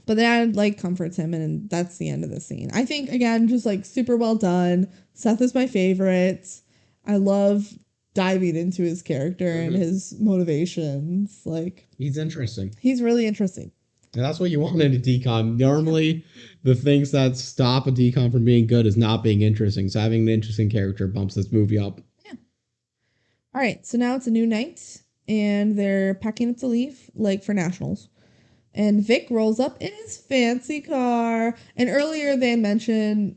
But that like comforts him, and that's the end of the scene. I think again, just like super well done. Seth is my favorite. I love diving into his character and his motivations. Like He's interesting. he's really interesting. And that's what you want in a decom. Normally, the things that stop a decom from being good is not being interesting. So having an interesting character bumps this movie up. Yeah. All right, so now it's a new night, and they're packing up to leave, like for nationals. And Vic rolls up in his fancy car. And earlier they mentioned,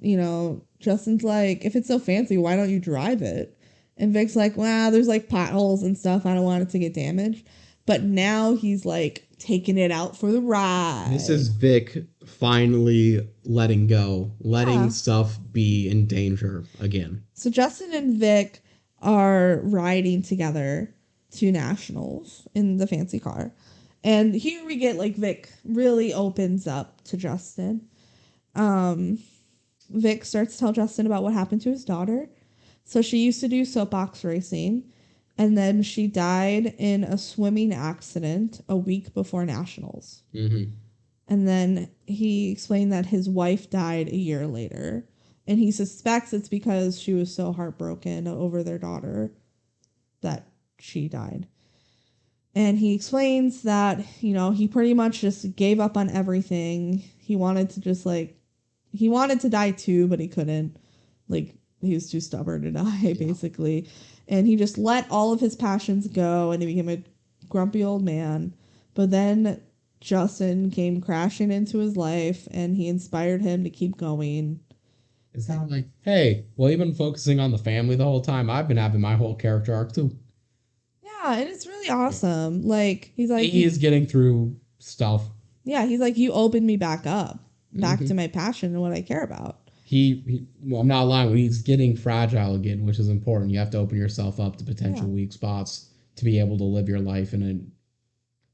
Justin's like, if it's so fancy, why don't you drive it? And Vic's like, wow, there's like potholes and stuff. I don't want it to get damaged. But now he's like taking it out for the ride. This is Vic finally letting go, letting stuff be in danger again. So Justin and Vic are riding together to nationals in the fancy car. And here we get like Vic really opens up to Justin. Vic starts to tell Justin about what happened to his daughter. So she used to do soapbox racing, and then she died in a swimming accident a week before nationals. Mm-hmm. And then he explained that his wife died a year later, and he suspects it's because she was so heartbroken over their daughter that she died. And he explains that, he pretty much just gave up on everything. He wanted to die too, but he couldn't. Like, he was too stubborn to die, basically. And he just let all of his passions go, and he became a grumpy old man. But then Justin came crashing into his life, and he inspired him to keep going. It's not like, hey, well, you've been focusing on the family the whole time. I've been having my whole character arc too. Yeah, and it's really awesome. Like, he's like... He is getting through stuff. Yeah, he's like, you opened me back up. Back to my passion and what I care about. Well, I'm not lying. When he's getting fragile again, which is important, you have to open yourself up to potential weak spots to be able to live your life in an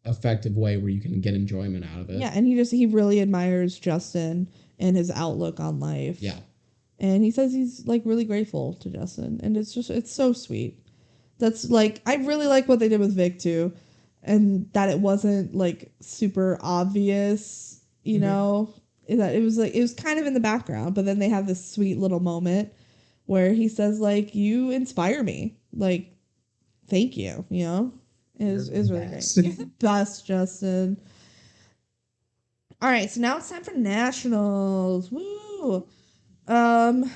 effective way where you can get enjoyment out of it. Yeah, and he really admires Justin and his outlook on life. Yeah. And he says he's like really grateful to Justin, and it's so sweet. That's like, I really like what they did with Vic too, and that it wasn't like super obvious, that it was kind of in the background, but then they have this sweet little moment where he says like, you inspire me, like, thank you, is really great. You're the best, Justin. All right, so now it's time for nationals. Woo!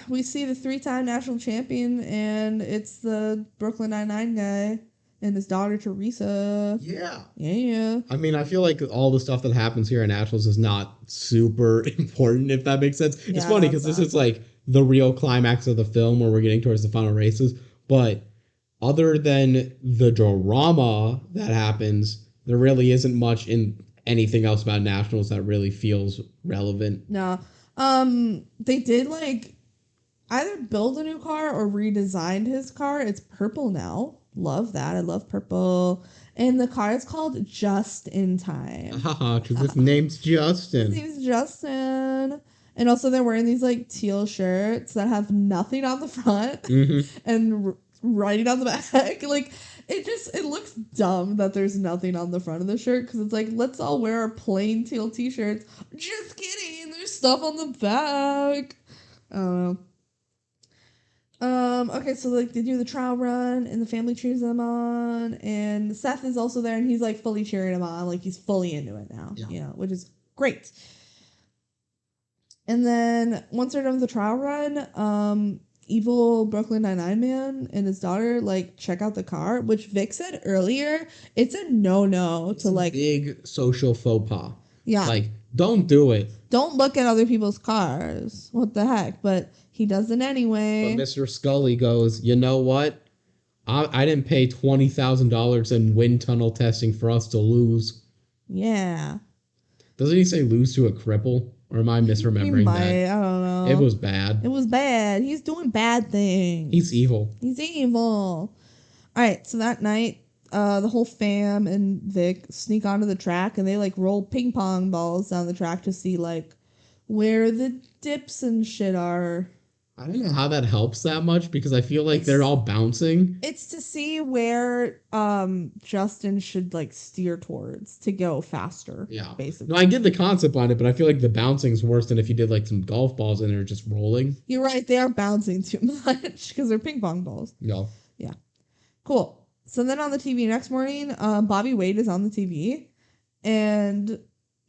We see the 3-time national champion, and it's the Brooklyn Nine-Nine guy and his daughter Teresa. Yeah. Yeah. I mean, I feel like all the stuff that happens here at Nationals is not super important, if that makes sense. It's funny because this is like the real climax of the film where we're getting towards the final races. But other than the drama that happens, there really isn't much in anything else about Nationals that really feels relevant. No. They did like either build a new car or redesigned his car. It's purple now. Love that. I love purple. And the car is called Just in Time. Haha, because his name's Justin. His name's Justin. And also they're wearing these like teal shirts that have nothing on the front and writing on the back. Like, it looks dumb that there's nothing on the front of the shirt, because it's like, let's all wear our plain teal t-shirts. Just kidding. There's stuff on the back. I don't know. Okay, so like they do the trial run and the family cheers them on, and Seth is also there and he's like fully cheering him on, like he's fully into it now, which is great. And then once they're done with the trial run, evil Brooklyn Nine-Nine man and his daughter like check out the car, which Vic said earlier, it's a no-no to like big social faux pas. Yeah. Like, don't do it. Don't look at other people's cars. What the heck? But he does it anyway. But Mr. Scully goes, you know what? I didn't pay $20,000 in wind tunnel testing for us to lose. Yeah. Doesn't he say lose to a cripple? Or am I misremembering that? I don't know. It was bad. It was bad. He's doing bad things. He's evil. He's evil. All right, so that night, the whole fam and Vic sneak onto the track, and they like roll ping pong balls down the track to see like where the dips and shit are. I don't know how that helps that much because I feel like they're all bouncing. It's to see where Justin should like steer towards to go faster. Yeah. Basically. No, I get the concept on it, but I feel like the bouncing's worse than if you did like some golf balls and they're just rolling. You're right, they are bouncing too much because they're ping pong balls. No. Yeah. Cool. So then on the TV next morning, Bobby Wade is on the TV and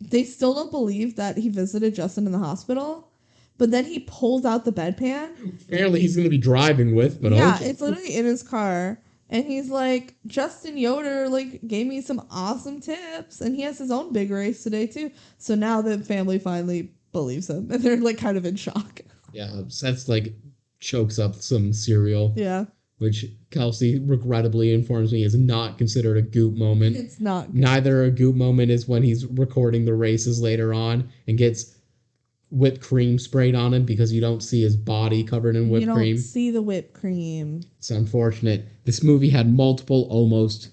they still don't believe that he visited Justin in the hospital. But then he pulls out the bedpan. Apparently he's going to be driving with, but yeah, okay. It's literally in his car. And he's like, Justin Yoder like gave me some awesome tips. And he has his own big race today too. So now the family finally believes him. And they're like kind of in shock. Yeah, Seth's like chokes up some cereal. Yeah. Which Kelsey regrettably informs me is not considered a goop moment. It's not good. Neither a goop moment is when he's recording the races later on and gets whipped cream sprayed on him because you don't see his body covered in whipped cream. You don't see the whipped cream. It's unfortunate. This movie had multiple almost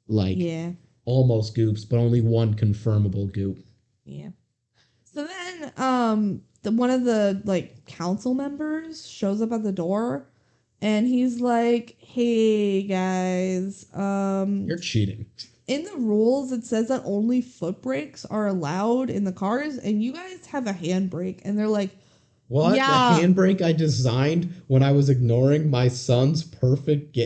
goops, but only one confirmable goop. Yeah. So then one of the like council members shows up at the door and he's like, "Hey guys, you're cheating." In the rules, it says that only foot brakes are allowed in the cars, and you guys have a handbrake. And they're like, what? Yeah. The handbrake I designed when I was ignoring my son's perfect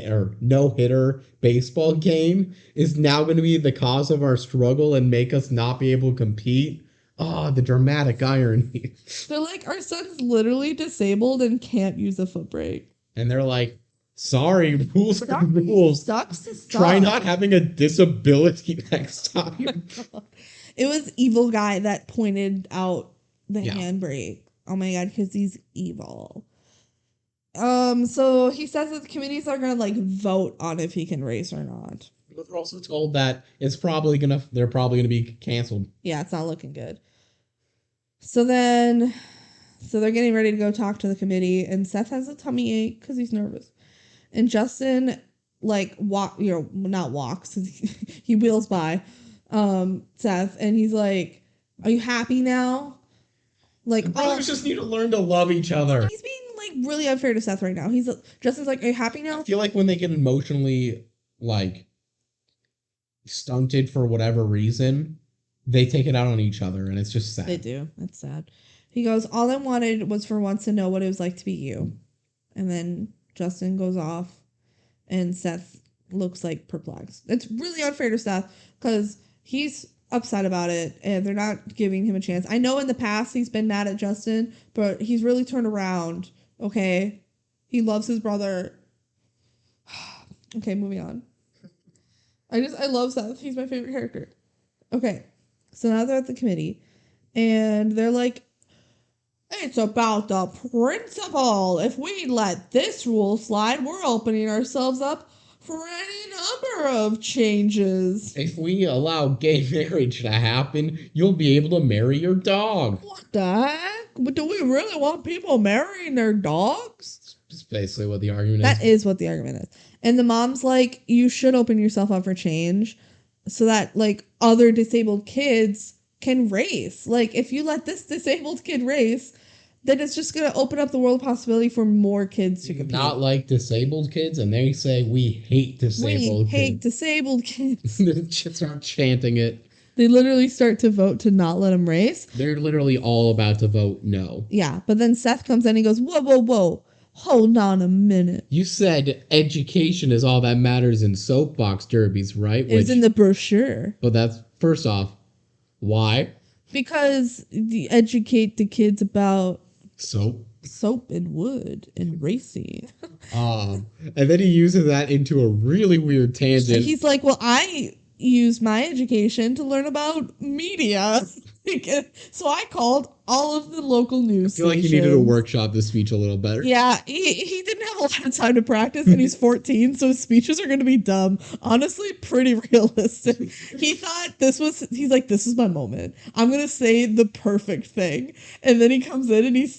no-hitter baseball game is now going to be the cause of our struggle and make us not be able to compete? Oh, the dramatic irony. They're like, our son's literally disabled and can't use a foot brake. And they're like, sorry, rules are rules. Sucks to suck. Try not having a disability next time. It was evil guy that pointed out the handbrake. Oh my god, because he's evil. So he says that the committees are gonna like vote on if he can race or not. But we're also told that they're probably gonna be canceled. Yeah, it's not looking good. So they're getting ready to go talk to the committee, and Seth has a tummy ache because he's nervous. And Justin, like, not walks. He wheels by Seth, and he's like, "Are you happy now?" Like, brothers just need to learn to love each other. He's being, like, really unfair to Seth right now. Justin's like, "Are you happy now?" I feel like when they get emotionally, like, stunted for whatever reason, they take it out on each other, and it's just sad. They do. It's sad. He goes, "All I wanted was for once to know what it was like to be you." And then Justin goes off, and Seth looks like perplexed. It's really unfair to Seth because he's upset about it, and they're not giving him a chance. I know in the past he's been mad at Justin, but he's really turned around, okay? He loves his brother. Okay, moving on. I love Seth. He's my favorite character. Okay, so now they're at the committee, and they're like, "It's about the principle. If we let this rule slide, we're opening ourselves up for any number of changes. If we allow gay marriage to happen, you'll be able to marry your dog." What the heck? But do we really want people marrying their dogs? That's basically what the argument is. That is what the argument is. And the mom's like, you should open yourself up for change so that, like, other disabled kids can race. Like, if you let this disabled kid race, then it's just going to open up the world of possibility for more kids to compete. Not like disabled kids, and they say we hate disabled kids. We hate disabled kids. They just start chanting it. They literally start to vote to not let them race. They're literally all about to vote no. Yeah, but then Seth comes in and he goes, whoa, whoa, whoa. Hold on a minute. You said education is all that matters in soapbox derbies, right? It's in the brochure. But that's, first off, why? Because educate the kids about soap and wood and racing. And then he uses that into a really weird tangent. He's like, well, I use my education to learn about media. So I called all of the local news I feel like he needed to workshop this speech a little better. Yeah, he didn't have a lot of time to practice, and he's 14, so his speeches are going to be dumb. Honestly, pretty realistic. He thought he's like, this is my moment. I'm going to say the perfect thing. And then he comes in and he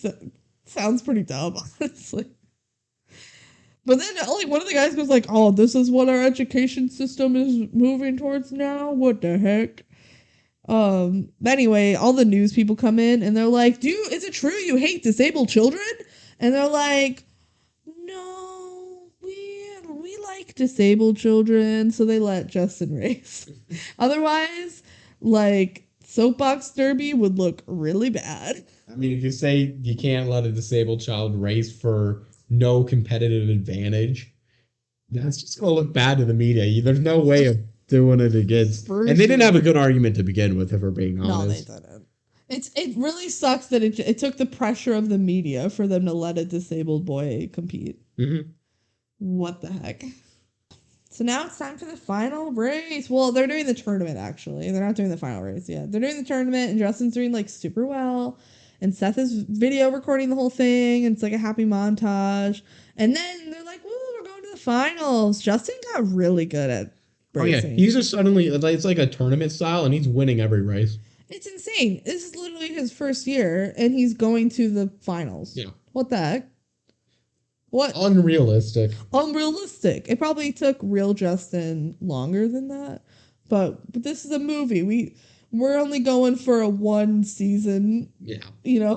sounds pretty dumb, honestly. But then, like, one of the guys goes like, oh, this is what our education system is moving towards now? What the heck? Anyway, all the news people come in and they're like, is it true you hate disabled children? And they're like, no, we like disabled children, so they let Justin race. Otherwise, like, soapbox derby would look really bad. I mean, if you say you can't let a disabled child race for no competitive advantage, that's just going to look bad to the media. There's no way of doing it against. And they didn't have a good argument to begin with, if we're being honest. No, they didn't. It really sucks that it took the pressure of the media for them to let a disabled boy compete. Mm-hmm. What the heck? So now it's time for the final race. Well, they're doing the tournament, actually. They're not doing the final race yet. They're doing the tournament, and Justin's doing, like, super well. And Seth is video recording the whole thing, and it's, like, a happy montage. And then they're like, woo, we're going to the finals. Justin got really good at racing. Oh, yeah. He's just suddenly, it's like a tournament style, and he's winning every race. It's insane. This is literally his first year, and he's going to the finals. Yeah. What the heck? What? Unrealistic. Unrealistic. It probably took real Justin longer than that. But this is a movie. We're only going for a one season,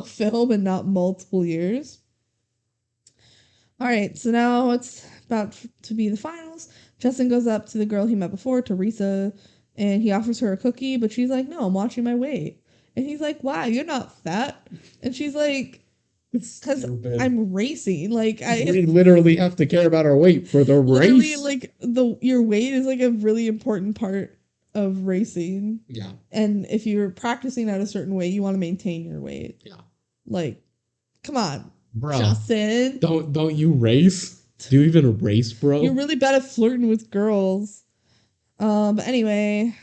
film and not multiple years. All right, so now it's about to be the finals. Justin goes up to the girl he met before, Teresa, and he offers her a cookie, but she's like, no, I'm watching my weight. And he's like, wow, you're not fat. And she's like, because I'm racing. Like, we literally have to care about our weight for the race. Like, your weight is like a really important part of racing. Yeah. And if you're practicing at a certain weight, you want to maintain your weight. Yeah. Like, come on, bro. Justin. Don't you race? Do you even race, bro? You're really bad at flirting with girls. But anyway,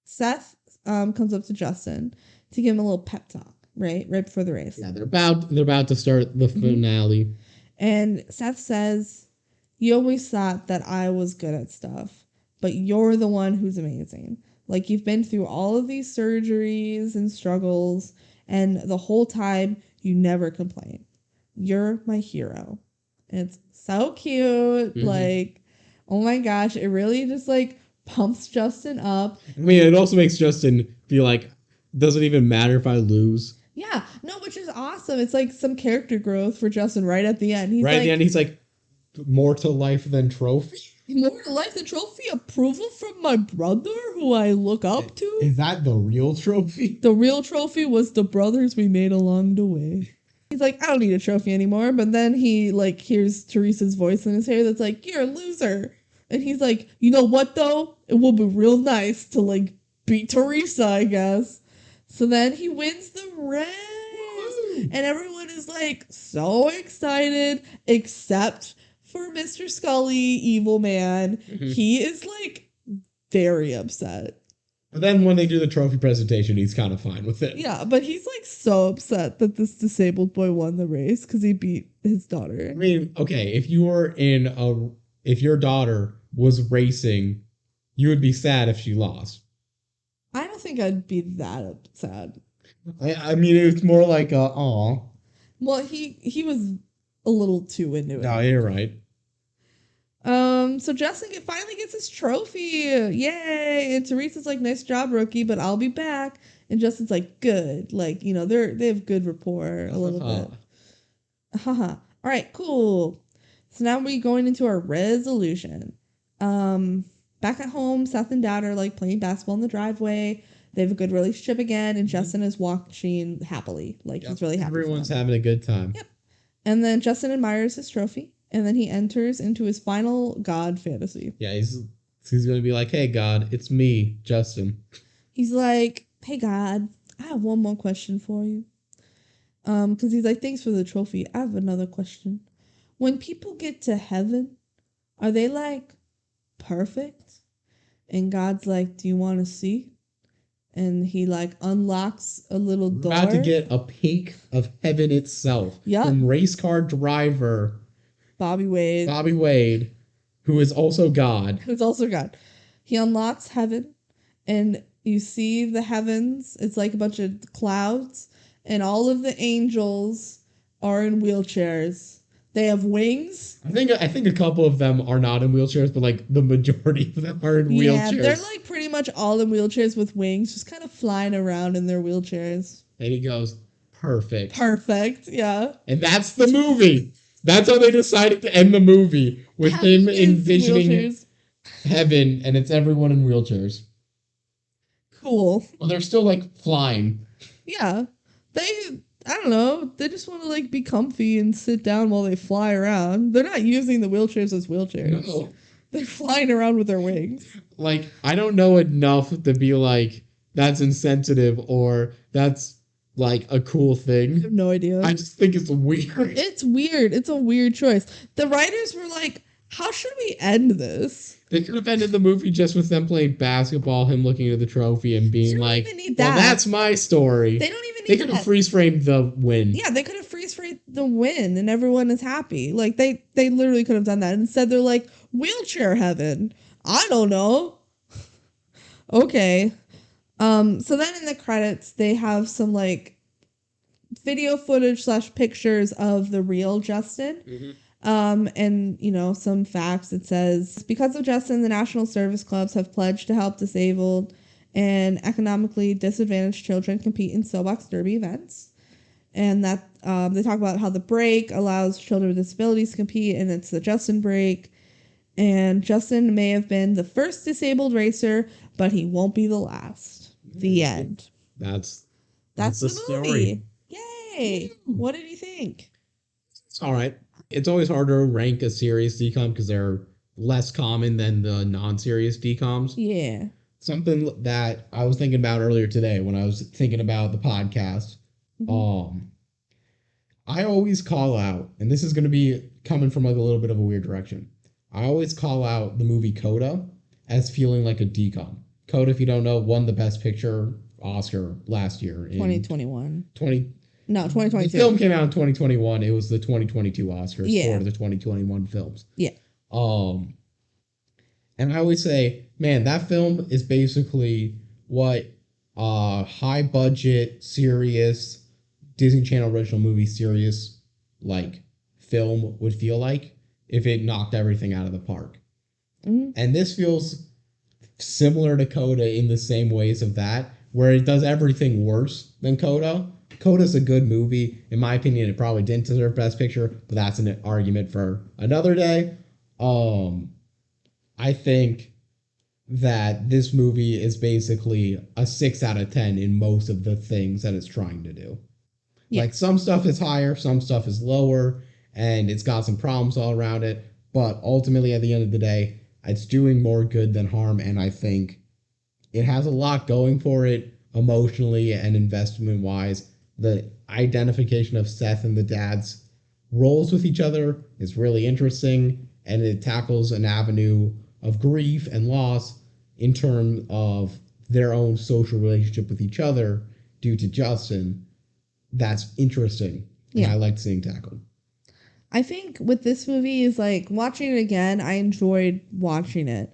Seth comes up to Justin to give him a little pep talk. Right before the race. Yeah, they're about to start the finale. Mm-hmm. And Seth says, you always thought that I was good at stuff, but you're the one who's amazing. Like, you've been through all of these surgeries and struggles, and the whole time you never complain. You're my hero. And it's so cute. Mm-hmm. Like, oh my gosh, it really just like pumps Justin up. I mean, it also makes Justin feel like, doesn't even matter if I lose. Yeah, no, which is awesome. It's like some character growth for Justin right at the end. At the end, he's like, more to life than trophy. More to life than trophy? Approval from my brother, who I look up to? Is that the real trophy? The real trophy was the brothers we made along the way. He's like, I don't need a trophy anymore. But then he, like, hears Teresa's voice in his hair that's like, you're a loser. And he's like, you know what, though? It will be real nice to, like, beat Teresa, I guess. So then he wins the race. Woo! And everyone is like so excited, except for Mr. Scully, evil man. Mm-hmm. He is like very upset. But then when they do the trophy presentation, he's kind of fine with it. Yeah, but he's like so upset that this disabled boy won the race because he beat his daughter. I mean, okay, if your daughter was racing, you would be sad if she lost. I don't think I'd be that sad. I mean, it's more like aw. Well, he was a little too into it. No, you're right. So Justin finally gets his trophy. Yay! And Teresa's like, nice job, rookie, but I'll be back. And Justin's like, good. Like, they have good rapport a little bit. Haha. All right, cool. So now we're going into our resolution. Back at home, Seth and Dad are like playing basketball in the driveway. They have a good relationship again, and Justin is watching happily. Like, he's really happy. Everyone's having a good time. Yep. And then Justin admires his trophy, and then he enters into his final God fantasy. Yeah, he's going to be like, hey, God, it's me, Justin. He's like, hey, God, I have one more question for you. Because he's like, thanks for the trophy. I have another question. When people get to heaven, are they like perfect? And God's like, do you want to see? And he like unlocks a little door. We're about to get a peek of heaven itself. Yep. From race car driver Bobby Wade, who is also God. He unlocks heaven, and you see the heavens. It's like a bunch of clouds, and all of the angels are in wheelchairs. They have wings. I think a couple of them are not in wheelchairs, but like the majority of them are in Yeah, wheelchairs. they're like pretty much all in wheelchairs with wings, just kind of flying around in their wheelchairs. And he goes, perfect. Perfect, yeah. And that's the movie. That's how they decided to end the movie, with him envisioning wheelchairs. heaven, and it's everyone in wheelchairs. Cool. Well, they're still like flying. Yeah. I don't know, they just want to like be comfy and sit down while they fly around. They're not using the wheelchairs as wheelchairs. No. They're flying around with their wings. Like, I don't know enough to be like, that's insensitive or that's like a cool I thing. have no idea. I just think it's weird. It's weird. It's a weird choice. The writers were like, how should we end this? They could have ended the movie just with them playing basketball, him looking at the trophy and being They don't like, even need well, that. that's my story. They don't even They need could have that. freeze framed the win. Yeah, they could have freeze framed the win and everyone is happy. Like they literally could have done that. Instead they're like, wheelchair heaven. I don't know. Okay. So then in the credits they have some like video footage / pictures of the real Justin. Mm-hmm. And you know, some facts. It says, because of Justin, the National Service Clubs have pledged to help disabled and economically disadvantaged children compete in soapbox derby events. And that they talk about how the break allows children with disabilities to compete, and it's the Justin break. And Justin may have been the first disabled racer, but he won't be the last. The end. That's the story. movie. Yay! What did you think? It's all right. It's always harder to rank a serious DCOM because they're less common than the non-serious DCOMs. Yeah. Something that I was thinking about earlier today when I was thinking about the podcast. Mm-hmm. I always call out, and this is going to be coming from like a little bit of a weird direction. I always call out the movie Coda as feeling like a DCOM. Coda, if you don't know, won the Best Picture Oscar last year in 2021. 2022. 2022. The film came out in 2021. It was the 2022 Oscars for the 2021 films. Yeah. And I always say, man, that film is basically what high budget, serious Disney Channel original movie serious like film would feel like if it knocked everything out of the park. Mm-hmm. And this feels similar to Coda in the same ways of that, where it does everything worse than Coda. Coda's a good movie. In my opinion, it probably didn't deserve Best Picture, but that's an argument for another day. I think that this movie is basically a 6 out of 10 in most of the things that it's trying to do. Yeah. Like, some stuff is higher, some stuff is lower, and it's got some problems all around it, but ultimately, at the end of the day, it's doing more good than harm, and I think it has a lot going for it emotionally and investment-wise. The identification of Seth and the dad's roles with each other is really interesting, and it tackles an avenue of grief and loss in terms of their own social relationship with each other due to Justin. That's interesting. And I like seeing tackled. I think with this movie is like watching it again, I enjoyed watching it.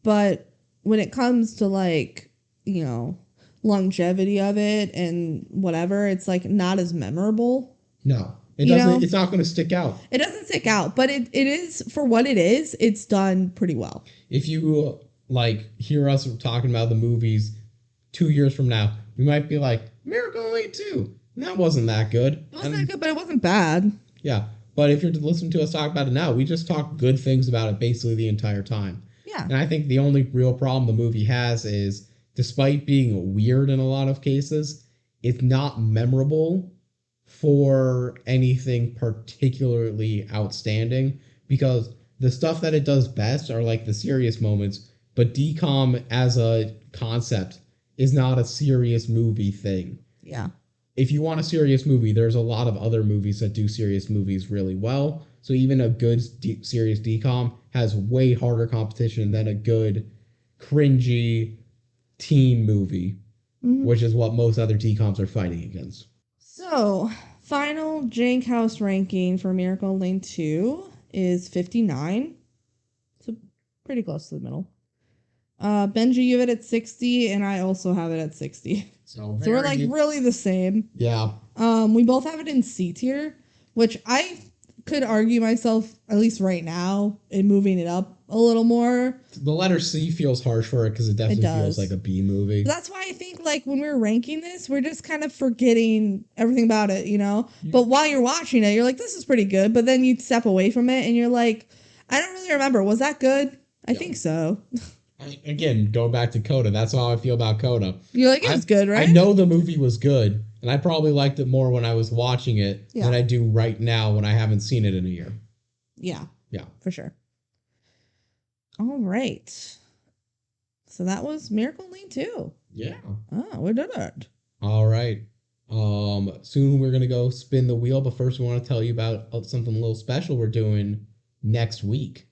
But when it comes to like, you know, longevity of it and whatever, it's like not as memorable. No. It doesn't. It's not going to stick out. It doesn't stick out, but it is, for what it is, it's done pretty well. If you like hear us talking about the movies 2 years from now, we might be like, Miracle on Lane 2. That wasn't that good. It wasn't that good, but it wasn't bad. Yeah. But if you're listening to us talk about it now, we just talk good things about it basically the entire time. Yeah. And I think the only real problem the movie has is, despite being weird in a lot of cases, it's not memorable for anything particularly outstanding, because the stuff that it does best are like the serious moments, but DCOM as a concept is not a serious movie thing. Yeah. If you want a serious movie, there's a lot of other movies that do serious movies really well. So even a good serious DCOM has way harder competition than a good cringy teen movie, which is what most other DCOMs are fighting against. So, final Jank House ranking for Miracle on Lane 2 is 59. So, pretty close to the middle. Benji, you have it at 60, and I also have it at 60. So we're like really the same. Yeah. We both have it in C tier, which I could argue myself, at least right now, in moving it up a little more. The letter C feels harsh for it because it definitely feels does. like a B movie. But that's why I think, like, when we're ranking this, we're just kind of forgetting everything about it, you know? But while you're watching it, you're like, this is pretty good. But then you step away from it and you're like, I don't really remember. Was that good? I think so. Again, going back to Coda, that's how I feel about Coda. You're like, it was good, right? I know the movie was good, and I probably liked it more when I was watching it than I do right now when I haven't seen it in a year. Yeah. Yeah. For sure. All right. So that was Miracle Lane 2. Yeah. Oh, we did it. All right. Soon we're gonna go spin the wheel, but first we want to tell you about something a little special we're doing next week.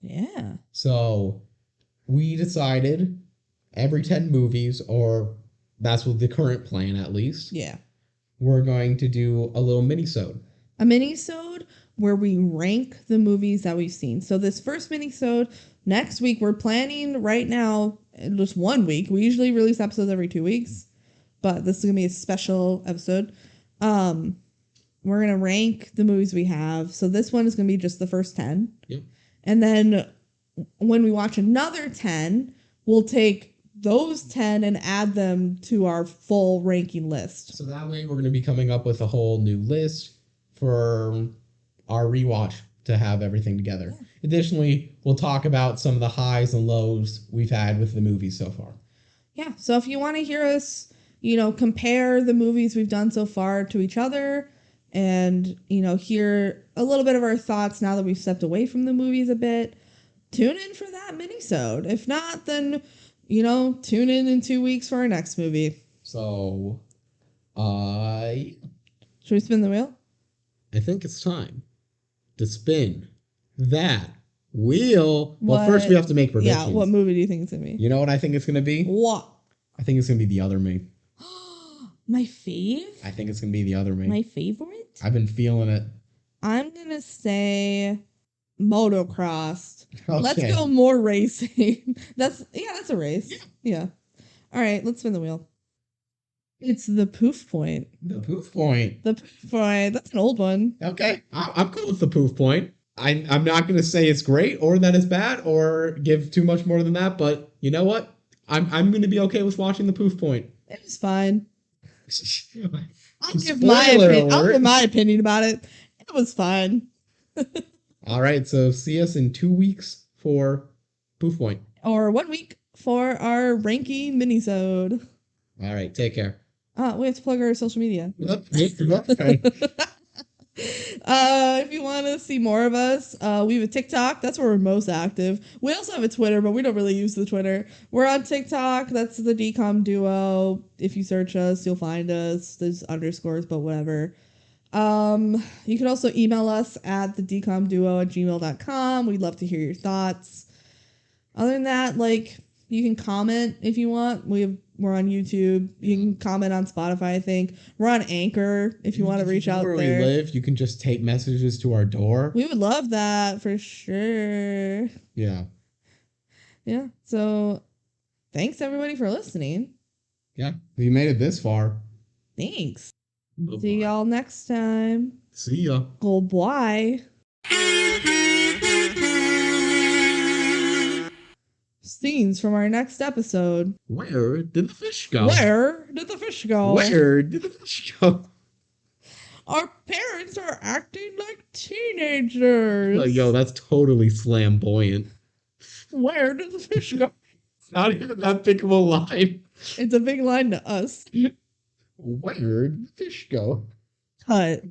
Yeah. So we decided every 10 movies, or that's what the current plan at least. Yeah. We're going to do a little mini-sode. A mini-sode where we rank the movies that we've seen. So this first mini-sode, next week, we're planning right now, just 1 week. We usually release episodes every 2 weeks, but this is going to be a special episode. We're going to rank the movies we have. So this one is going to be just the first 10. Yep. And then when we watch another 10, we'll take those 10 and add them to our full ranking list. So that way we're going to be coming up with a whole new list for our rewatch to have everything together. Yeah. Additionally, we'll talk about some of the highs and lows we've had with the movies so far. Yeah, so if you want to hear us, you know, compare the movies we've done so far to each other and, you know, hear a little bit of our thoughts now that we've stepped away from the movies a bit, tune in for that mini-sode. If not, then, you know, tune in 2 weeks for our next movie. So, should we spin the wheel? I think it's time to spin that wheel. Well, first we have to make predictions. Yeah, what movie do you think it's going to be? You know what I think it's going to be? What? I think it's going to be The Other Me. My fave? I think it's going to be The Other Me. My favorite? I've been feeling it. I'm going to say motocross. Okay. Let's go more racing. That's a race. Yeah. All right, let's spin the wheel. It's The Poof Point. The Poof Point. The Poof Point. That's an old one. Okay. I'm cool with The Poof Point. I'm not going to say it's great or that it's bad or give too much more than that, but you know what? I'm going to be okay with watching The Poof Point. It was fine. I'll give my opinion about it. It was fine. All right, so see us in 2 weeks for Poof Point. Or 1 week for our ranking mini-sode. All right, take care. We have to plug our social media. If you want to see more of us, we have a TikTok. That's where we're most active. We also have a Twitter, but we don't really use the Twitter. We're on TikTok. That's the DCOM duo. If you search us, you'll find us. There's underscores, but whatever. You can also email us at thedcomduo@gmail.com. We'd love to hear your thoughts. Other than that, like, you can comment if you want. We're on YouTube. You can comment on Spotify, I think. We're on Anchor if you want to reach out there. Where we live, you can just take messages to our door. We would love that for sure. Yeah. Yeah. So thanks everybody for listening. Yeah. If you made it this far. Thanks. Bye-bye. See y'all next time. See ya. Goodbye. Scenes from our next episode. Where did the fish go? Where did the fish go? Where did the fish go? Our parents are acting like teenagers. Like, yo, that's totally flamboyant. Where did the fish go? It's not even that big of a line. It's a big line to us. Where did the fish go? Cut.